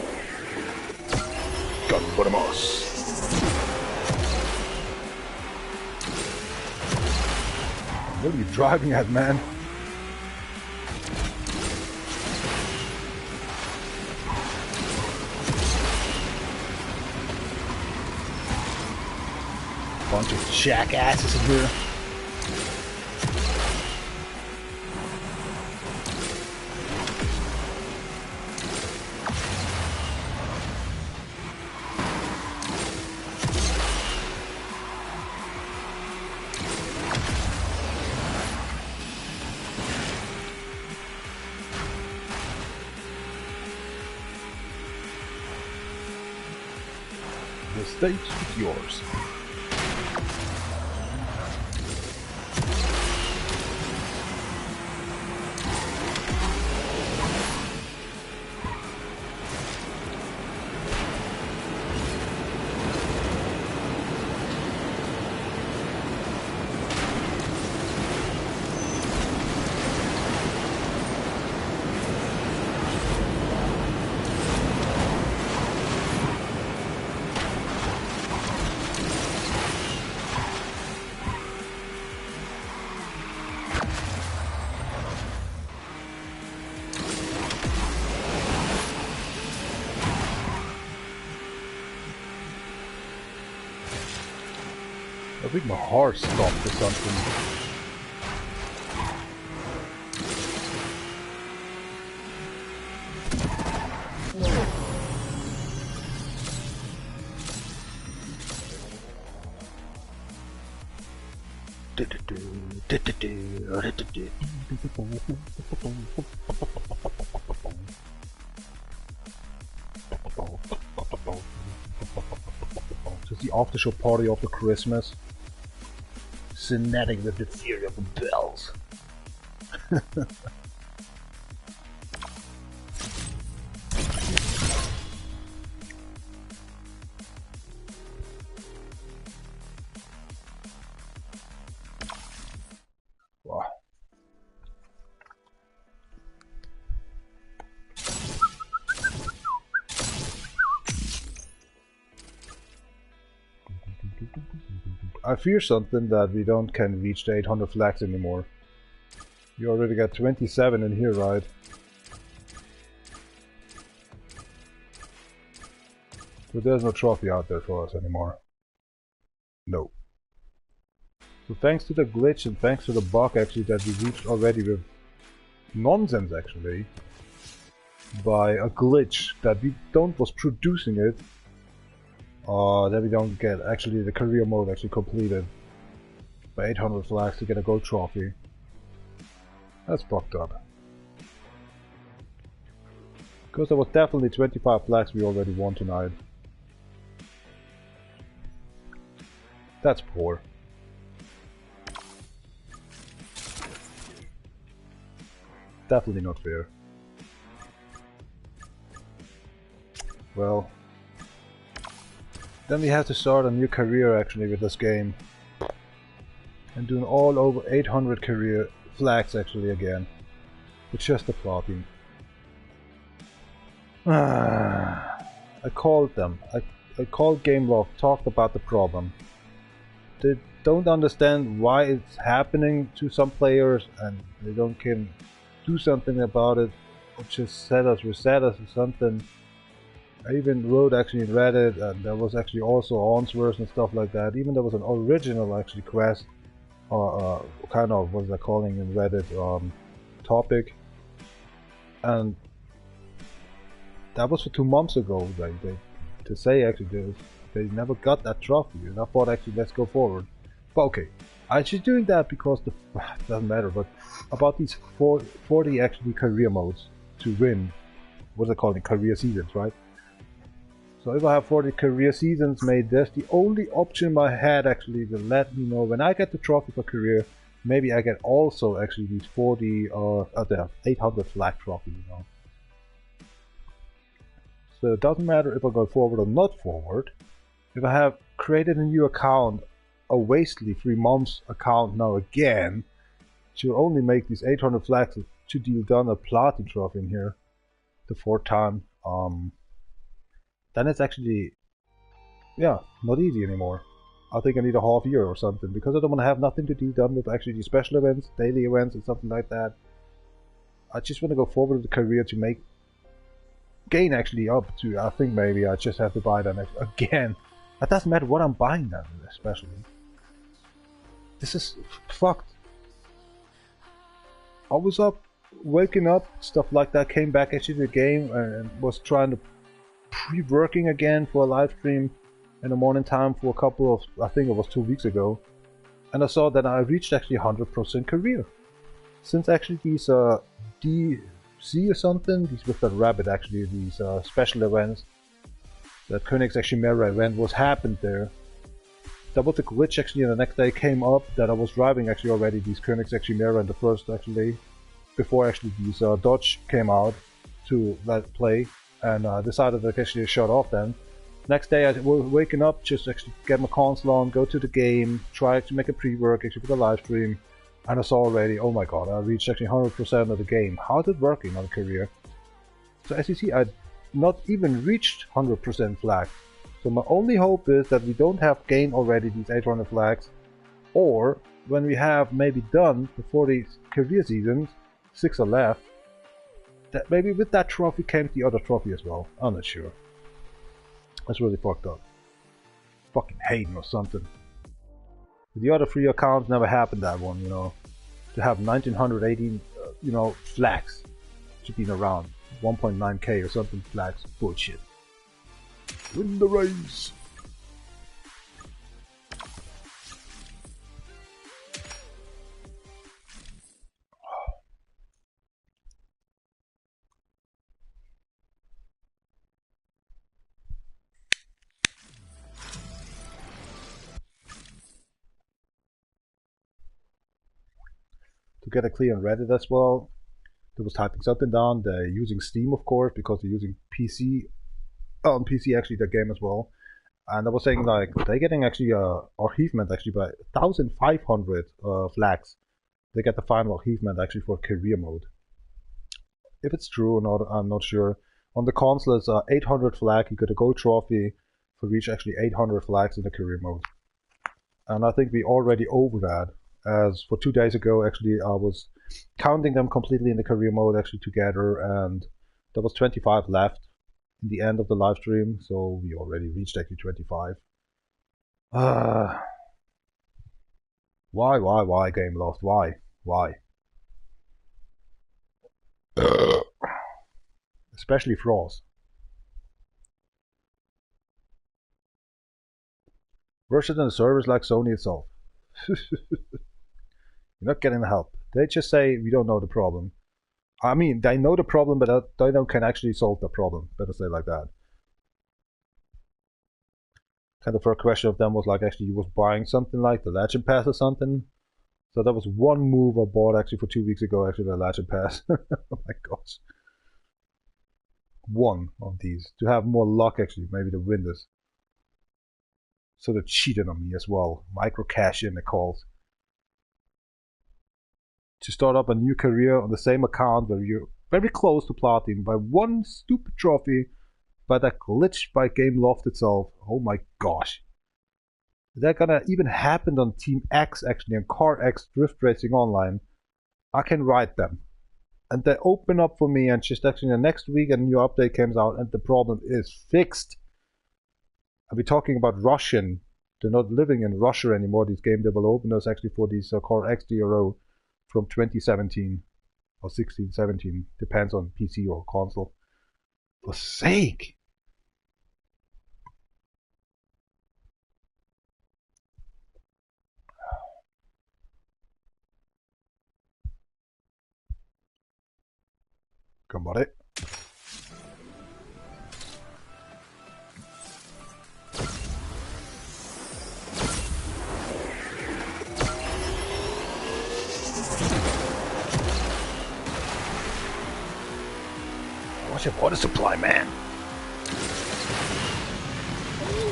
Ganbaramas. What are you driving at, man? Bunch of jackasses in here. The stage is yours. I think my heart stopped or something. Just the after-show party after Christmas. Cinetic with the fury of the bells. Wow. I fear something that we can reach the 800 flags anymore. You already got 27 in here, right? But there's no trophy out there for us anymore. No. So thanks to the glitch and thanks to the bug actually that we reached already with nonsense actually. by a glitch that we don't was producing it, that we don't get actually the career mode actually completed by 800 flags to get a gold trophy. That's fucked up. Because there was definitely 25 flags we already won tonight. That's poor. Definitely not fair. Well, then we have to start a new career actually with this game. And doing all over 800 career flags actually again. It's just a plotting. I called them. I called Gameloft, talked about the problem. They don't understand why it's happening to some players and they don't can do something about it, or just reset us or something. I even wrote actually in Reddit, and there was actually also answers and stuff like that. Even there was an original actually quest, or kind of what they're calling in Reddit topic, and that was for 2 months ago. To say actually they never got that trophy, and I thought actually let's go forward. But okay, I just doing that because the doesn't matter. But about these 40 actually career modes to win, what they calling career seasons, right? So if I have 40 career seasons made, that's the only option in my head actually to let me know when I get the trophy for career. Maybe I get also actually these 40 or the 800 flag trophy, you know. So it doesn't matter if I go forward or not forward. If I have created a new account, a wastely 3 months account now again, to only make these 800 flags to deal done a platinum trophy in here, the 4th time, then it's actually, yeah, not easy anymore. I think I need a half year or something, because I don't want to have nothing to do done with actually these special events, daily events and something like that. I just want to go forward with the career to gain actually up to, I think maybe I just have to buy them again. It doesn't matter what I'm buying them, especially. This is fucked. I was up, waking up, stuff like that, came back actually to the game and was trying to pre-working again for a live stream in the morning time for a couple of, I think it was 2 weeks ago. And I saw that I reached actually 100% career. Since actually these DC or something, these with that rabbit actually, these special events, that Königs actually Chimera event was happened there. There was a glitch actually, and the next day came up that I was driving actually already these Königs Chimera in the first actually, before actually these Dodge came out to let play, and decided to actually shut off then. Next day I was waking up, just actually get my console on, go to the game, try to make a pre-work actually for the live stream, and I saw already, oh my god, I reached actually 100% of the game. How's it working on career? So as you see, I not even reached 100% flag. So my only hope is that we don't have gained already these 800 flags, or when we have maybe done the 40 career seasons, 6 are left, that maybe with that trophy came the other trophy as well. I'm not sure. That's really fucked up. Fucking hating or something. The other 3 accounts never happened that one, you know. To have 1918, you know, flags to be around 1.9k or something flags, bullshit. Win the race. To get a clear on Reddit as well, there was typing something down. They're using Steam, of course, because they're using PC. On PC, actually, the game as well. And I was saying, like, they're getting actually achievement actually by 1,500 flags. They get the final achievement actually for career mode. If it's true or not, I'm not sure. On the console, it's 800 flag. You get a gold trophy for reach actually 800 flags in the career mode. And I think we already over that. As for 2 days ago, actually, I was counting them completely in the career mode actually together, and there was 25 left in the end of the live stream, so we already reached actually 25. Why, Gameloft? Why? especially Frost. Worse than a service like Sony itself. You're not getting the help. They just say we don't know the problem. I mean, they know the problem, but they don't can actually solve the problem. Better say it like that. Kind of first question of them was like actually you was buying something like the Legend Pass or something. So that was one move I bought actually for 2 weeks ago, actually the Legend Pass. Oh my gosh. One of these. To have more luck actually, maybe to win this. So they cheated on me as well. Micro cash in the calls. To start up a new career on the same account where you're very close to platinum by one stupid trophy by that glitch by Game Loft itself. Oh my gosh. Is that gonna even happen on Team X actually, on Car X Drift Racing Online? I can ride them. And they open up for me and just actually the next week a new update comes out and the problem is fixed. I'll be talking about Russian. They're not living in Russia anymore, these game developers actually for these Car X DRO from 2017 or 16, 17, depends on PC or console. For sake! Come on, it. What's your water supply, man?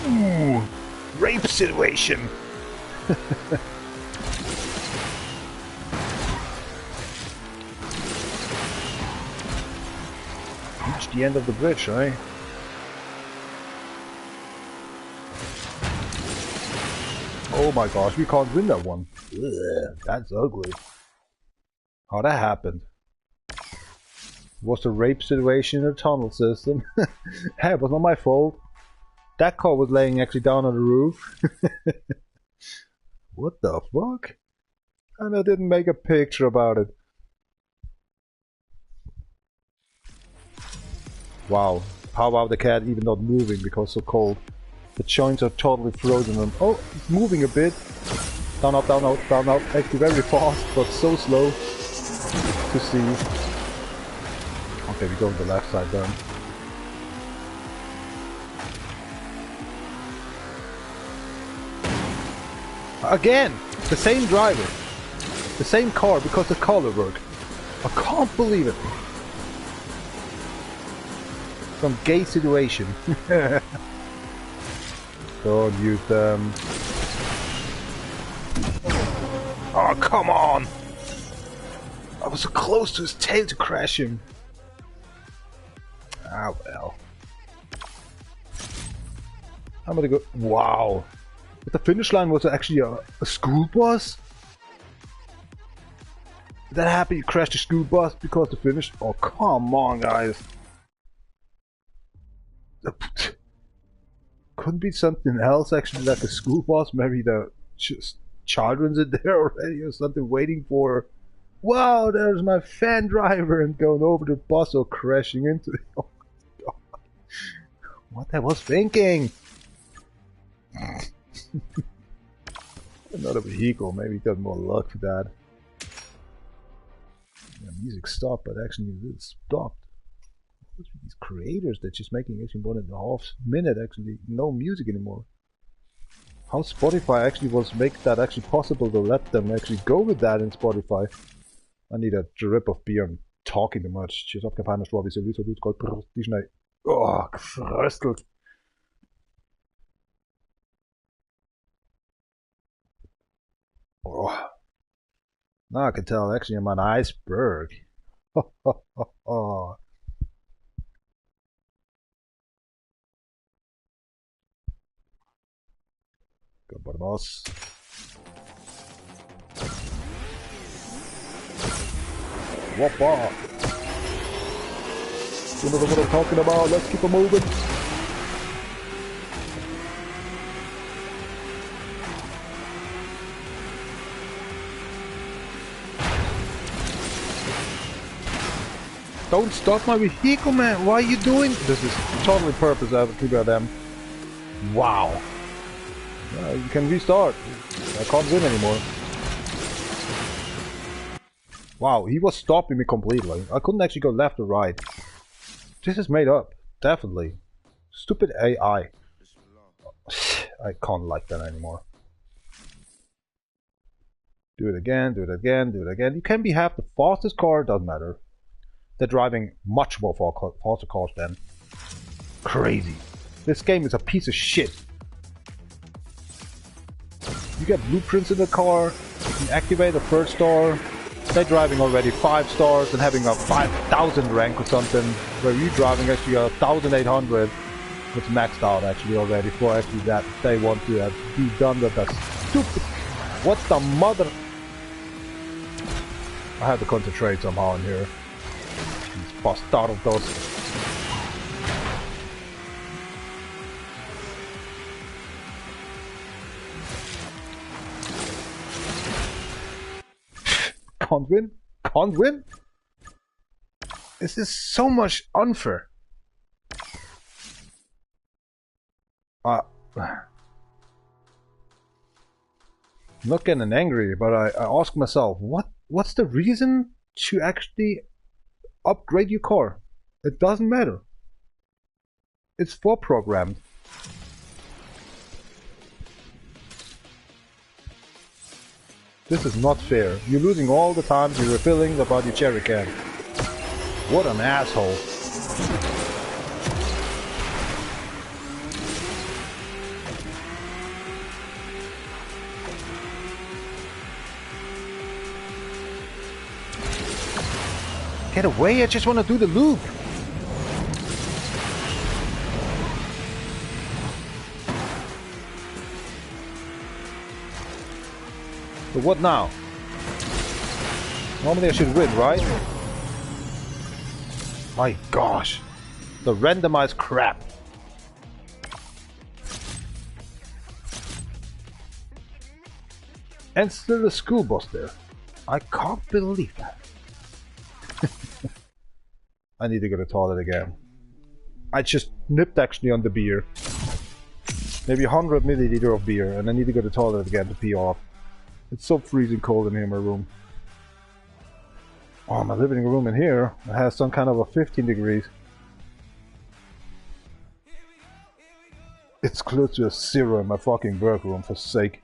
Ooh, rape situation. Reach the end of the bridge, eh? Oh my gosh, we can't win that one. Ugh, that's ugly. How that happened? Was the rape situation in the tunnel system? Hey, it was not my fault. That car was laying actually down on the roof. What the fuck? And I didn't make a picture about it. Wow. How about the cat even not moving because it's so cold? The joints are totally frozen and oh, it's moving a bit. Down, up, down, out, down, out. Actually very fast, but so slow to see. Okay, we go on the left side then. Again! The same driver. The same car because the color worked. I can't believe it. Some gay situation. Don't use them. Oh, come on! I was so close to his tail to crash him. Ah, well. I'm gonna go. Wow. But the finish line was actually a school bus? Is that happy you crashed the school bus because the finish? Oh, come on, guys. Couldn't be something else actually, like a school bus? Maybe the children's in there already or something waiting for. Wow, there's my fan driver and going over the bus or crashing into it. Oh my god. What I was thinking? Another vehicle, maybe got more luck for that. Yeah, music stopped, but actually it stopped. What's with these creators that just making actually 1.5 minutes actually no music anymore? How Spotify actually was make that actually possible to let them actually go with that in Spotify? I need a drip of beer. I'm talking too much. Cheers auf Kampagne, Schwabi, Service, Blut, Gold, Brust, die Schnee. Oh, gefröstelt. Oh. Now I can tell actually I'm an iceberg. Oh. Good boy, boss. Whoppa! You know what I'm talking about? Let's keep it moving. Don't stop my vehicle, man. Why are you doing? This is totally purpose. I have to keep at them. Wow. You can restart. I can't win anymore. Wow, he was stopping me completely. I couldn't actually go left or right. This is made up. Definitely. Stupid AI. I can't like that anymore. Do it again, do it again, do it again. You can be half the fastest car, doesn't matter. They're driving much more faster cars than. Crazy. This game is a piece of shit. You get blueprints in the car, you can activate a third star. They're driving already 5 stars and having a 5,000 rank or something, where you driving actually a 1,800. It's maxed out actually already for actually that they want to be done with that stupid. What the mother? I have to concentrate somehow in here. These bastardos. Can't win? Can't win? This is so much unfair. I'm not getting angry, but I ask myself, what's the reason to actually upgrade your car? It doesn't matter. It's programmed. This is not fair. You're losing all the time you're refilling about your cherry can. What an asshole. Get away, I just want to do the loop. But what now? Normally I should win, right? My gosh. The randomized crap. And still a school bus there. I can't believe that. I need to go to the toilet again. I just nipped actually on the beer. Maybe 100 milliliter of beer, and I need to go to the toilet again to pee off. It's so freezing cold in here in my room. Oh, my living room in here has some kind of a 15 degrees. It's close to a 0 in my fucking work room, for sake.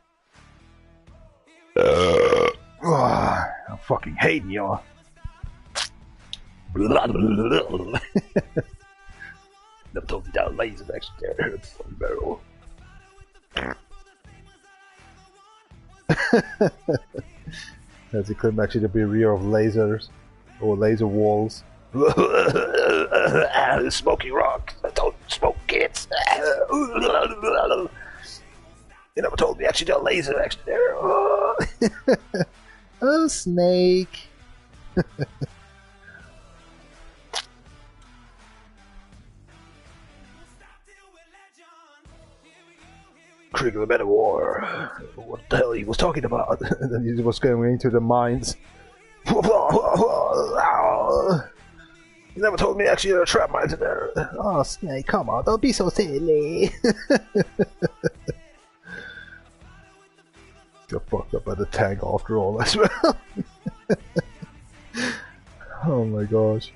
I'm fucking hating y'all. Never told me down lazy actually can't hurt from barrel. That's a clip actually to be rear of lasers or laser walls. Smoky rock. I don't smoke kids. You never told me actually a laser actually there. Oh, snake. Krieg of the Man of War. What the hell he was talking about? And then he was going into the mines. You never told me actually there are trap mines in there. Oh, Snake, come on, don't be so silly. Got fucked up by the tank after all as well. Oh my gosh.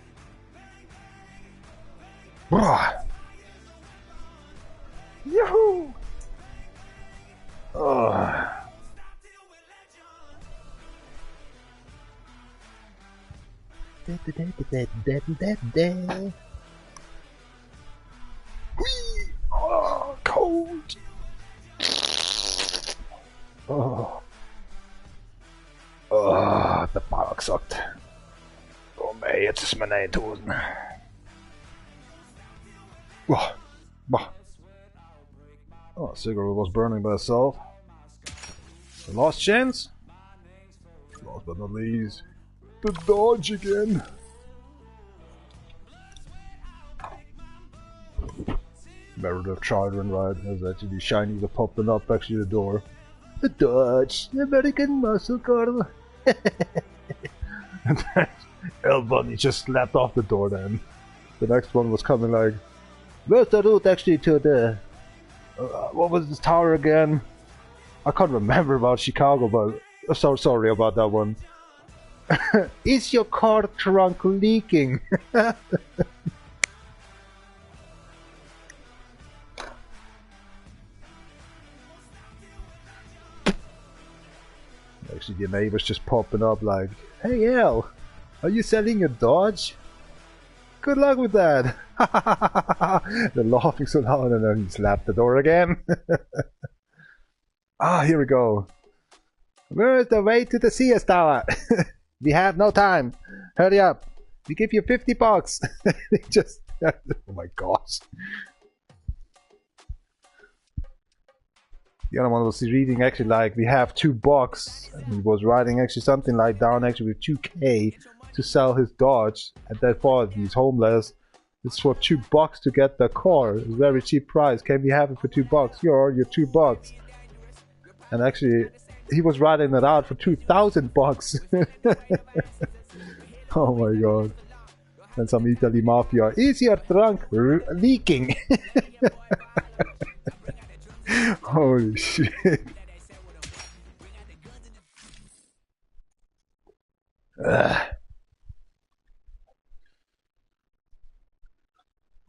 Yahoo! Oh. Oh, cold. Oh. Oh, the ballak sucked. Oh, mig, het is mijn eindtozen. Oh, cigarette was burning by itself. The last chance? Last but not least, the dodge again. Meredith Children, right? There's actually these shinies are popping up actually the door. The Dodge, the American muscle car. El Bunny just slapped off the door then. The next one was coming like, where's the route actually to the... what was this tower again? I can't remember about Chicago, but... so sorry about that one. Is your car trunk leaking? Actually, your neighbor's just popping up like, hey El, are you selling your Dodge? Good luck with that. They're laughing so loud and then he slapped the door again. Here we go. Where is the way to the CS Tower? We have no time. Hurry up. We give you $50. Just, oh my gosh. The other one was reading actually like, we have $2. And he was writing actually something like down actually with 2K to sell his Dodge. And therefore he's homeless. It's for $2 to get the car. It's a very cheap price. Can we have it for $2? You're $2. And actually, he was writing it out for $2,000. Oh my god. And some Italy mafia. Is your trunk leaking? Holy shit.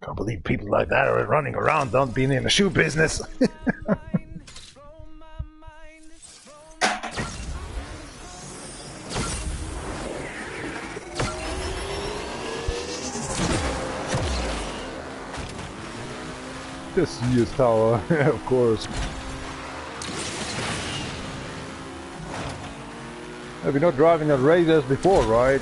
Can't believe people like that are running around, don't being in the shoe business. The CS Tower, of course. Have you not driving at races before, right?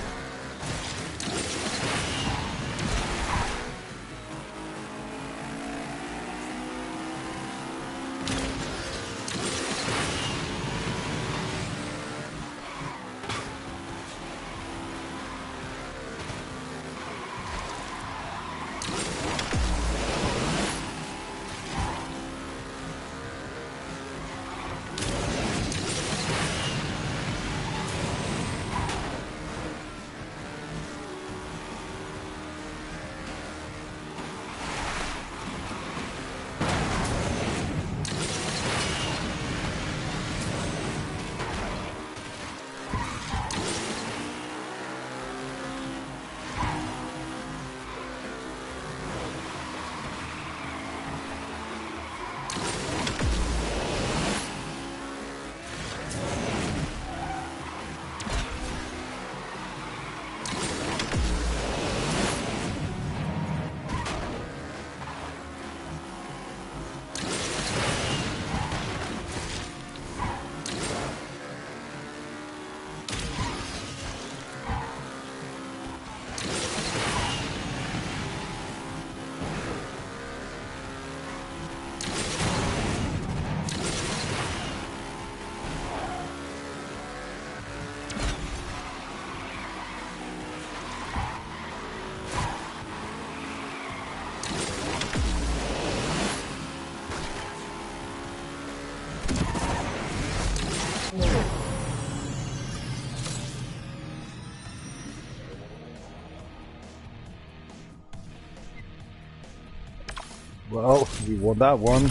Well, we won that one.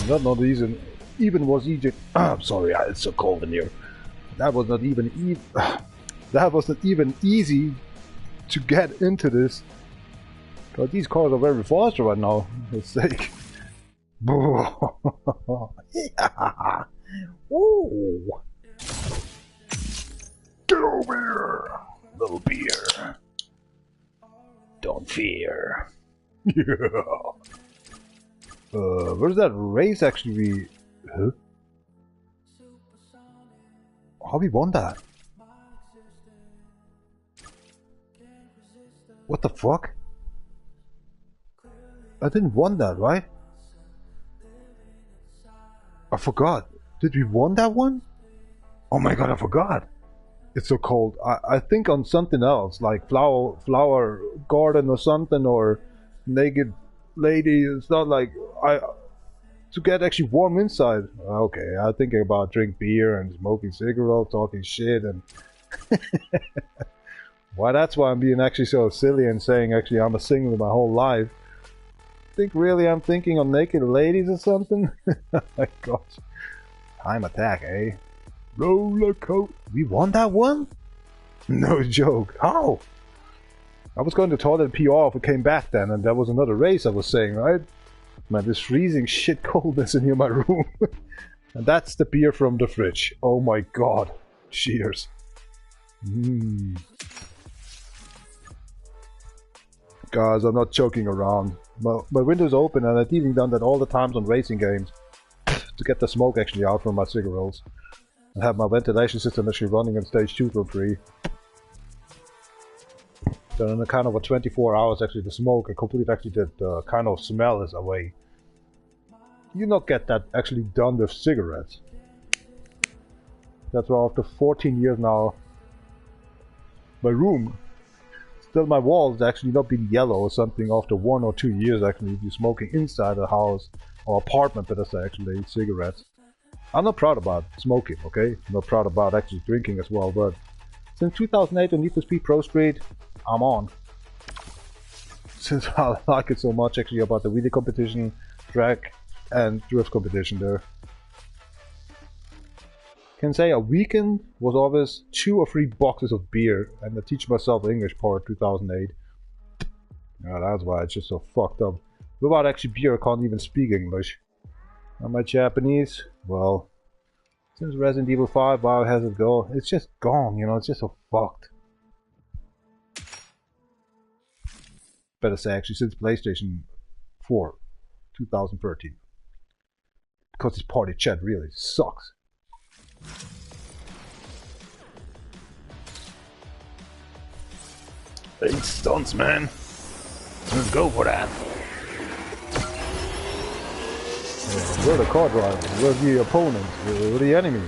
That not even was easy. I'm sorry, it's so cold in here. That was not even that wasn't even easy to get into this. But these cars are very fast right now. Let's sake. Yeah. Ooh. Get over here, little beer. Don't fear. Yeah. Where's that race actually? Huh? How we won that? What the fuck? I didn't won that, right? I forgot. Did we won that one? Oh my god, I forgot. It's so cold. I think on something else, like flower garden or something, or naked lady. It's not like to get actually warm inside. Okay, I'm thinking about drink beer and smoking cigarettes, talking shit, and Why, that's why I'm being actually so silly and saying actually I'm a single my whole life. Think really I'm thinking of naked ladies or something? My gosh. Time attack, eh? Roller coat. We won that one? No joke. How? I was going to toilet and pee off and came back then, and that was another race I was saying, right? Man, this freezing shit coldness in here my room. And that's the beer from the fridge. Oh my god. Cheers. Guys, I'm not joking around. My window's open and I've even done that all the times on racing games to get the smoke actually out from my cigarettes. And have my ventilation system actually running in stage 2 from 3. So in a kind of a 24 hours actually the smoke and complete actually the kind of smell is away. You not get that actually done with cigarettes. That's why after 14 years now, my room, still my walls actually not being yellow or something after 1 or 2 years actually be smoking inside the house or apartment, but that's actually cigarettes. I'm not proud about smoking, okay? I'm not proud about actually drinking as well, but since 2008 on Need for Speed Pro Street, I'm on. Since I like it so much actually about the wheelie competition, track and drift competition there. Can say a weekend was always 2 or 3 boxes of beer and I teach myself English part 2008. Yeah, that's why it's just so fucked up. Without actually beer I can't even speak English. Am I Japanese? Well, since Resident Evil 5 Biohazard Go, it's just gone, you know, it's just so fucked. Better say actually since PlayStation 4 2013. Because this party chat really sucks. 8 stunts, man. Let's go for that. We're the car drivers, we're the opponents, we're the enemy.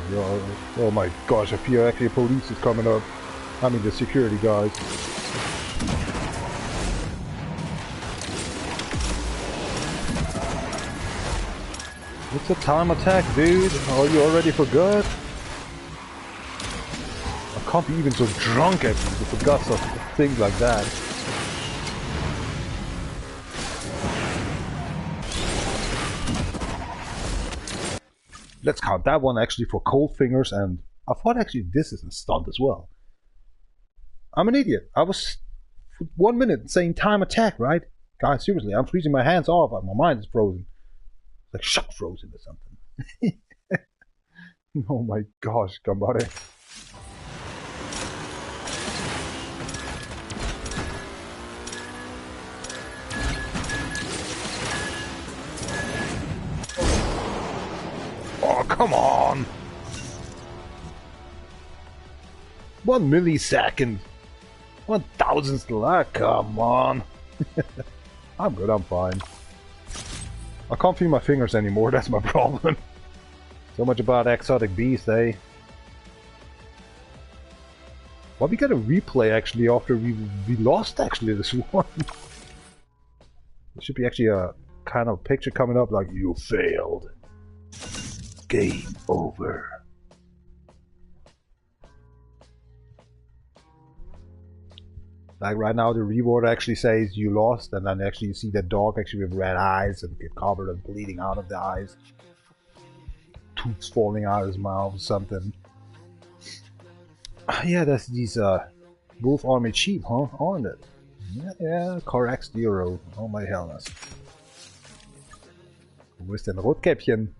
Oh my gosh, I feel actually police is coming up. I mean the security guys. It's a time attack, dude. Are you already forgot? I can't be even so drunk actually to forget some things like that. Let's count that one actually for cold fingers, and I thought actually this is a stunt as well. I'm an idiot. I was for 1 minute saying time attack, right? Guys, seriously, I'm freezing my hands off. My mind is frozen. Like shock frozen or something. Oh my gosh, Gambare. Oh, come on! 1 millisecond. 1,000th. Come on. I'm good, I'm fine. I can't feel my fingers anymore, that's my problem. So much about Exotic Beast, eh? Well, we got a replay actually after we lost actually this one. There should be actually a kind of picture coming up like, you failed. Game over. Like right now the reward actually says you lost, and then actually you see that dog actually with red eyes and get covered and bleeding out of the eyes. Tooths falling out of his mouth or something. Yeah, that's these Wolf Army Chief, huh? Aren't it? Yeah, correct, Zero. Oh my hellness. Wo ist denn Rotkäppchen?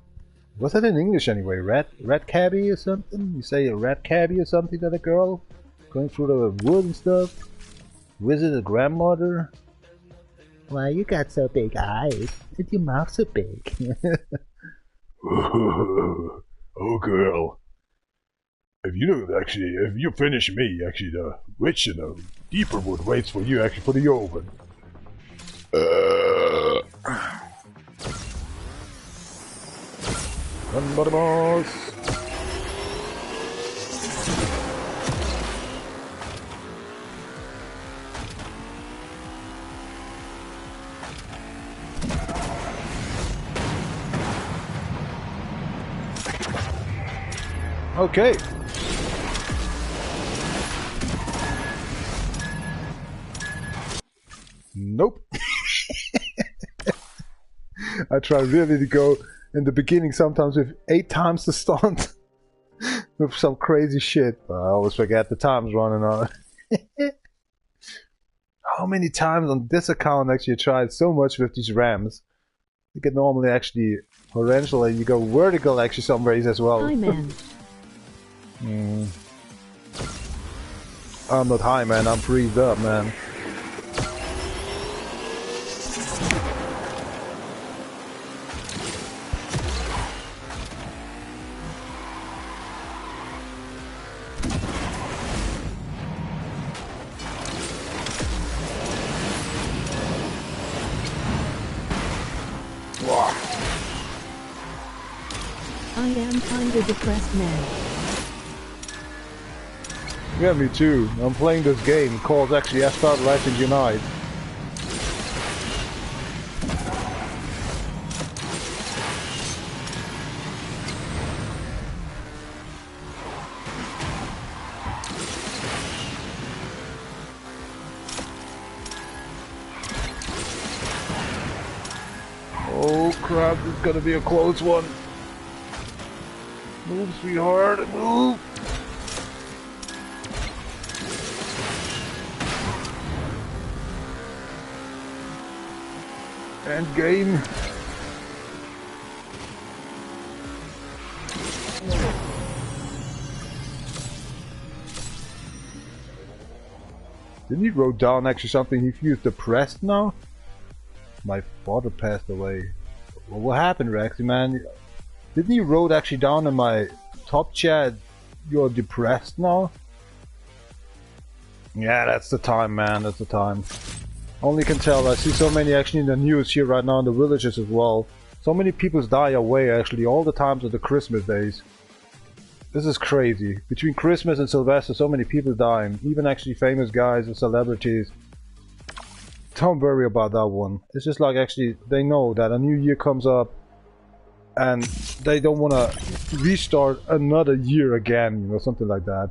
What's that in English anyway? Red cabby or something? You say a red cabby or something to the girl? Going through the wood and stuff? Visit a grandmother? Why you got so big eyes? And your mouth so big? Oh girl. If you finish me, actually the witch in the deeper wood waits for you actually for the oven. Boss. Okay. I try really to go in the beginning sometimes with 8 times the stunt. With some crazy shit. But I always forget the times running on. How many times on this account actually I tried so much with these ramps? You can normally actually horizontally, you go vertical actually some ways as well. Hi man. I'm not high, man. I'm freezed up, man. I am kinda depressed man. Yeah, me too. I'm playing this game called actually Asphalt Racing Unite. Oh crap, this is gonna be a close one. Move, sweetheart, move! End game. Didn't he wrote down actually something he feels depressed now? My father passed away. Well, what happened, Rexy, man? Didn't he wrote actually down in my top chat, you're depressed now? Yeah, that's the time, man, that's the time. Only can tell, I see so many actually in the news here right now in the villages as well. So many people die away actually all the times of the Christmas days. This is crazy. Between Christmas and Sylvester, so many people dying. Even actually famous guys and celebrities. Don't worry about that one. It's just like actually they know that a new year comes up and they don't want to restart another year again, you know, something like that.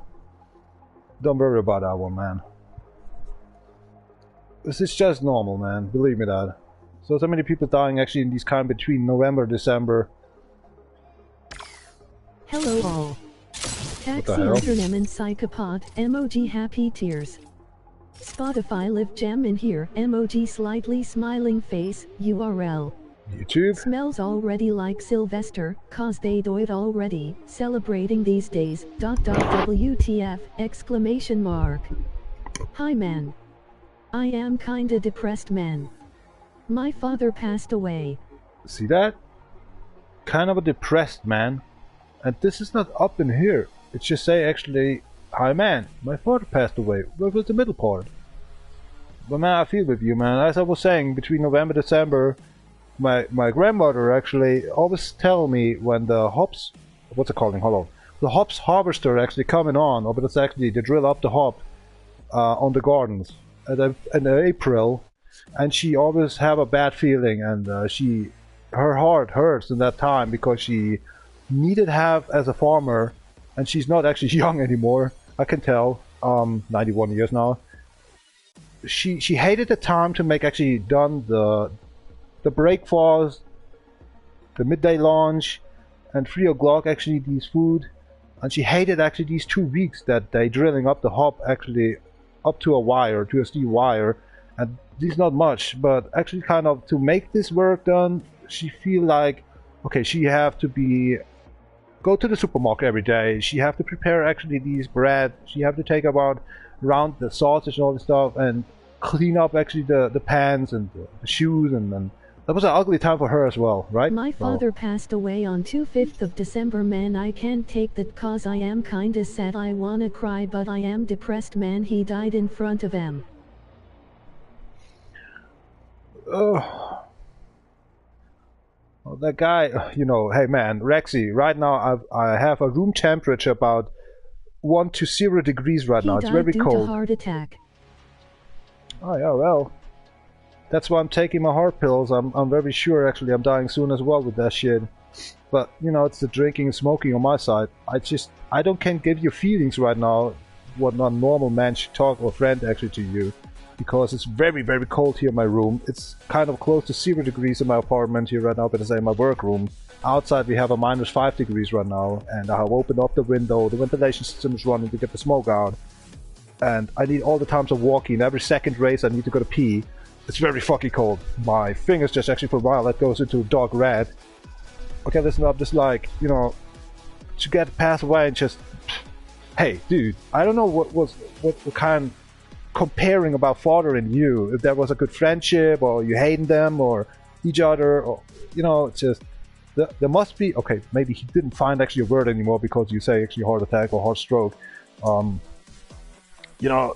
Don't worry about that one, man. This is just normal, man. Believe me that. So many people dying actually in these kind between November and December. Hello all. Taxi Unternehmen Psychopath, emoji happy tears. Spotify live jam in here, emoji slightly smiling face, URL. YouTube. Smells already like Sylvester, cause they do it already, celebrating these days, WTF, exclamation mark. Hi man. I am kinda depressed man. My father passed away. See that? Kind of a depressed man. And this is not up in here. It should say actually, hi man, my father passed away. What was the middle part? But man, I feel with you, man. As I was saying, between November and December, my grandmother actually always tell me when the hops, what's it called? Hold on. The hops harvester actually coming on, or but it's actually they drill up the hop on the gardens in April, and she always have a bad feeling, and her heart hurts in that time because she needed have as a farmer, and she's not actually young anymore. I can tell, 91 years now. She hated the time to make actually done the breakfast, the midday lunch, and 3 o'clock actually these food, and she hated actually these 2 weeks that they drilling up the hop actually up to a wire, to a steel wire, and this is not much, but actually kind of to make this work done, she feel like, okay, she have to go to the supermarket every day, she have to prepare actually these bread, she have to take about around the sausage and all this stuff, and clean up actually the pans and the shoes, and that was an ugly time for her as well, right? My father passed away on 25th of December, man. I can't take that cause I am kinda sad. I wanna cry, but I am depressed, man. He died in front of him. Well, that guy, you know, hey man, Rexy, right now I have a room temperature about 1 to 0 degrees right now. It's very He died due to heart attack. Oh yeah, well, that's why I'm taking my heart pills. I'm very sure actually I'm dying soon as well with that shit. But you know, it's the drinking and smoking on my side. I can't give you feelings right now what a normal man should talk or friend actually to you. because it's very, very cold here in my room. It's kind of close to 0 degrees in my apartment here right now, but it's in my work room. Outside we have a -5 degrees right now, and I have opened up the window. The ventilation system is running to get the smoke out. And I need all the times of walking. Every second race I need to go to pee. It's very fucking cold. My fingers just actually for a while that goes into dark red. Okay, listen up, just like, you know, to get passed away and just, hey, dude, I don't know what kind comparing about father and you, if there was a good friendship or you hating them or each other, or, you know, it's just, there must be, okay, maybe he didn't find actually a word anymore because you say actually heart attack or heart stroke. You know,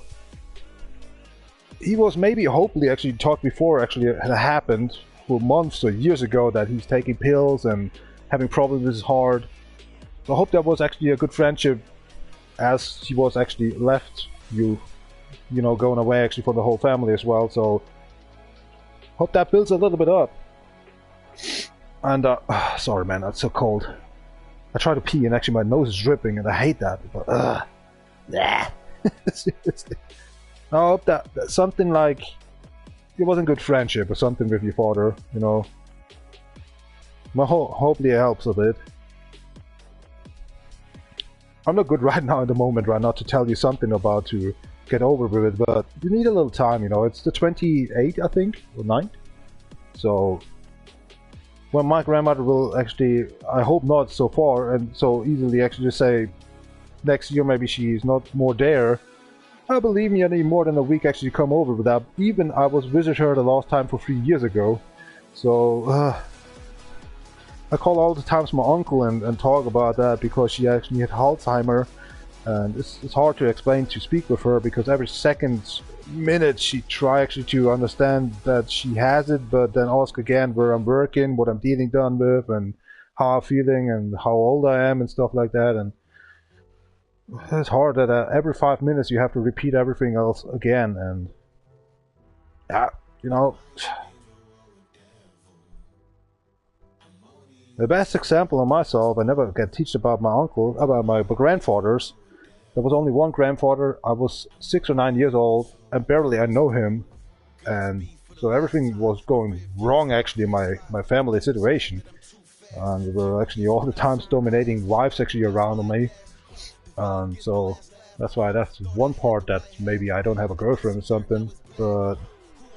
he was maybe, hopefully, actually talked before actually it had happened for months or years ago that he's taking pills and having problems with his heart. So I hope that was actually a good friendship as he was actually left you know, going away actually for the whole family as well. So hope that builds a little bit up. And sorry man, that's so cold. I try to pee and actually my nose is dripping and I hate that. But seriously. I hope that something like it wasn't good friendship or something with your father, you know. Hopefully it helps a bit. I'm not good right now in the moment right now to tell you something about to get over with it, but you need a little time, you know. It's the 28th, I think, or 9th. So when my grandmother will actually, I hope not so far and so easily actually just say next year maybe she's not more there. I believe me, I need more than a week actually to come over with that. Even I was visit her the last time for 3 years ago. So I call all the times my uncle and talk about that because she actually had Alzheimer. And it's hard to explain, to speak with her, because every second minute she try actually to understand that she has it, but then ask again where I'm working, what I'm dealing done with, and how I'm feeling, and how old I am, and stuff like that. And it's hard that every 5 minutes you have to repeat everything else again, and you know, the best example of myself, I never get teached about my uncle, about my grandfathers. There was only one grandfather. I was 6 or 9 years old, and barely I know him, and so everything was going wrong actually in my family situation. And there were actually all the times dominating wives actually around me. So that's why that's one part that maybe I don't have a girlfriend or something, but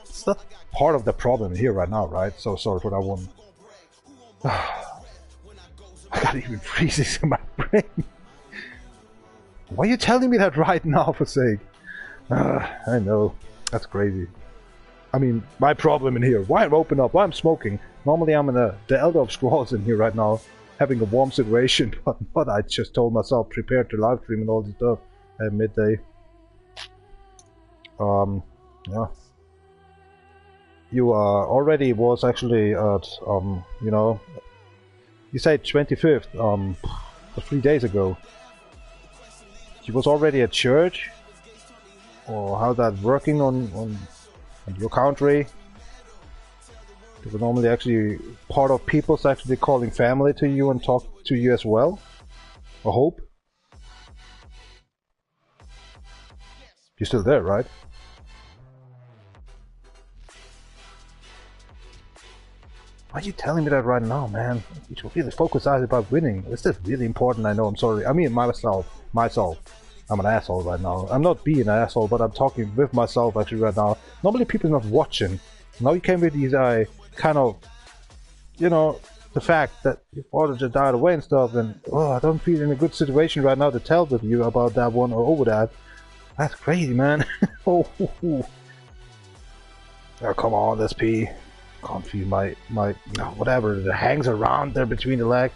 it's not part of the problem here right now, right? So sorry for that one. I got even freezes in my brain. Why are you telling me that right now, for sake? I know, that's crazy. I mean, my problem in here, why I'm open up, why I'm smoking. Normally I'm in the Elder of Scrolls in here right now, having a warm situation, but I just told myself, prepare to live stream and all this stuff at midday. Yeah. You already was actually at, you know, you said 25th, 3 days ago. You was already at church? Or how that working on your country? They were normally actually part of people's actually calling family to you and talk to you as well? I hope. You're still there, right? Why are you telling me that right now, man? You should really focus on about winning. Is this really important? I know, I'm sorry. I mean myself. I'm an asshole right now. I'm not being an asshole, but I'm talking with myself actually right now. Normally people are not watching. Now you came with these kind of, you know, the fact that your father just died away and stuff, and I don't feel in a good situation right now to tell with you about that one or over that. That's crazy, man. Oh, come on, let's pee. Can't feel my whatever that hangs around there between the legs.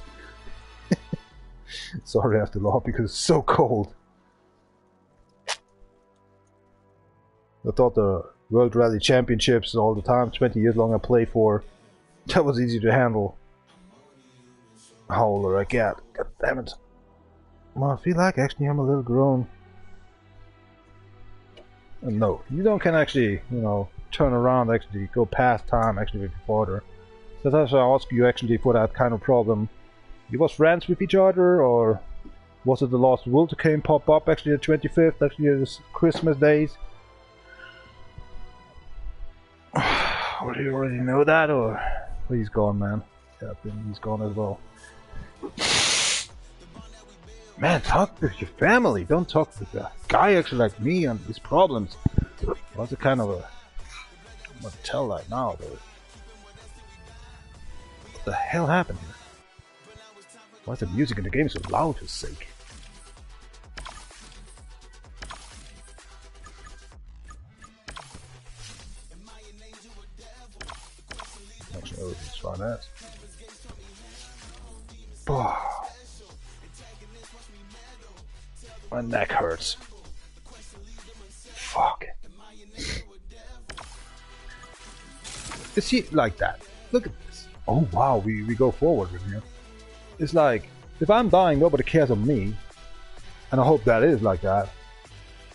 Sorry, I have to laugh because it's so cold. I thought the World Rally Championships all the time, 20 years long I played for, that was easy to handle. How old are I get? God damn it. Well, I feel like actually I'm a little grown. And no, you don't can actually, you know, turn around actually, go past time actually with your father. So that's why I ask you actually for that kind of problem. You was friends with each other, or was it the last World came pop up actually the 25th, actually this Christmas days? Well, do you already know that, or he's gone, man? Yeah, he's gone as well. Man, talk with your family. Don't talk with a guy actually like me on his problems. What's the kind of a... I'm gonna tell that now, though. What the hell happened here? Why is the music in the game so loud for sake? Actually, oh, it's fine ass. My neck hurts. Fuck. Is he like that? Look at this. Oh wow, we go forward with here. It's like, if I'm dying, nobody cares of me. And I hope that is like that.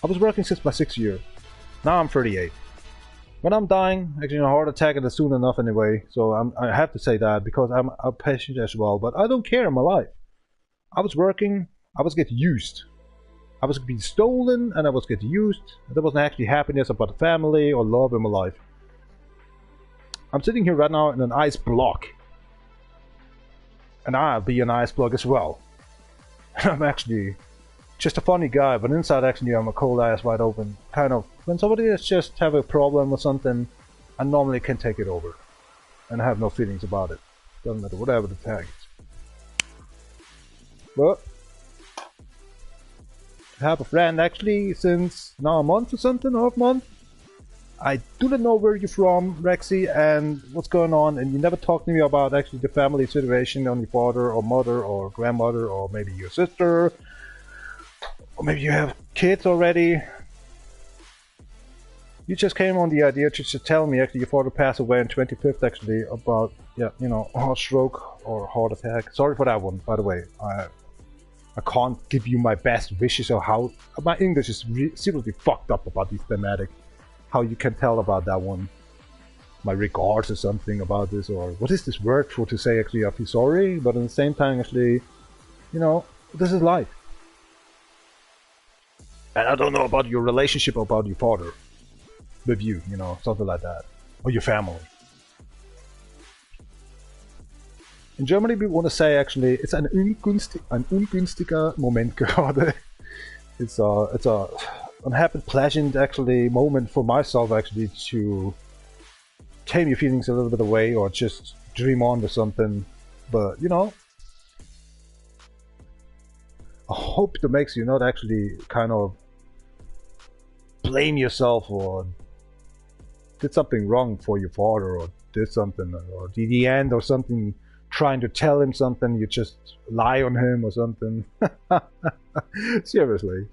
I was working since my 6th year. Now I'm 38. When I'm dying, actually a heart attack is soon enough anyway, so I have to say that because I'm a patient as well, but I don't care in my life. I was working, I was getting used. I was being stolen and I was getting used. There wasn't actually happiness about the family or love in my life. I'm sitting here right now in an ice block. And I'll be an ice block as well. I'm actually just a funny guy, but inside actually I'm a cold eyes wide open. Kind of, when somebody has just have a problem or something, I normally can take it over. And have no feelings about it. Doesn't matter, whatever the tag is. But I have a friend actually since now a month or something, half month. I do not know where you're from, Rexy, and what's going on, and you never talked to me about actually the family situation on your father or mother or grandmother or maybe your sister, or maybe you have kids already. You just came on the idea to tell me actually your father passed away on 25th actually about, yeah, you know, heart stroke or heart attack. Sorry for that one, by the way. I can't give you my best wishes or how... My English is seriously fucked up about this thematic. How you can tell about that one. My regards or something about this, or what is this word for to say actually I feel sorry, but at the same time actually, you know, this is life. And I don't know about your relationship about your father. With you, you know, something like that. Or your family. In Germany we want to say actually, it's an ungünstiger Moment gerade. It's a unhappy, pleasant actually moment for myself actually to tame your feelings a little bit away or just dream on with something. But you know, I hope that makes you not actually kind of blame yourself or did something wrong for your father or did something or did the end or something trying to tell him something, you just lie on him or something. Seriously.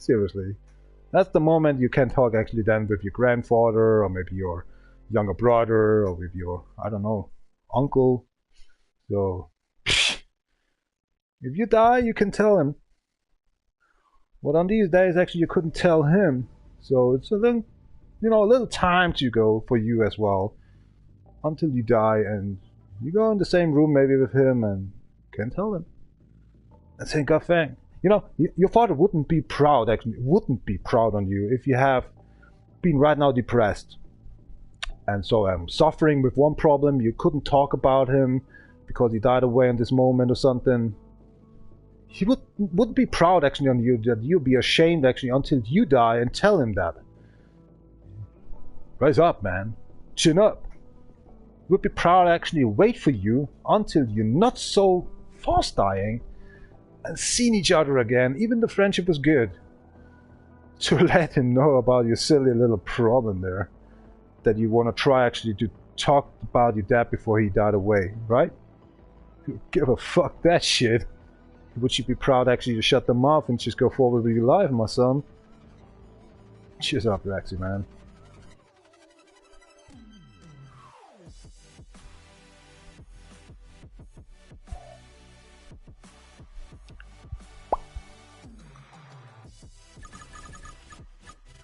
That's the moment you can talk actually then with your grandfather or maybe your younger brother or with your, I don't know, uncle. So, if you die, you can tell him. But on these days, actually, you couldn't tell him. So it's a little, you know, a little time to go for you as well. Until you die and you go in the same room maybe with him and can tell him. And say, God thank. You know, your father wouldn't be proud, actually, wouldn't be proud on you if you have been right now depressed. And so suffering with one problem, you couldn't talk about him because he died away in this moment or something. He wouldn't be proud actually on you, that you'd be ashamed actually until you die and tell him that. Rise up, man. Chin up. Would be proud actually wait for you until you're not so fast dying and seen each other again, even the friendship was good, to let him know about your silly little problem there, that you want to try actually to talk about your dad before he died away, right? Give a fuck that shit. Would you be proud actually to shut them off and just go forward with your life, my son? Cheers up, Rexy, man.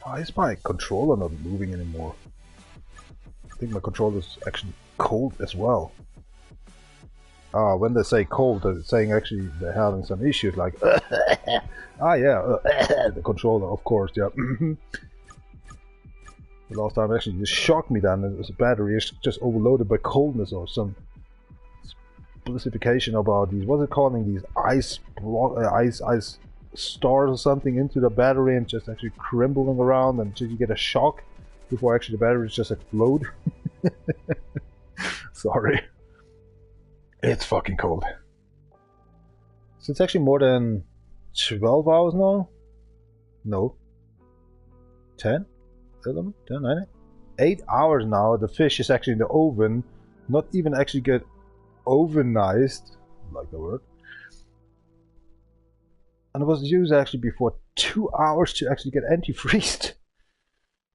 Why is my controller not moving anymore? I think my controller is actually cold as well. When they say cold, they're saying actually they're having some issues like the controller, of course, yeah. The last time actually just shocked me then. It was a battery just overloaded by coldness or some specification about these, what's it calling, these ice stars or something into the battery and just actually crumbling around, and you get a shock before actually the batteries just explode. Sorry. It's fucking cold. So it's actually more than 12 hours now? No. 10? 11? 10? 9? 8 hours now. The fish is actually in the oven. Not even actually get ovenized. I like the word. And it was used actually before 2 hours to actually get antifreezed.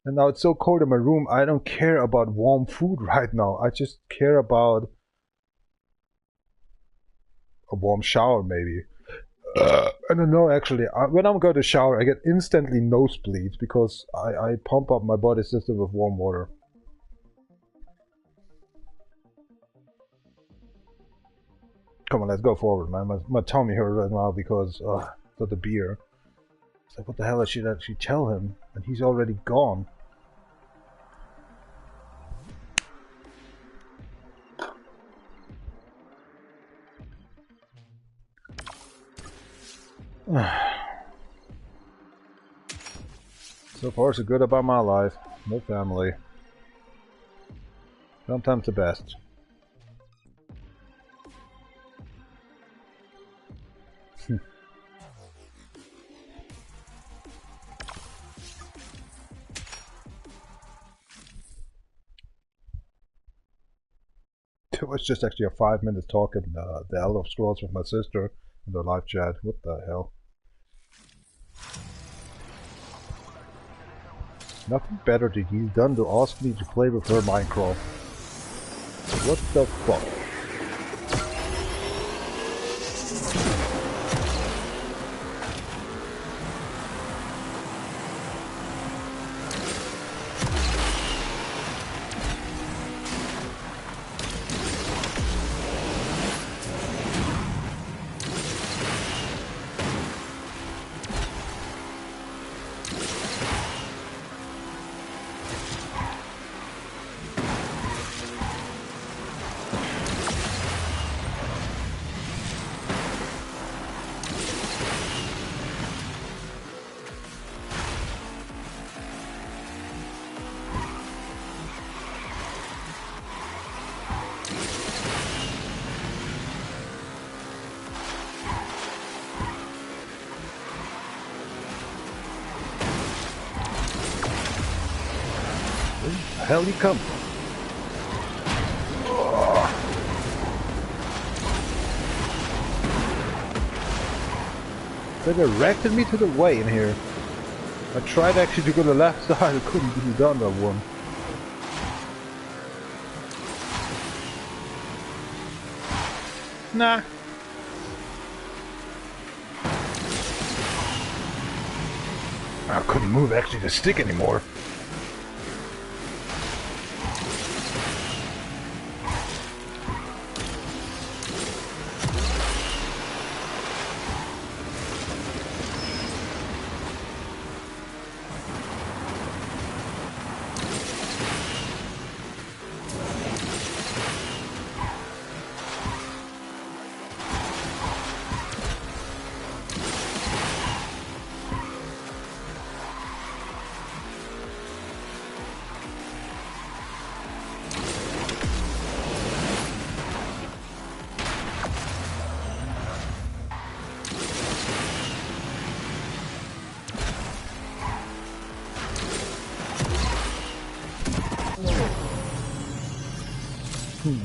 And now it's so cold in my room, I don't care about warm food right now. I just care about a warm shower maybe. I don't know actually. When I'm going to shower, I get instantly nosebleeds because I pump up my body system with warm water. Come on, let's go forward, man. My tummy hurts right now because of the beer. It's like, what the hell, I should actually tell him, and he's already gone. So far so good about my life. No family. Sometimes the best. It was just actually a 5-minute talk in the Elder Scrolls with my sister in the live chat. What the hell? Nothing better than he's done to ask me to play with her Minecraft. What the fuck? Hell you come from? They directed me to the way in here. I tried actually to go to the left side, I couldn't do down that one. Nah. I couldn't move actually the stick anymore.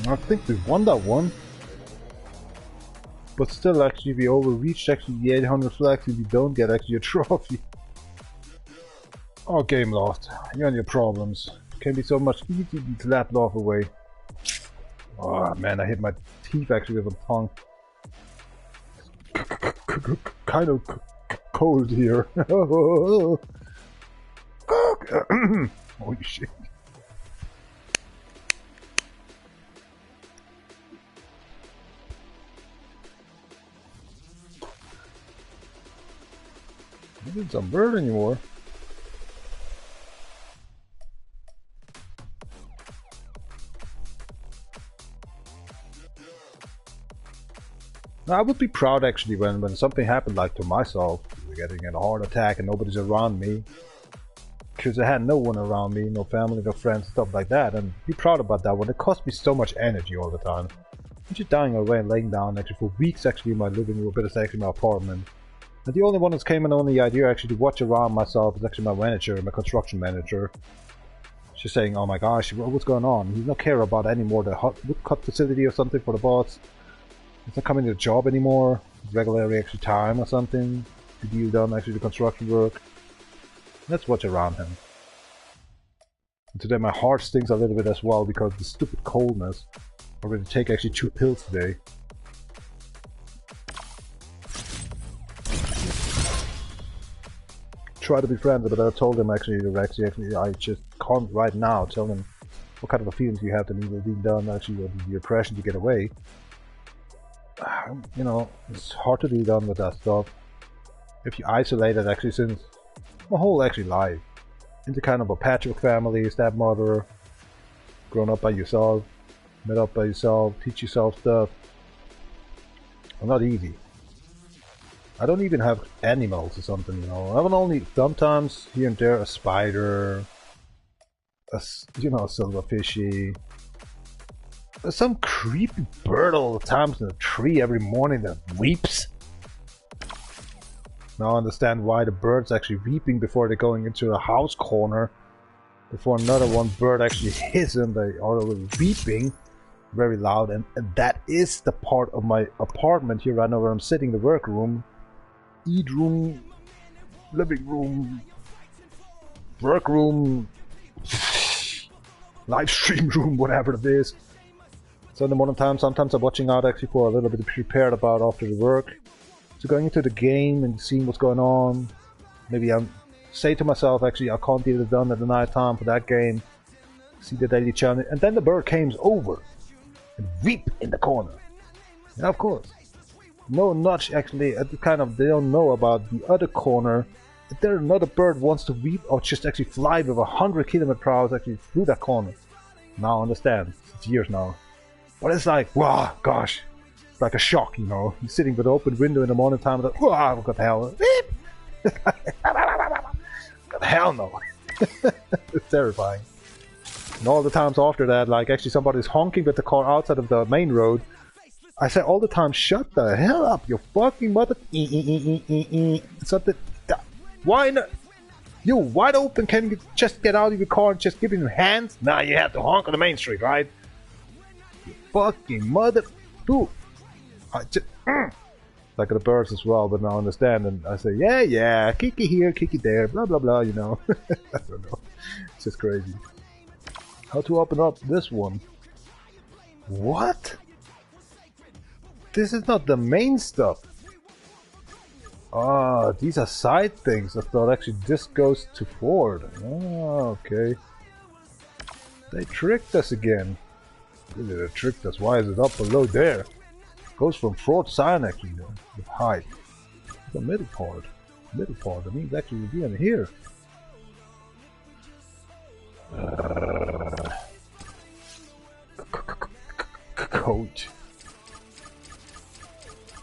I think we won that one. But still, actually, we overreached actually the 800 flags and we don't get actually a trophy. Oh, game lost. You and your problems. Can be so much easier to let laugh away. Oh man, I hit my teeth actually with a tongue. Kind of cold here. Holy shit. I didn't some bird anymore. Now, I would be proud actually when something happened like to myself, getting a heart attack and nobody's around me. Because I had no one around me, no family, no friends, stuff like that, and be proud about that one. It cost me so much energy all the time. I'm just dying away and laying down actually for weeks actually in my living room, but it's actually my apartment. And the only one that's came in on the idea actually to watch around myself is actually my manager, my construction manager. She's saying, oh my gosh, what's going on? He's not care about anymore the woodcut facility or something for the boss. He's not coming to the job anymore. It's regularly actually time or something to be done actually the construction work. Let's watch around him. And today my heart stings a little bit as well because of the stupid coldness. I'm going to take actually 2 pills today. Try to be friendly, but I told him actually, Rexy, I just can't right now tell him what kind of a feelings you have to be done actually with the oppression to get away. You know, it's hard to be done with that stuff. If you isolate it actually since my whole actually life into kind of a patchwork family, stepmother, grown up by yourself, met up by yourself, teach yourself stuff. Well, not easy. I don't even have animals or something, you know. I have only sometimes here and there a spider, a silverfishy, some creepy bird all the times in the tree every morning that weeps. Now I understand why the bird's actually weeping before they're going into a house corner. Before another bird actually hits them, they are weeping very loud, and that is the part of my apartment here right now where I'm sitting, the workroom, eat room, living room, workroom, live stream room, whatever it is. So in the morning time, sometimes I'm watching out actually for a little bit prepared about after the work. So going into the game and seeing what's going on. Maybe I'm say to myself actually I can't get it done at the night time for that game. See the daily challenge, and then the bird comes over and weep in the corner. And of course, no notch actually they don't know about the other corner. If there another bird wants to weep or just actually fly with 100 km/h actually through that corner. Now I understand. It's years now. But it's like, wow, gosh. It's like a shock, you know. You're sitting with an open window in the morning time and like, wow, what the hell? What the hell no. It's terrifying. And all the times after that, like actually somebody's honking with the car outside of the main road. I say all the time, shut the hell up, you fucking mother. Something. Why not? You wide open, can you just get out of your car and just give him hands? Nah, you have to honk on the main street, right? You fucking mother. Dude. I just. Like the birds as well, but now I understand, and I say, yeah, Kiki here, Kiki there, blah blah blah, you know. I don't know. It's just crazy. How to open up this one? What? This is not the main stuff. Ah, these are side things. I thought actually this goes to Ford. Oh, okay. They tricked us again. Really, they tricked us. Why is it up below there? Goes from Ford sign actually, with height. The middle part. Middle part. That means actually we'll be in here. Coat.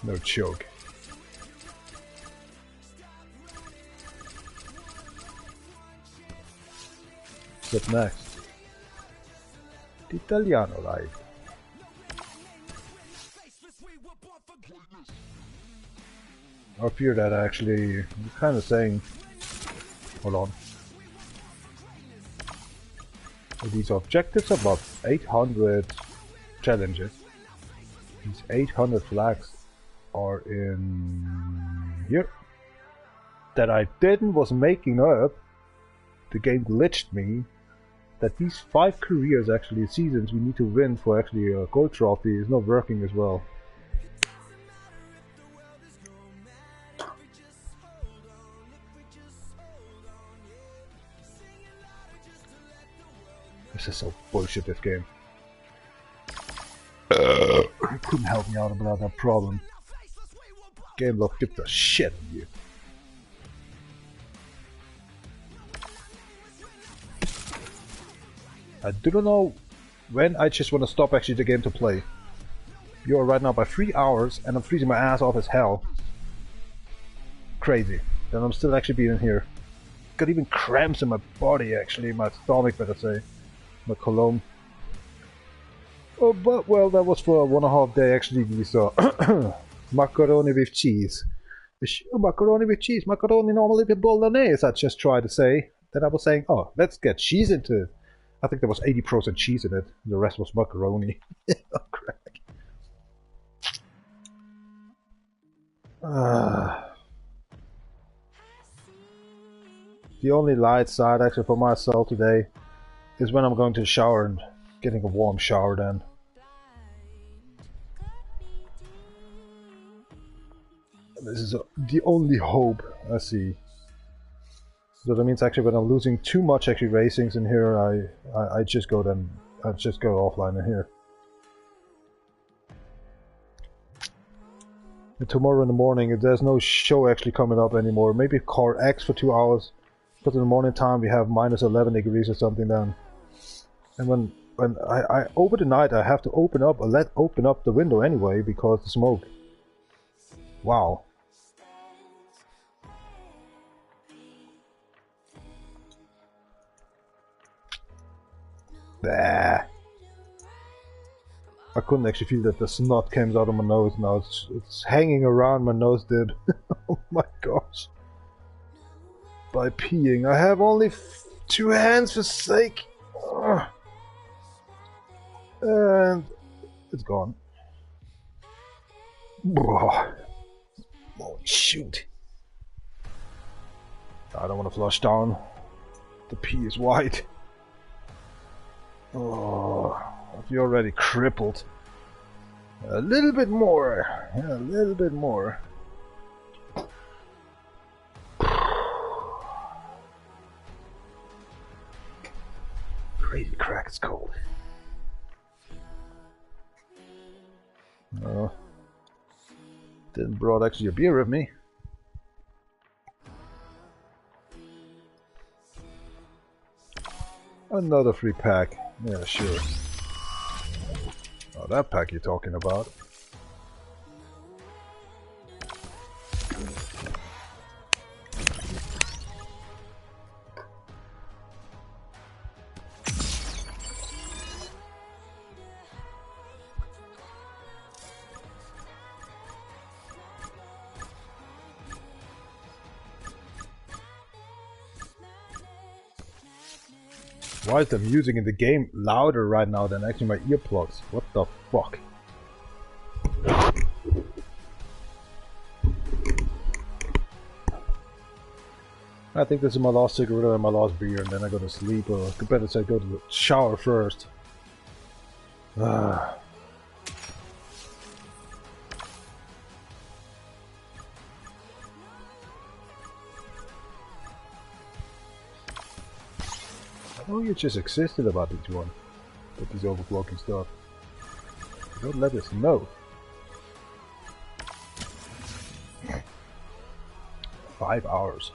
No choke. What's up next? The Italiano life. I fear that actually, I'm kind of saying, hold on. These objectives are about 800 challenges. These 800 flags are in here. That I was making up. The game glitched me. That these 5 careers actually, seasons we need to win for actually a gold trophy is not working as well. This is so bullshit, this game. Couldn't help me out about that problem. Game lock gives the shit of you. I don't know when I just want to stop actually the game to play. You are right now by 3 hours, and I'm freezing my ass off as hell. Crazy. Then I'm still actually being here. Got even cramps in my body, actually, my stomach, better say, my colon. Oh, but well, that was for 1.5 days actually. These macaroni with cheese. Macaroni with cheese. Macaroni normally with bolognese. I just tried to say. Then I was saying, oh, let's get cheese into it. I think there was 80% cheese in it. The rest was macaroni. Oh, crack. The only light side actually for myself today is when I'm going to the shower and getting a warm shower then. This is the only hope I see. So that means actually when I'm losing too much actually racings in here, I just go offline in here. And tomorrow in the morning, if there's no show actually coming up anymore, maybe Car X for 2 hours. But in the morning time we have minus 11 degrees or something then. And when I over the night I have to open up the window anyway because the smoke. Wow. Bah. I couldn't actually feel that the snot came out of my nose now. It's hanging around my nose, dude. Oh my gosh. By peeing. I have only 2 hands for sake. Ugh. And it's gone. Oh, shoot. I don't want to flush down. The pee is white. Oh, you're already crippled. A little bit more. Yeah, a little bit more. Crazy crack, it's cold. Oh. Didn't brought actually a beer with me. Another free pack. Yeah, sure. Oh, that pack you're talking about. Why is the music in the game louder right now than actually my earplugs? What the fuck? I think this is my last cigarette and my last beer, and then I go to sleep, or better say go to the shower first. Ah. I know you just existed about this one, with this overclocking stuff. Don't let us know. 5 hours.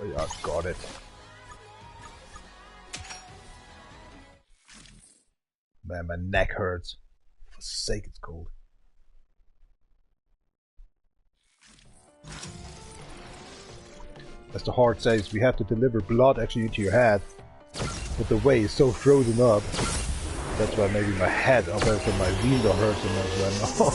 Oh yeah, got it. Man, my neck hurts. For sake, it's cold. As the heart says, we have to deliver blood actually into your head. But the way is so frozen up. That's why maybe my head, also my window hurts so much right now.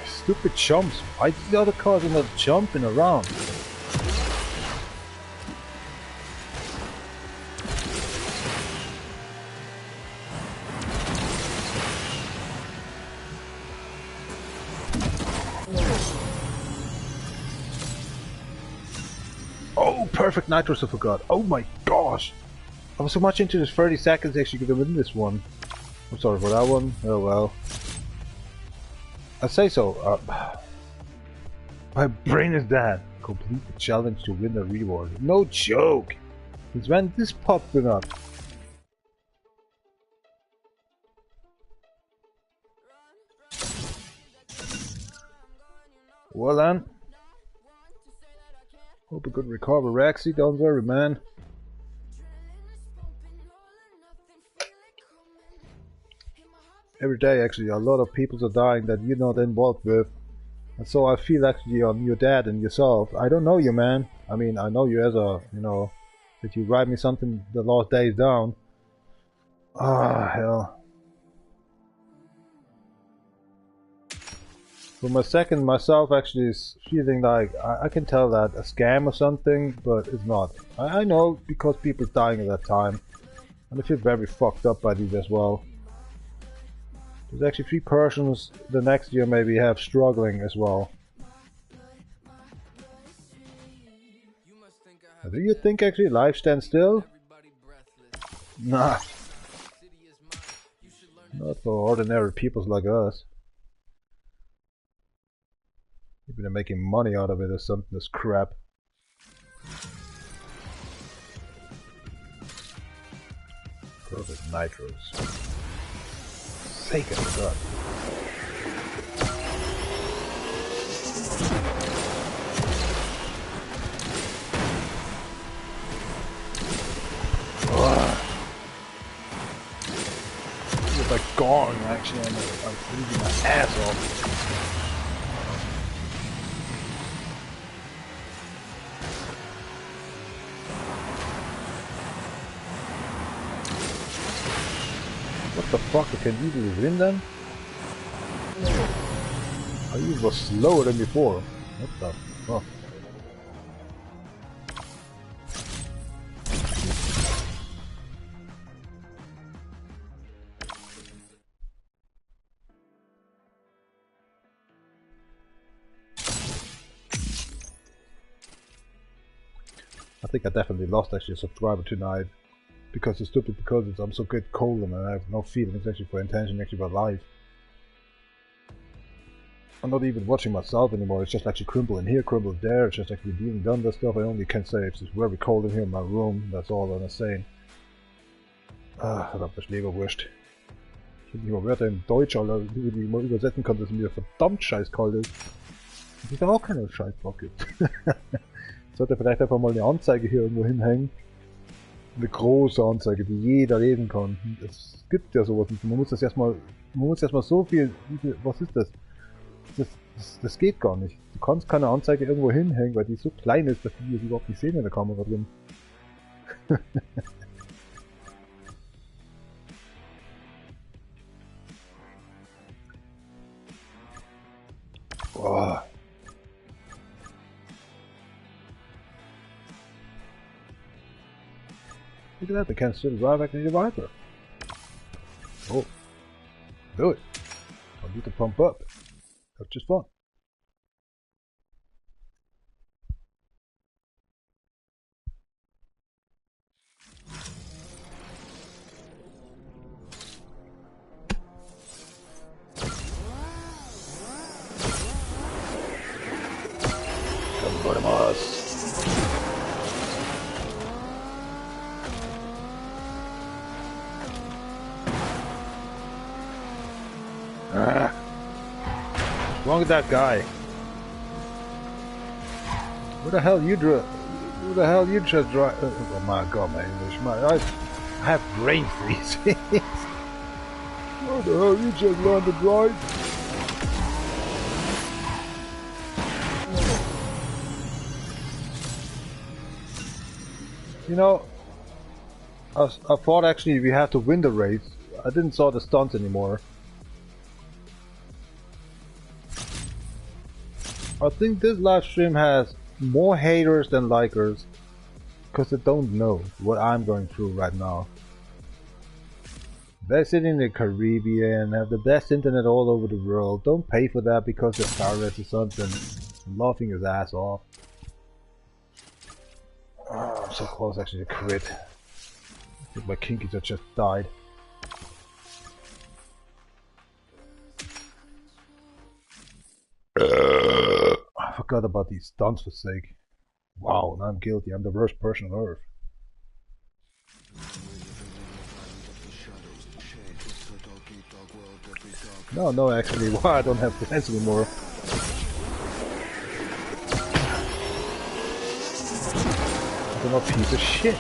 Stupid chumps. Why is the other cars are not jumping around? Oh, perfect nitros, I forgot. Oh my gosh. I was so much into this 30 seconds actually to win this one. I'm sorry for that one. Oh well. I say so. My brain is dead. Complete the challenge to win a reward. No joke. Since when this popping up? Well then. Hope you could recover, Rexy. Don't worry, man. Every day, actually, a lot of people are dying that you're not involved with. And so I feel actually on your dad and yourself. I don't know you, man. I mean, I know you as a, you know, that you write me something the last days down. Ah, hell. For my second, myself actually is feeling like I can tell that a scam or something, but it's not. I know because people dying at that time. And I feel very fucked up by these as well. There's actually 3 persons the next year maybe have struggling as well. Do you think actually life stands still? Nah. Not for ordinary peoples like us. Maybe they're making money out of it or something, this crap. Perfect nitros. Sake of God. It's like gone actually, I'm freezing my ass off. What the fuck, I can easily win then? I even was slower than before. What the fuck? I think I definitely lost actually a subscriber tonight. Because it's stupid, because I'm so good cold and I have no feelings actually for intention actually about life. I'm not even watching myself anymore, it's just actually crumble in here, crumble there, it's just actually being done that stuff. I only can say it's just very cold in here in my room, that's all I'm saying. Ah, verdammt, das Leberwurst. Ich habe nicht mal Wörter in Deutsch, Alter, die ich mal übersetzen kann, dass es mir verdammt scheiß kalt ist. Dass es da auch keinen Scheißbock gibt. Sollte vielleicht einfach mal eine Anzeige hier irgendwo hinhängen. Eine große Anzeige, die jeder lesen kann. Es gibt ja sowas nicht. Man muss erstmal so viel, was ist das? Das geht gar nicht. Du kannst keine Anzeige irgendwo hinhängen, weil die so klein ist, dass die überhaupt nicht sehen in der Kamera drin. Boah. Look at that, they can still drive actually the Viper. Oh. Do it. I need to pump up. That's just fun. What's wrong with that guy? Who the hell you just drive? Oh my god, my English, I have brain freeze. What the hell you just learned to drive? You know, I thought actually we had to win the race. I didn't saw the stunts anymore. I think this live stream has more haters than likers, because they don't know what I'm going through right now. They're sitting in the Caribbean, have the best internet all over the world, don't pay for that because they're pirates or something, laughing his ass off. Oh, I'm so close actually to quit. I think my kinkies have just died. I forgot about these stunts for sake. Wow, now I'm guilty. I'm the worst person on earth. No, actually, why I don't have plans anymore. I'm a piece of shit.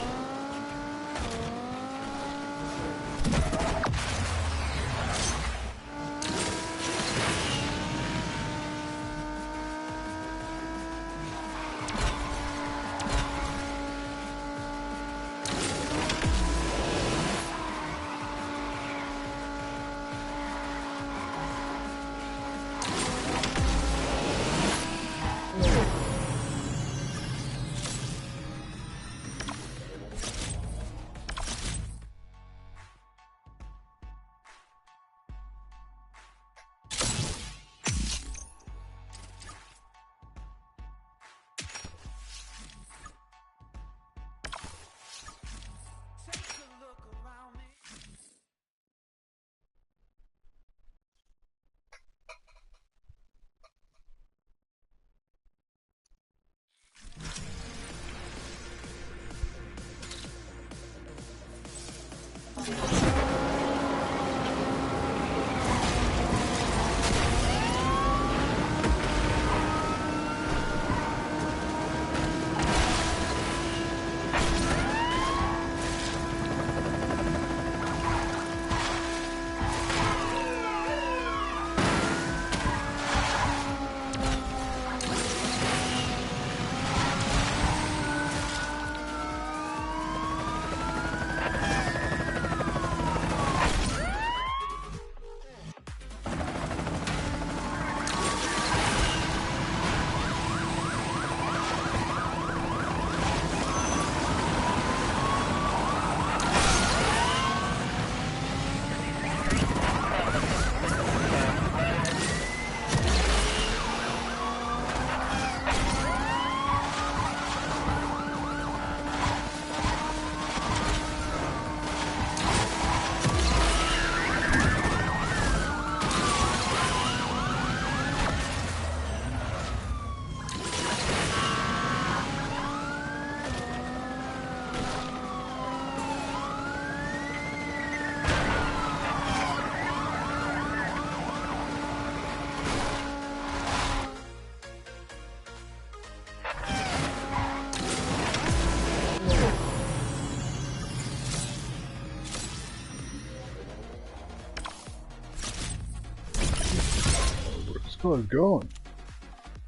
Where's it going?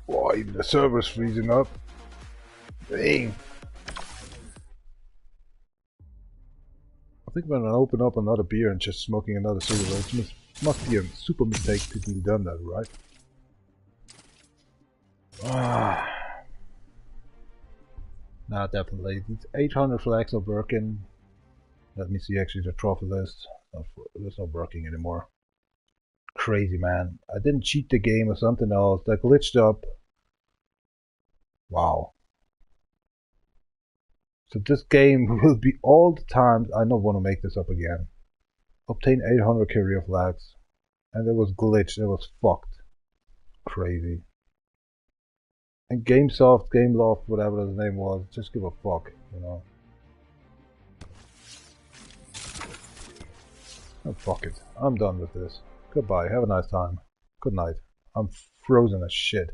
Whoa, even the server's freezing up. Dang. I think I'm gonna open up another beer and just smoking another cigarette. It must be a super mistake to be done that, right? Ah. Nah, definitely. These 800 flags are working. Let me see actually the trophy list. It's not working anymore. Crazy, man. I didn't cheat the game or something else. That glitched up. Wow. So this game will be all the time. I don't want to make this up again. Obtain 800 career flags. And it was glitched. It was fucked. Crazy. And Gamesoft, Gameloft, whatever the name was, just give a fuck, you know. Oh, fuck it. I'm done with this. Goodbye. Have a nice time. Good night. I'm frozen as shit.